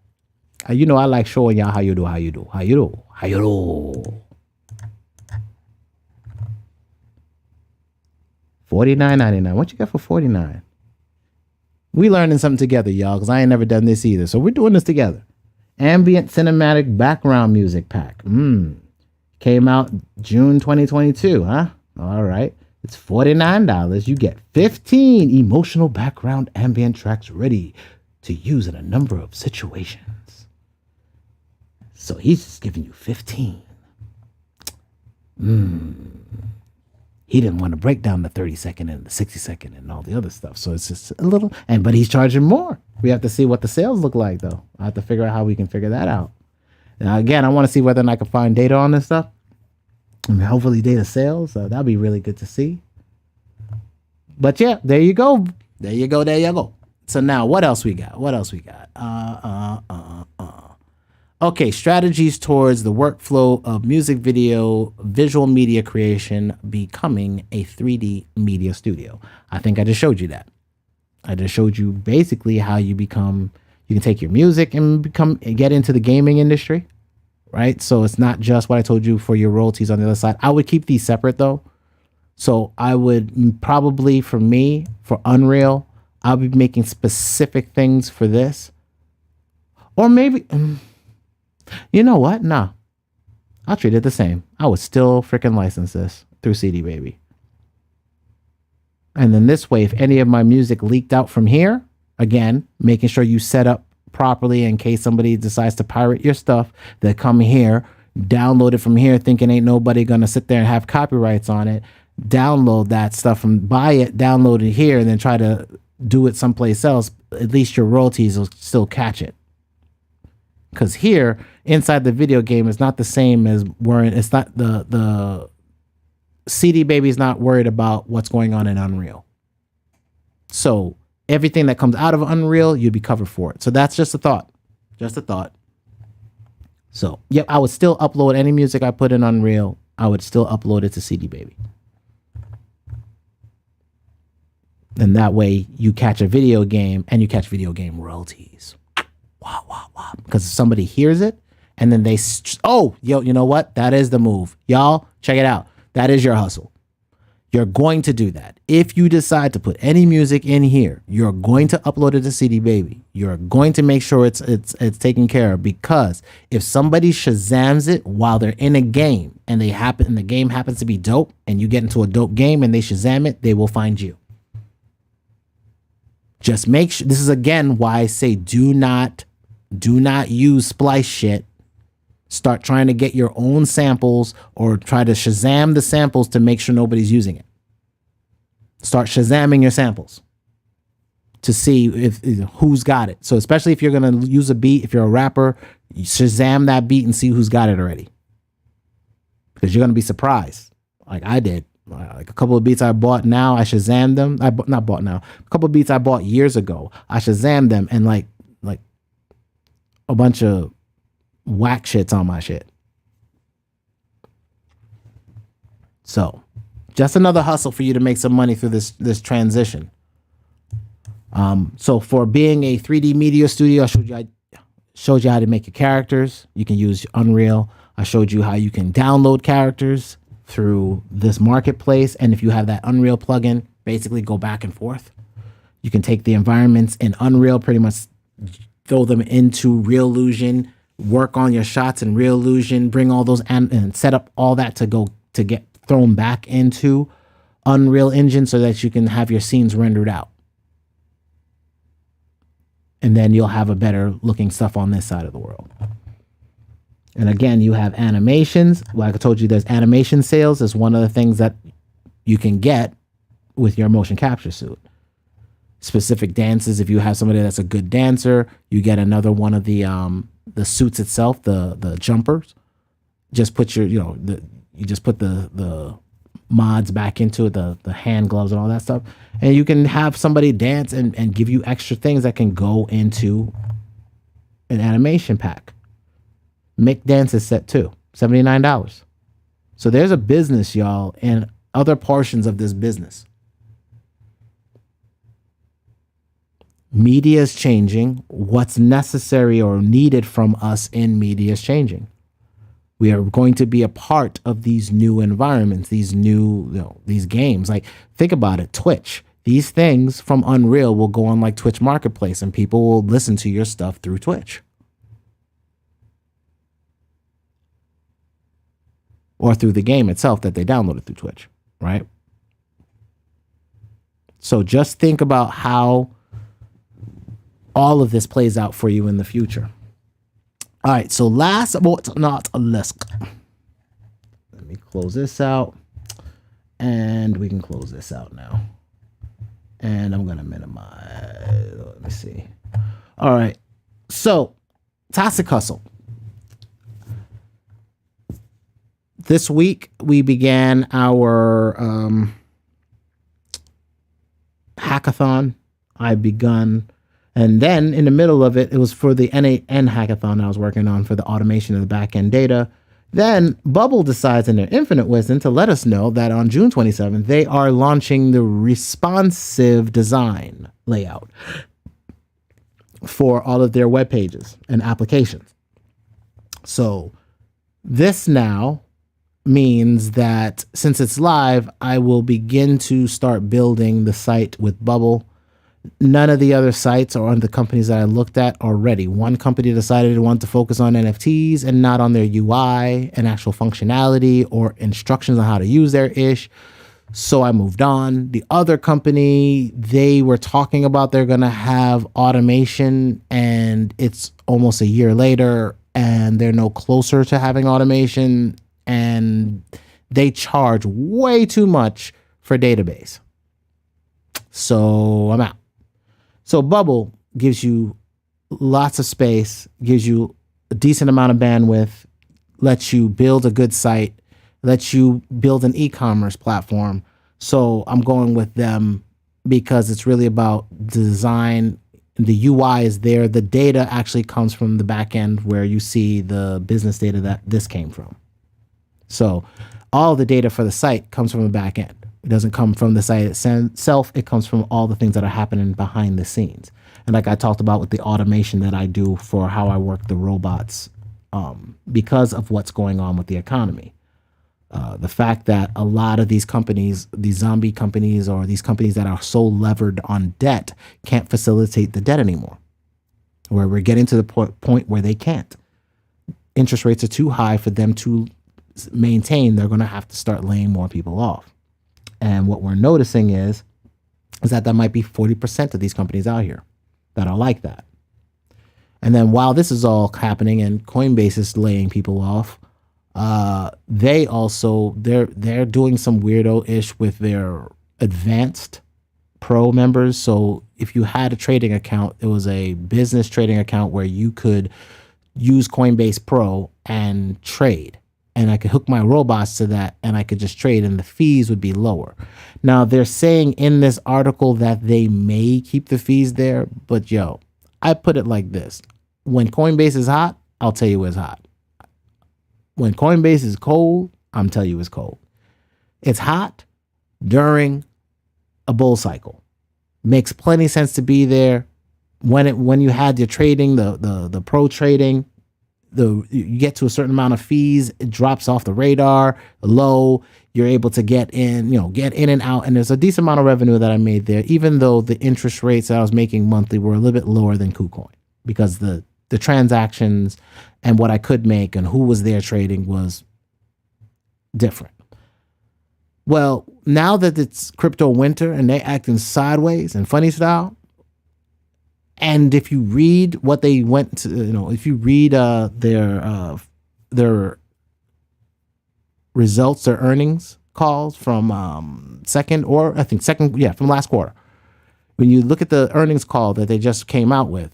You know, I like showing y'all how you do. $49.99. What you got for $49? We learning something together, y'all, because I ain't never done this either. So we're doing this together. Ambient cinematic background music pack. Came out June 2022, huh? All right. It's $49. You get 15 emotional background ambient tracks ready to use in a number of situations. So he's just giving you 15. He didn't want to break down the 30-second and the 60-second and all the other stuff. So it's just a little, but he's charging more. We have to see what the sales look like, though. I have to figure out how we can figure that out. Now, again, I want to see whether or not I can find data on this stuff. I mean, hopefully data sales. That'd be really good to see. But yeah, there you go. So now what else we got? Okay, strategies towards the workflow of music video, visual media creation, becoming a 3D media studio. I think I just showed you that. I just showed you basically how you can take your music and get into the gaming industry, right? So it's not just what I told you for your royalties on the other side. I would keep these separate though. So I would probably, for Unreal, I'll be making specific things for this. Or maybe, you know what? Nah, I'll treat it the same. I would still freaking license this through CD Baby. And then this way, if any of my music leaked out from here, again, making sure you set up properly in case somebody decides to pirate your stuff, they come here, download it from here thinking ain't nobody going to sit there and have copyrights on it. Download that stuff buy it, download it here, and then try to do it someplace else. At least your royalties will still catch it. Because here, inside the video game, is not the same as it's not the CD Baby's not worried about what's going on in Unreal. So everything that comes out of Unreal, you'd be covered for it. So that's just a thought. So, yep, I would still upload any music I put in Unreal. I would still upload it to CD Baby. And that way you catch a video game and you catch video game royalties. Wow. Because if somebody hears it and then you know what? That is the move. Y'all, check it out. That is your hustle. You're going to do that. If you decide to put any music in here, you're going to upload it to CD Baby. You're going to make sure it's taken care of, because if somebody Shazams it while they're in a game and the game happens to be dope and you get into a dope game and they Shazam it, they will find you. Just make sure. This is again why I say do not use splice shit. Start trying to get your own samples or try to Shazam the samples to make sure nobody's using it. Start Shazamming your samples to see if who's got it. So especially if you're going to use a beat, if you're a rapper, Shazam that beat and see who's got it already. Because you're going to be surprised. Like I did. Like a couple of beats I bought now, I Shazammed them. Not bought now. A couple of beats I bought years ago, I Shazammed them, and like a bunch of whack shits on my shit. So just another hustle for you to make some money through this transition. So for being a 3D media studio, I showed you how to make your characters. You can use Unreal. I showed you how you can download characters through this marketplace. And if you have that Unreal plugin, basically go back and forth. You can take the environments in Unreal, pretty much throw them into Reallusion, work on your shots in Reallusion, bring all those and set up all that to get thrown back into Unreal Engine so that you can have your scenes rendered out. And then you'll have a better looking stuff on this side of the world. And again, you have animations. Like I told you, there's animation sales is one of the things that you can get with your motion capture suit. Specific dances, if you have somebody that's a good dancer, you get another one of the suits itself, the jumpers. Just put you just put the mods back into it, the hand gloves and all that stuff. And you can have somebody dance and give you extra things that can go into an animation pack. Mick Dance is set too, $79. So there's a business, y'all, and other portions of this business. Media is changing. What's necessary or needed from us in media is changing. We are going to be a part of these new environments, these new, these games. Like, think about it, Twitch. These things from Unreal will go on like Twitch Marketplace, and people will listen to your stuff through Twitch. Or through the game itself that they downloaded through Twitch, right? So just think about how all of this plays out for you in the future. All right, so last but not least, let me close this out, and we can close this out now. And I'm gonna minimize. Let me see. All right, so ToxicHustle. This week we began our hackathon. And then in the middle of it, it was for the N8N hackathon I was working on for the automation of the back-end data. Then Bubble decides in their infinite wisdom to let us know that on June 27th, they are launching the responsive design layout for all of their web pages and applications. So this now means that since it's live, I will begin to start building the site with Bubble. None of the other sites or the companies that I looked at are ready. One company decided to want to focus on NFTs and not on their UI and actual functionality or instructions on how to use their ish. So I moved on. The other company, they were talking about they're going to have automation, and it's almost a year later and they're no closer to having automation, and they charge way too much for database. So I'm out. So Bubble gives you lots of space, gives you a decent amount of bandwidth, lets you build a good site, lets you build an e-commerce platform. So I'm going with them because it's really about design. The UI is there. The data actually comes from the back end where you see the business data that this came from. So all the data for the site comes from the back end. It doesn't come from the site itself. It comes from all the things that are happening behind the scenes. And like I talked about with the automation that I do for how I work the robots, because of what's going on with the economy. The fact that a lot of these companies, these zombie companies or these companies that are so levered on debt can't facilitate the debt anymore. Where we're getting to the point where they can't. Interest rates are too high for them to maintain. They're going to have to start laying more people off. And what we're noticing is that might be 40% of these companies out here that are like that. And then while this is all happening and Coinbase is laying people off, they're doing some weirdo-ish with their advanced pro members. So if you had a trading account, it was a business trading account where you could use Coinbase Pro and trade. And I could hook my robots to that and I could just trade and the fees would be lower. Now, they're saying in this article that they may keep the fees there, but yo, I put it like this. When Coinbase is hot, I'll tell you it's hot. When Coinbase is cold, I'm telling you it's cold. It's hot during a bull cycle. Makes plenty sense to be there. When you had your trading, the pro trading, you get to a certain amount of fees, it drops off the radar low. You're able to get in and out. And there's a decent amount of revenue that I made there, even though the interest rates that I was making monthly were a little bit lower than KuCoin because the transactions and what I could make and who was there trading was different. Well, now that it's crypto winter and they acting sideways and funny style, and if you read what they went to, if you read their results, their earnings calls from from last quarter, when you look at the earnings call that they just came out with,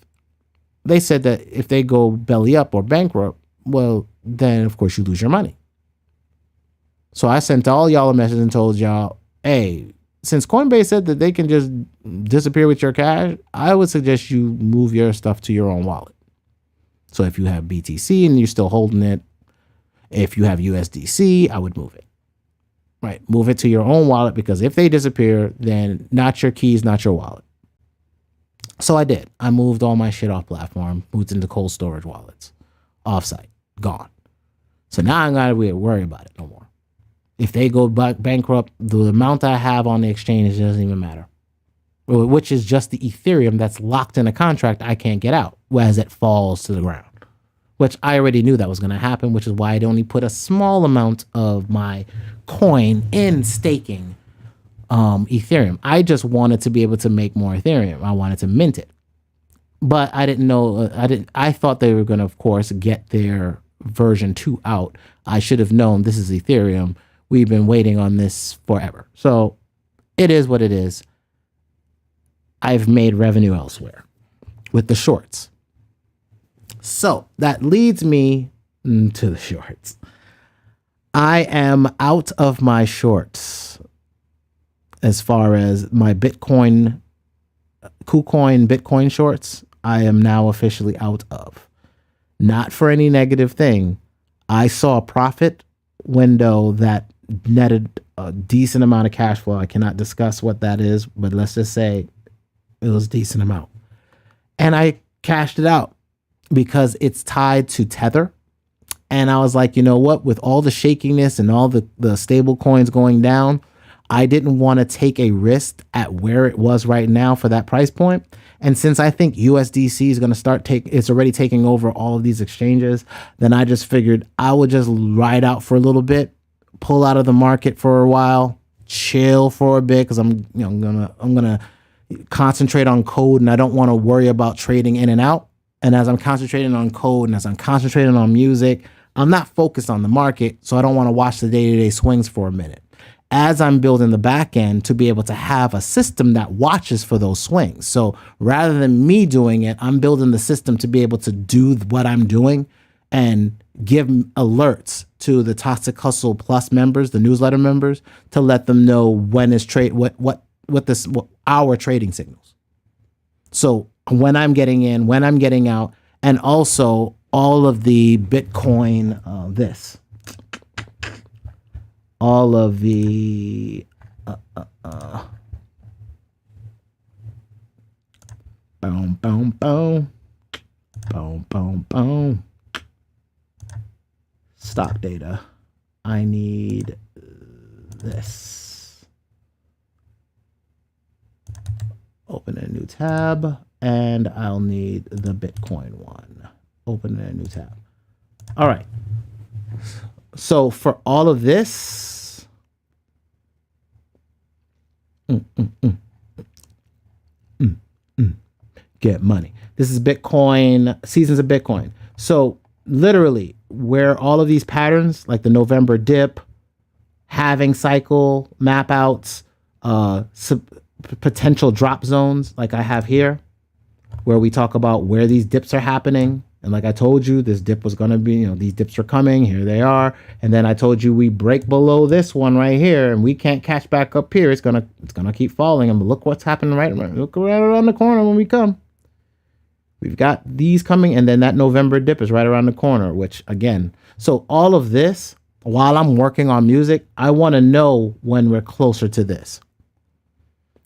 they said that if they go belly up or bankrupt, well, then of course you lose your money. So I sent all y'all a message and told y'all, hey, since Coinbase said that they can just disappear with your cash, I would suggest you move your stuff to your own wallet. So if you have BTC and you're still holding it, if you have USDC, I would move it. Right. Move it to your own wallet, because if they disappear, then not your keys, not your wallet. So I did. I moved all my shit off platform, moved into cold storage wallets, offsite, gone. So now I'm not going to worry about it no more. If they go bankrupt, the amount I have on the exchange doesn't even matter, which is just the Ethereum that's locked in a contract I can't get out as it falls to the ground, which I already knew that was going to happen, which is why I'd only put a small amount of my coin in staking Ethereum. I just wanted to be able to make more Ethereum. I wanted to mint it, but I didn't know. I thought they were going to, of course, get their version 2 out. I should have known this is Ethereum. We've been waiting on this forever. So it is what it is. I've made revenue elsewhere with the shorts. So that leads me to the shorts. I am out of my shorts as far as my KuCoin Bitcoin shorts. I am now officially out of. Not for any negative thing. I saw a profit window that netted a decent amount of cash flow. I cannot discuss what that is, but let's just say it was a decent amount. And I cashed it out because it's tied to Tether. And I was like, you know what? With all the shakiness and all the stable coins going down, I didn't want to take a risk at where it was right now for that price point. And since I think USDC is going to it's already taking over all of these exchanges, then I just figured I would just ride out for a little bit, pull out of the market for a while, chill for a bit, because I'm gonna concentrate on code, and I don't want to worry about trading in and out. And as I'm concentrating on code and as I'm concentrating on music, I'm not focused on the market, so I don't want to watch the day-to-day swings for a minute. As I'm building the back end to be able to have a system that watches for those swings. So rather than me doing it, I'm building the system to be able to do what I'm doing and give alerts to the Toxic Hustle Plus members, the newsletter members, to let them know when is what our trading signals. So when I'm getting in, when I'm getting out, and also all of the Bitcoin, all of the boom, boom, boom, boom, boom, boom. Stock data. I need this. Open a new tab, and I'll need the Bitcoin one. Open a new tab. All right. So for all of this, get money. This is Bitcoin, Seasons of Bitcoin. So literally where all of these patterns, like the November dip, halving cycle, map outs, potential drop zones, like I have here, where we talk about where these dips are happening. And like I told you, this dip was going to be, these dips are coming. Here they are. And then I told you we break below this one right here and we can't catch back up here. It's going to keep falling. And look what's happening look right around the corner when we come. We've got these coming, and then that November dip is right around the corner, which again, so all of this, while I'm working on music, I want to know when we're closer to this.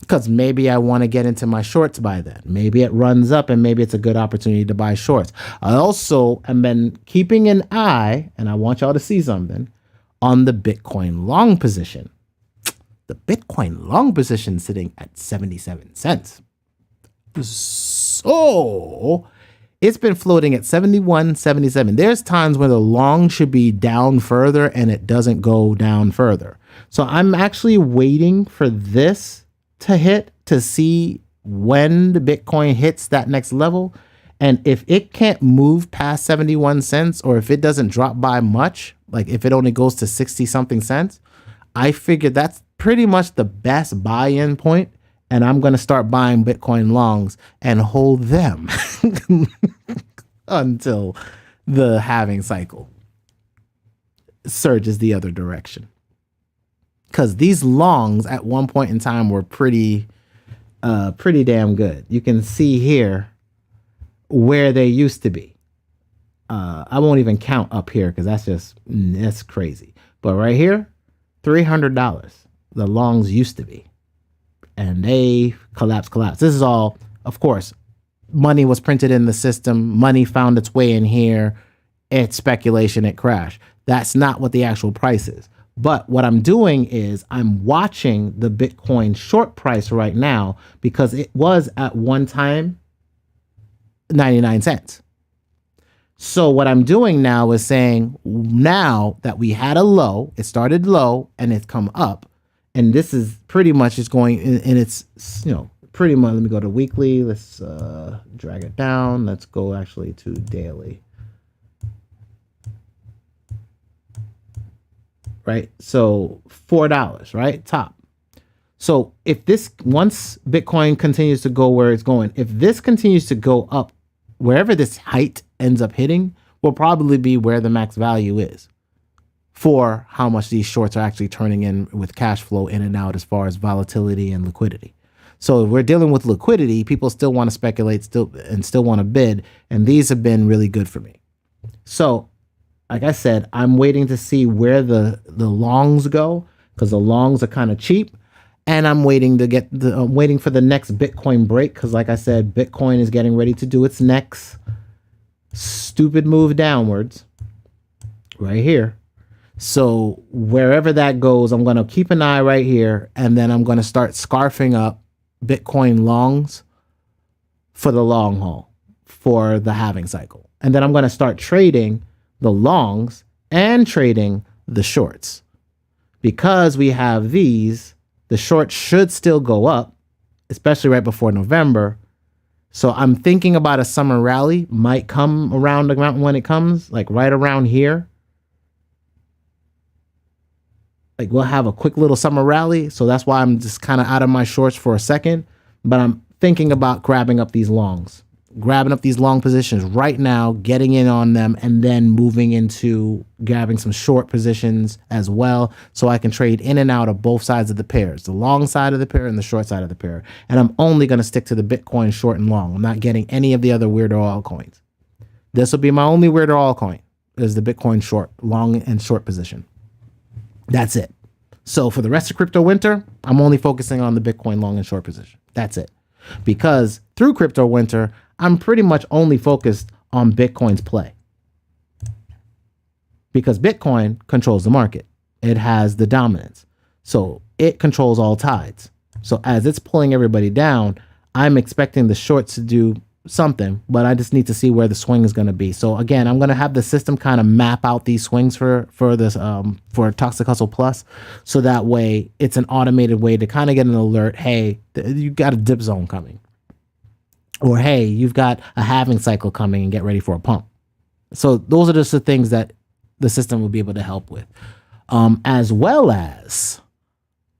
Because maybe I want to get into my shorts by then. Maybe it runs up and maybe it's a good opportunity to buy shorts. I also am been keeping an eye, and I want y'all to see something, on the Bitcoin long position. The Bitcoin long position sitting at 77 cents. So it's been floating at 71, 77. There's times where the long should be down further and it doesn't go down further. So I'm actually waiting for this to hit to see when the Bitcoin hits that next level. And if it can't move past 71 cents, or if it doesn't drop by much, like if it only goes to 60 something cents, I figure that's pretty much the best buy-in point. And I'm going to start buying Bitcoin longs and hold them until the halving cycle surges the other direction. Because these longs at one point in time were pretty damn good. You can see here where they used to be. I won't even count up here because that's crazy. But right here, $300. The longs used to be, and they collapsed. This is all, of course, money was printed in the system. Money found its way in here. It's speculation. It crashed. That's not what the actual price is. But what I'm doing is I'm watching the Bitcoin short price right now because it was at one time 99 cents. So what I'm doing now is saying, now that we had a low, it started low and it's come up, and this is pretty much it's going and it's, pretty much. Let me go to weekly. Let's drag it down. Let's go actually to daily. Right? So $4, right? Top. So if this, once Bitcoin continues to go where it's going, if this continues to go up, wherever this height ends up hitting will probably be where the max value is for how much these shorts are actually turning in with cash flow in and out as far as volatility and liquidity. So if we're dealing with liquidity, people still want to speculate still want to bid. And these have been really good for me. So like I said, I'm waiting to see where the longs go because the longs are kind of cheap. And I'm waiting waiting for the next Bitcoin break because, like I said, Bitcoin is getting ready to do its next stupid move downwards right here. So wherever that goes, I'm going to keep an eye right here, and then I'm going to start scarfing up Bitcoin longs for the long haul for the halving cycle. And then I'm going to start trading the longs and trading the shorts because we have these. The short should still go up, especially right before November. So I'm thinking about a summer rally might come around the mountain when it comes, like right around here. Like we'll have a quick little summer rally. So that's why I'm just kind of out of my shorts for a second. But I'm thinking about grabbing up these long positions right now, getting in on them, and then moving into grabbing some short positions as well, so I can trade in and out of both sides of the pairs, the long side of the pair and the short side of the pair. And I'm only going to stick to the Bitcoin short and long. I'm not getting any of the other weirdo altcoins. This will be my only weirdo altcoin, is the Bitcoin short, long and short position. That's it. So for the rest of crypto winter, I'm only focusing on the Bitcoin long and short position. That's it. Because through crypto winter, I'm pretty much only focused on Bitcoin's play because Bitcoin controls the market. It has the dominance. So it controls all tides. So as it's pulling everybody down, I'm expecting the shorts to do something, but I just need to see where the swing is going to be. So again, I'm going to have the system kind of map out these swings for this for Toxic Hustle Plus, so that way it's an automated way to kind of get an alert. Hey, you got a dip zone coming. Or, hey, you've got a halving cycle coming and get ready for a pump. So those are just the things that the system will be able to help with. As well as,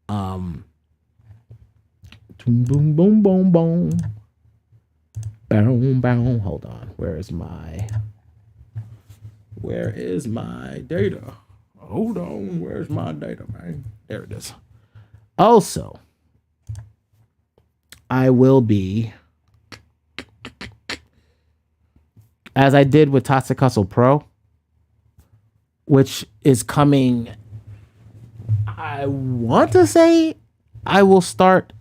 boom, boom, boom, boom, boom. Boom, boom. Hold on. Where is my data? Hold on. Where's my data, man? There it is. Also, I will be, as I did with Toxic Hustle Pro, which is coming, I want to say I will start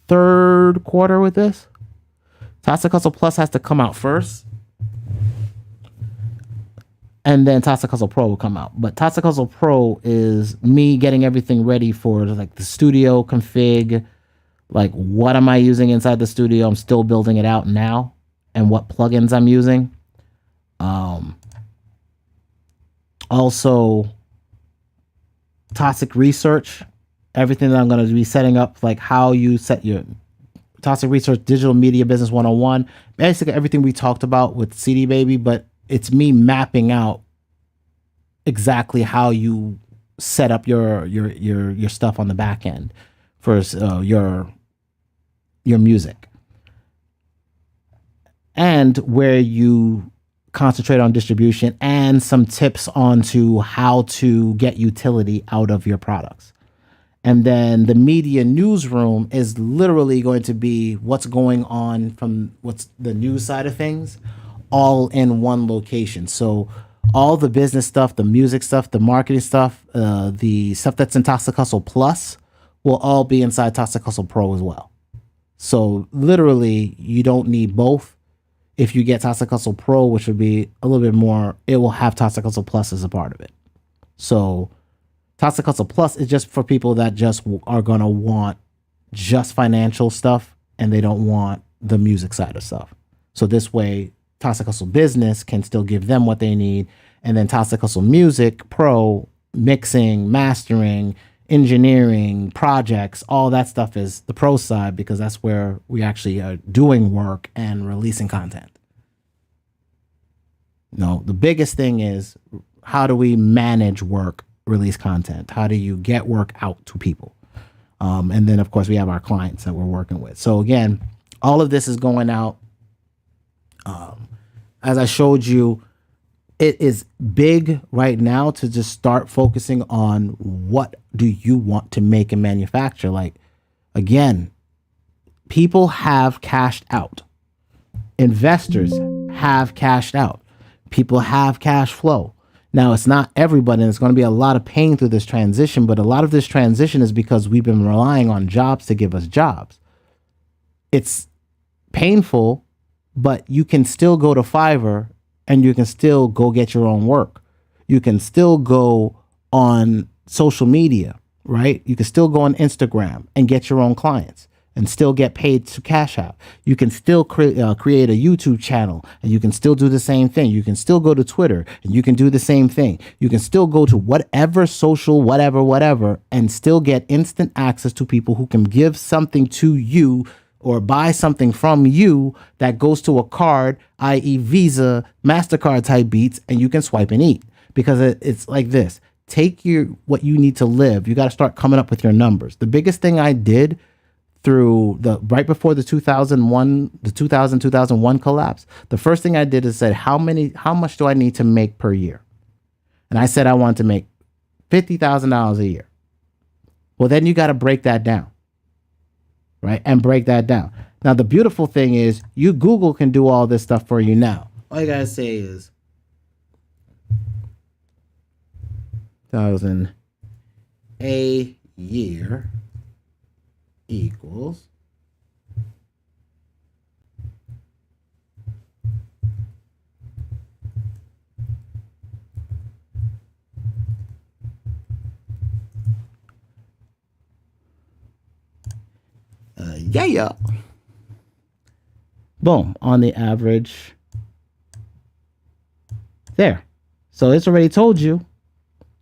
third quarter with this. Toxic Hustle Plus has to come out first, and then Toxic Hustle Pro will come out. But Toxic Hustle Pro is me getting everything ready for like the studio config, like what am I using inside the studio? I'm still building it out now. And what plugins I'm using. Also, Toxic Research, everything that I'm going to be setting up, like how you set your Toxic Research Digital Media Business 101. Basically, everything we talked about with CD Baby, but it's me mapping out exactly how you set up your stuff on the back end for your music. And where you concentrate on distribution and some tips onto how to get utility out of your products. And then the media newsroom is literally going to be what's going on from what's the news side of things, all in one location. So all the business stuff, the music stuff, the marketing stuff, the stuff that's in Toxic Hustle Plus will all be inside Toxic Hustle Pro as well. So literally, you don't need both. If you get Toxic Hustle Pro, which would be a little bit more, it will have Toxic Hustle Plus as a part of it. So Toxic Hustle Plus is just for people that just are going to want just financial stuff and they don't want the music side of stuff. So this way, Toxic Hustle Business can still give them what they need. And then Toxic Hustle Music Pro, mixing, mastering, engineering, projects, all that stuff is the pro side, because that's where we actually are doing work and releasing content. No, the biggest thing is, how do we manage work, release content? How do you get work out to people? And then, of course, we have our clients that we're working with. So again, all of this is going out. As I showed you, it is big right now to just start focusing on what do you want to make and manufacture. Like, again, people have cashed out. Investors have cashed out. People have cash flow. Now, it's not everybody, and it's going to be a lot of pain through this transition, but a lot of this transition is because we've been relying on jobs to give us jobs. It's painful, but you can still go to Fiverr and you can still go get your own work. You can still go on social media, right? You can still go on Instagram and get your own clients and still get paid to Cash App. You can still create a YouTube channel and you can still do the same thing. You can still go to Twitter and you can do the same thing. You can still go to whatever social, whatever, and still get instant access to people who can give something to you or buy something from you that goes to a card, i.e. Visa, MasterCard type beats, and you can swipe and eat. Because it's like this. Take what you need to live. You got to start coming up with your numbers. The biggest thing I did through right before the 2001 collapse, the first thing I did is said, how much do I need to make per year? And I said I wanted to make $50,000 a year. Well, then you got to break that down. Right? And break that down. Now, the beautiful thing is Google can do all this stuff for you now. All you gotta say is 1,000 a year equals yeah. Boom, on the average there. So it's already told you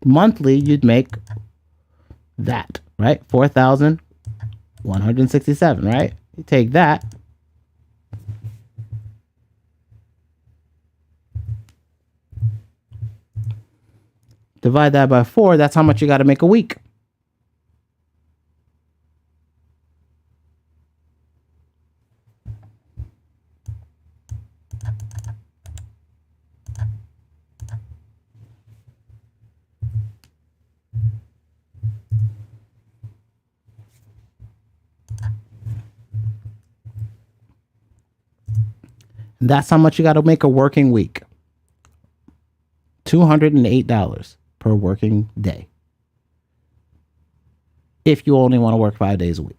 monthly you'd make that, right? 4,167, right? You take that. Divide that by 4, that's how much you got to make a week. That's how much you got to make a working week. $208 per working day. If you only want to work 5 days a week.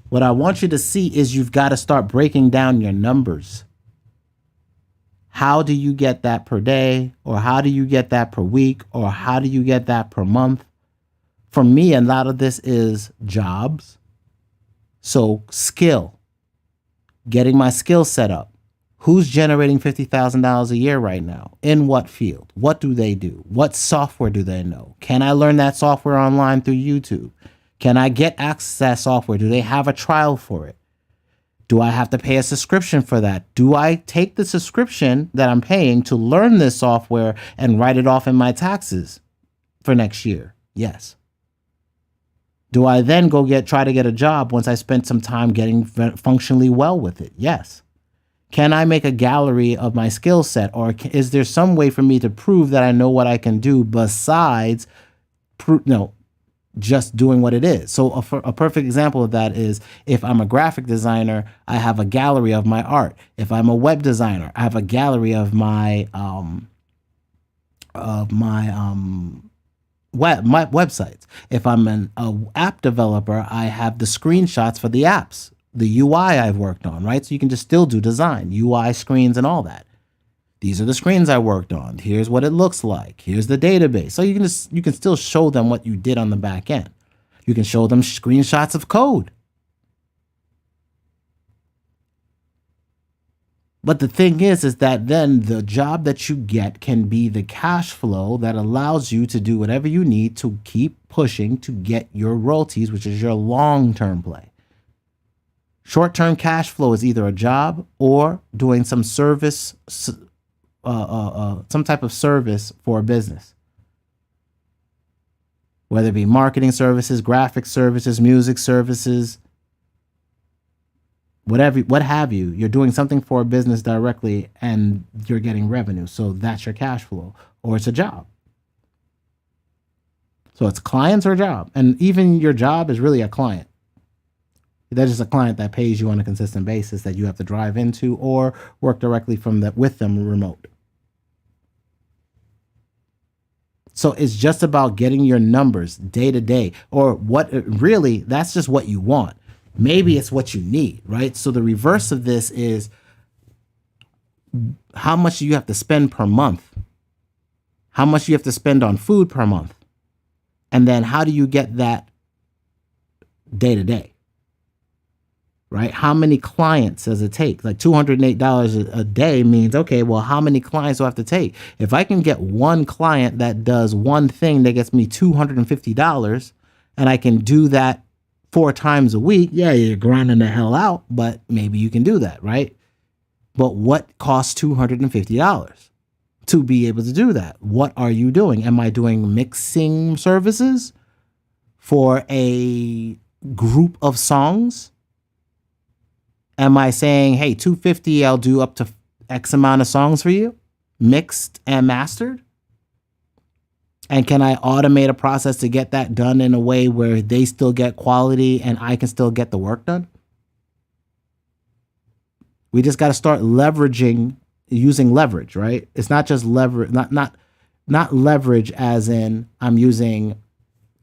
What I want you to see is you've got to start breaking down your numbers. How do you get that per day? Or how do you get that per week? Or how do you get that per month? For me, a lot of this is jobs. So skill, getting my skill set up. Who's generating $50,000 a year right now? In what field? What do they do? What software do they know? Can I learn that software online through YouTube? Can I get access to that software? Do they have a trial for it? Do I have to pay a subscription for that? Do I take the subscription that I'm paying to learn this software and write it off in my taxes for next year? Yes. Do I then try to get a job once I spent some time getting functionally well with it? Yes. Can I make a gallery of my skill set, or is there some way for me to prove that I know what I can do besides just doing what it is. So a perfect example of that is if I'm a graphic designer, I have a gallery of my art. If I'm a web designer, I have a gallery of my my websites. If I'm a app developer, I have the screenshots for the apps, the UI I've worked on, right? So you can just still do design, UI screens and all that. These are the screens I worked on. Here's what it looks like. Here's the database. So you can still show them what you did on the back end. You can show them screenshots of code. But the thing is that then the job that you get can be the cash flow that allows you to do whatever you need to keep pushing to get your royalties, which is your long-term play. Short-term cash flow is either a job or doing some service, some type of service for a business, whether it be marketing services, graphic services, music services, whatever, what have you. You're doing something for a business directly and you're getting revenue. So that's your cash flow, or it's a job. So it's clients or a job. And even your job is really a client. That's just a client that pays you on a consistent basis that you have to drive into or work directly with them remote. So it's just about getting your numbers day to day, or what really, that's just what you want. Maybe it's what you need, right? So the reverse of this is how much do you have to spend per month? How much do you have to spend on food per month? And then how do you get that day to day? Right? How many clients does it take? Like $208 a day means, okay, well, how many clients do I have to take? If I can get one client that does one thing that gets me $250 and I can do that 4 times a week, yeah, you're grinding the hell out, but maybe you can do that, right? But what costs $250 to be able to do that? What are you doing? Am I doing mixing services for a group of songs? Am I saying, hey, $250, I'll do up to X amount of songs for you, mixed and mastered? And can I automate a process to get that done in a way where they still get quality and I can still get the work done? We just got to start using leverage, right? It's not just leverage, not leverage as in I'm using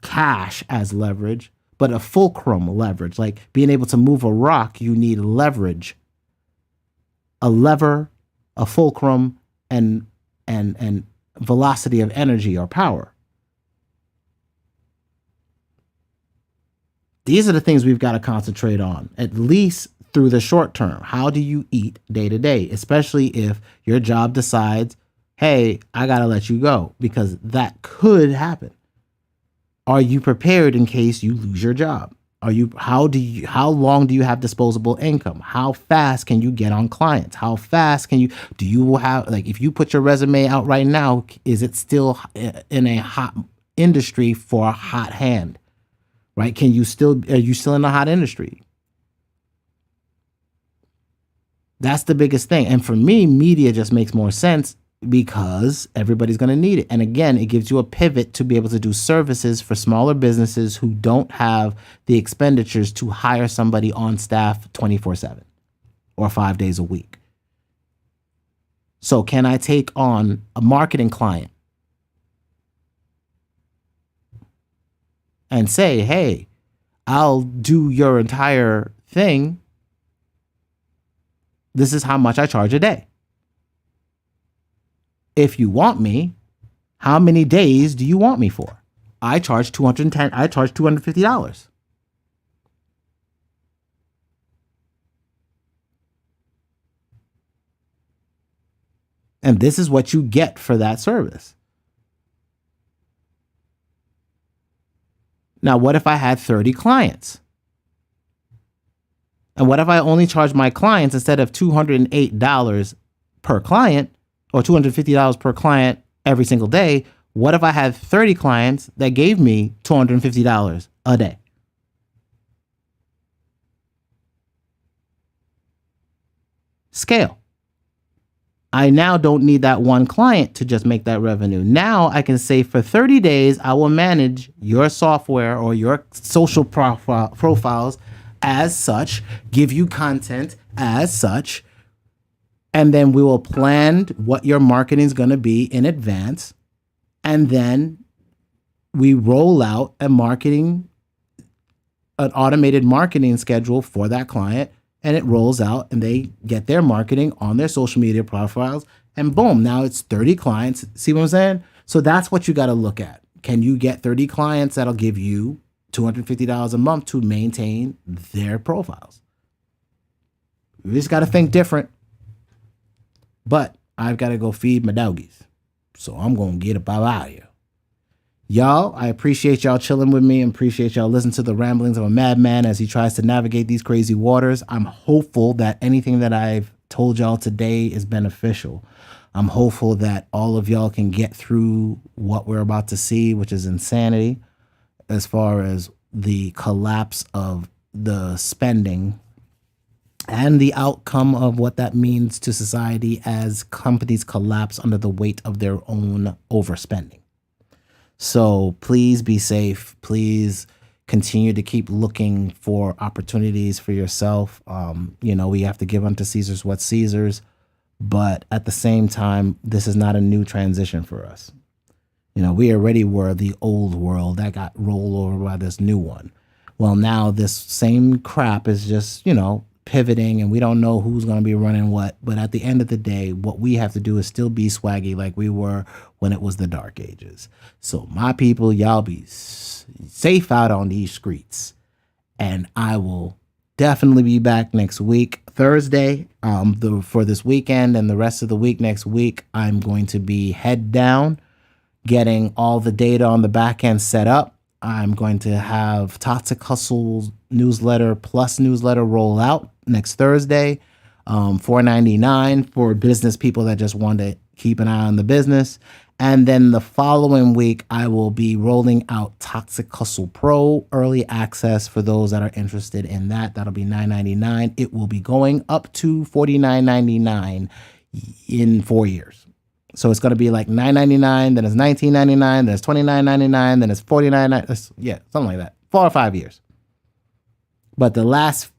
cash as leverage, but a fulcrum leverage, like being able to move a rock, you need leverage, a lever, a fulcrum, and velocity of energy or power. These are the things we've got to concentrate on, at least through the short term. How do you eat day to day, especially if your job decides, hey, I got to let you go, because that could happen. Are you prepared in case you lose your job? How long do you have disposable income? How fast can you get on clients? How fast do you have, like, if you put your resume out right now, is it still in a hot industry for a hot hand, right? Are you still in a hot industry? That's the biggest thing. And for me, media just makes more sense because everybody's going to need it. And again, it gives you a pivot to be able to do services for smaller businesses who don't have the expenditures to hire somebody on staff 24/7 or 5 days a week. So can I take on a marketing client and say, hey, I'll do your entire thing. This is how much I charge a day. If you want me, how many days do you want me for? I charge $250. And this is what you get for that service. Now, what if I had 30 clients? And what if I only charge my clients, instead of $208 per client or $250 per client every single day, what if I had 30 clients that gave me $250 a day? Scale. I now don't need that one client to just make that revenue. Now I can say for 30 days, I will manage your software or your social profiles as such, give you content as such, and then we will plan what your marketing is going to be in advance. And then we roll out an automated marketing schedule for that client, and it rolls out and they get their marketing on their social media profiles, and boom, now it's 30 clients. See what I'm saying? So that's what you got to look at. Can you get 30 clients that'll give you $250 a month to maintain their profiles? You just got to think different. But I've got to go feed my doggies. So I'm going to get up out of here. Y'all, I appreciate y'all chilling with me and appreciate y'all listening to the ramblings of a madman as he tries to navigate these crazy waters. I'm hopeful that anything that I've told y'all today is beneficial. I'm hopeful that all of y'all can get through what we're about to see, which is insanity, as far as the collapse of the spending and the outcome of what that means to society as companies collapse under the weight of their own overspending. So please be safe. Please continue to keep looking for opportunities for yourself. We have to give unto Caesar's what's Caesar's, but at the same time, this is not a new transition for us. We already were the old world that got rolled over by this new one. Well, now this same crap is just, pivoting, and we don't know who's going to be running what. But at the end of the day, what we have to do is still be swaggy like we were when it was the dark ages. So my people, y'all be safe out on these streets. And I will definitely be back next week, Thursday, for this weekend, and the rest of the week next week. I'm going to be head down, getting all the data on the back end set up. I'm going to have Toxic Hustle newsletter plus newsletter roll out next Thursday, $4.99 for business people that just want to keep an eye on the business. And then the following week, I will be rolling out Toxic Hustle Pro early access for those that are interested in that. That'll be $9.99. It will be going up to $49.99 in 4 years. So it's going to be like $9.99, then it's $19.99, then it's $29.99, then it's $49.99. Yeah, something like that. 4 or 5 years. But the last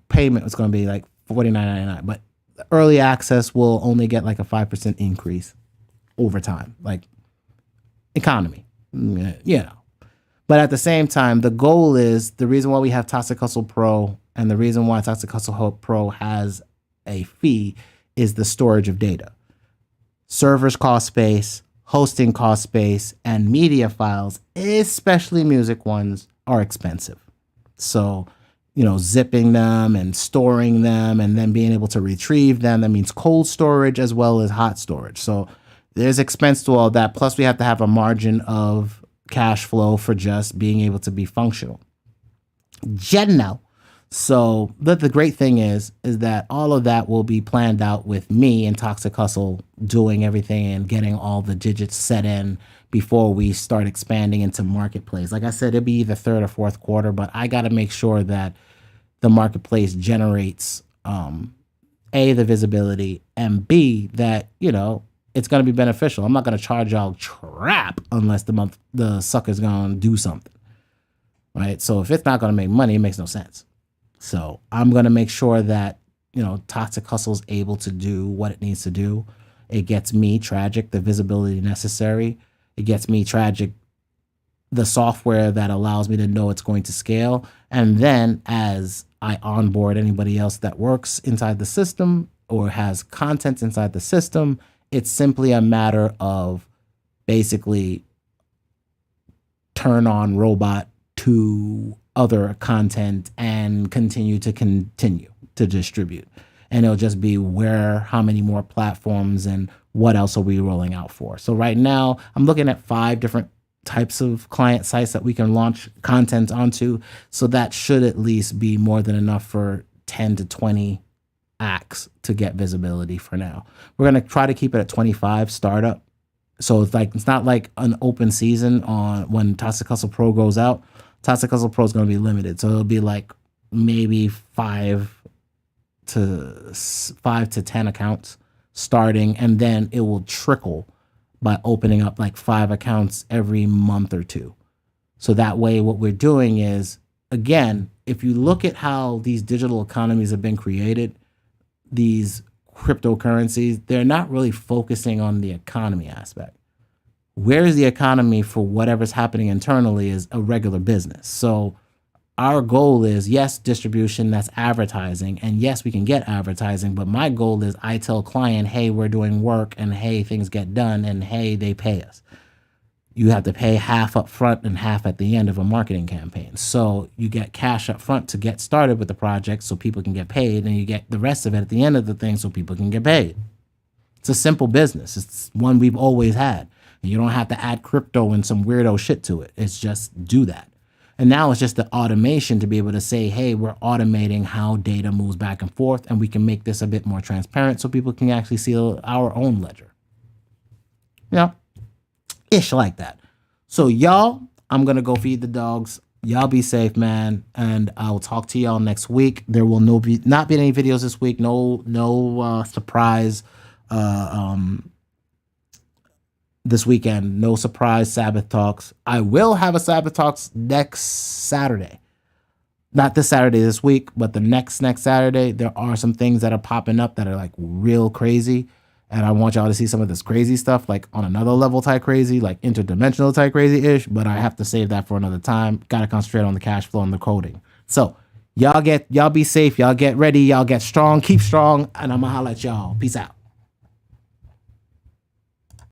payment was going to be like $49.99. But early access will only get like a 5% increase over time, like economy, But at the same time, the goal is, the reason why we have Toxic Hustle Pro and the reason why Toxic Hustle Pro has a fee is the storage of data. Servers cost space, hosting cost space, and media files, especially music ones, are expensive. So, zipping them and storing them and then being able to retrieve them, that means cold storage as well as hot storage. So there's expense to all that. Plus, we have to have a margin of cash flow for just being able to be functional. So the great thing is that all of that will be planned out with me and Toxic Hustle doing everything and getting all the digits set in before we start expanding into marketplace. Like I said, it'll be either third or fourth quarter, but I got to make sure that the marketplace generates, A, the visibility, and B, that, it's going to be beneficial. I'm not going to charge y'all crap unless the sucker's going to do something, right? So if it's not going to make money, it makes no sense. So I'm going to make sure that, Toxic Hustle is able to do what it needs to do. It gets me, Tragic, the visibility necessary. It gets me, Tragic, the software that allows me to know it's going to scale. And then as I onboard anybody else that works inside the system or has content inside the system, it's simply a matter of basically turn on robot to other content and continue to distribute. And it'll just be how many more platforms and what else are we rolling out for. So right now I'm looking at 5 different types of client sites that we can launch content onto. So that should at least be more than enough for 10 to 20 acts to get visibility for now. We're going to try to keep it at 25 startup. So it's not like an open season on when Toxic Hustle Pro goes out. Toxic Hustle Pro is going to be limited. So it'll be like maybe 5 to 10 accounts starting, and then it will trickle by opening up like 5 accounts every month or two. So that way, what we're doing is, again, if you look at how these digital economies have been created, these cryptocurrencies, they're not really focusing on the economy aspect. Where's the economy for whatever's happening internally is a regular business. So our goal is, yes, distribution, that's advertising. And yes, we can get advertising. But my goal is I tell client, hey, we're doing work, and hey, things get done, and hey, they pay us. You have to pay half up front and half at the end of a marketing campaign. So you get cash up front to get started with the project so people can get paid, and you get the rest of it at the end of the thing so people can get paid. It's a simple business. It's one we've always had. And you don't have to add crypto and some weirdo shit to it. It's just do that. And now it's just the automation to be able to say, hey, we're automating how data moves back and forth, and we can make this a bit more transparent so people can actually see our own ledger. Ish like that. So y'all, I'm going to go feed the dogs. Y'all be safe, man. And I'll talk to y'all next week. There will not be any videos this week. No surprise this weekend. No surprise Sabbath talks. I will have a Sabbath talks next Saturday. Not this Saturday this week, but the next Saturday. There are some things that are popping up that are like real crazy. And I want y'all to see some of this crazy stuff, like on another level type crazy, like interdimensional type crazy-ish. But I have to save that for another time. Got to concentrate on the cash flow and the coding. So y'all be safe. Y'all get ready. Y'all get strong. Keep strong. And I'm going to holler at y'all. Peace out.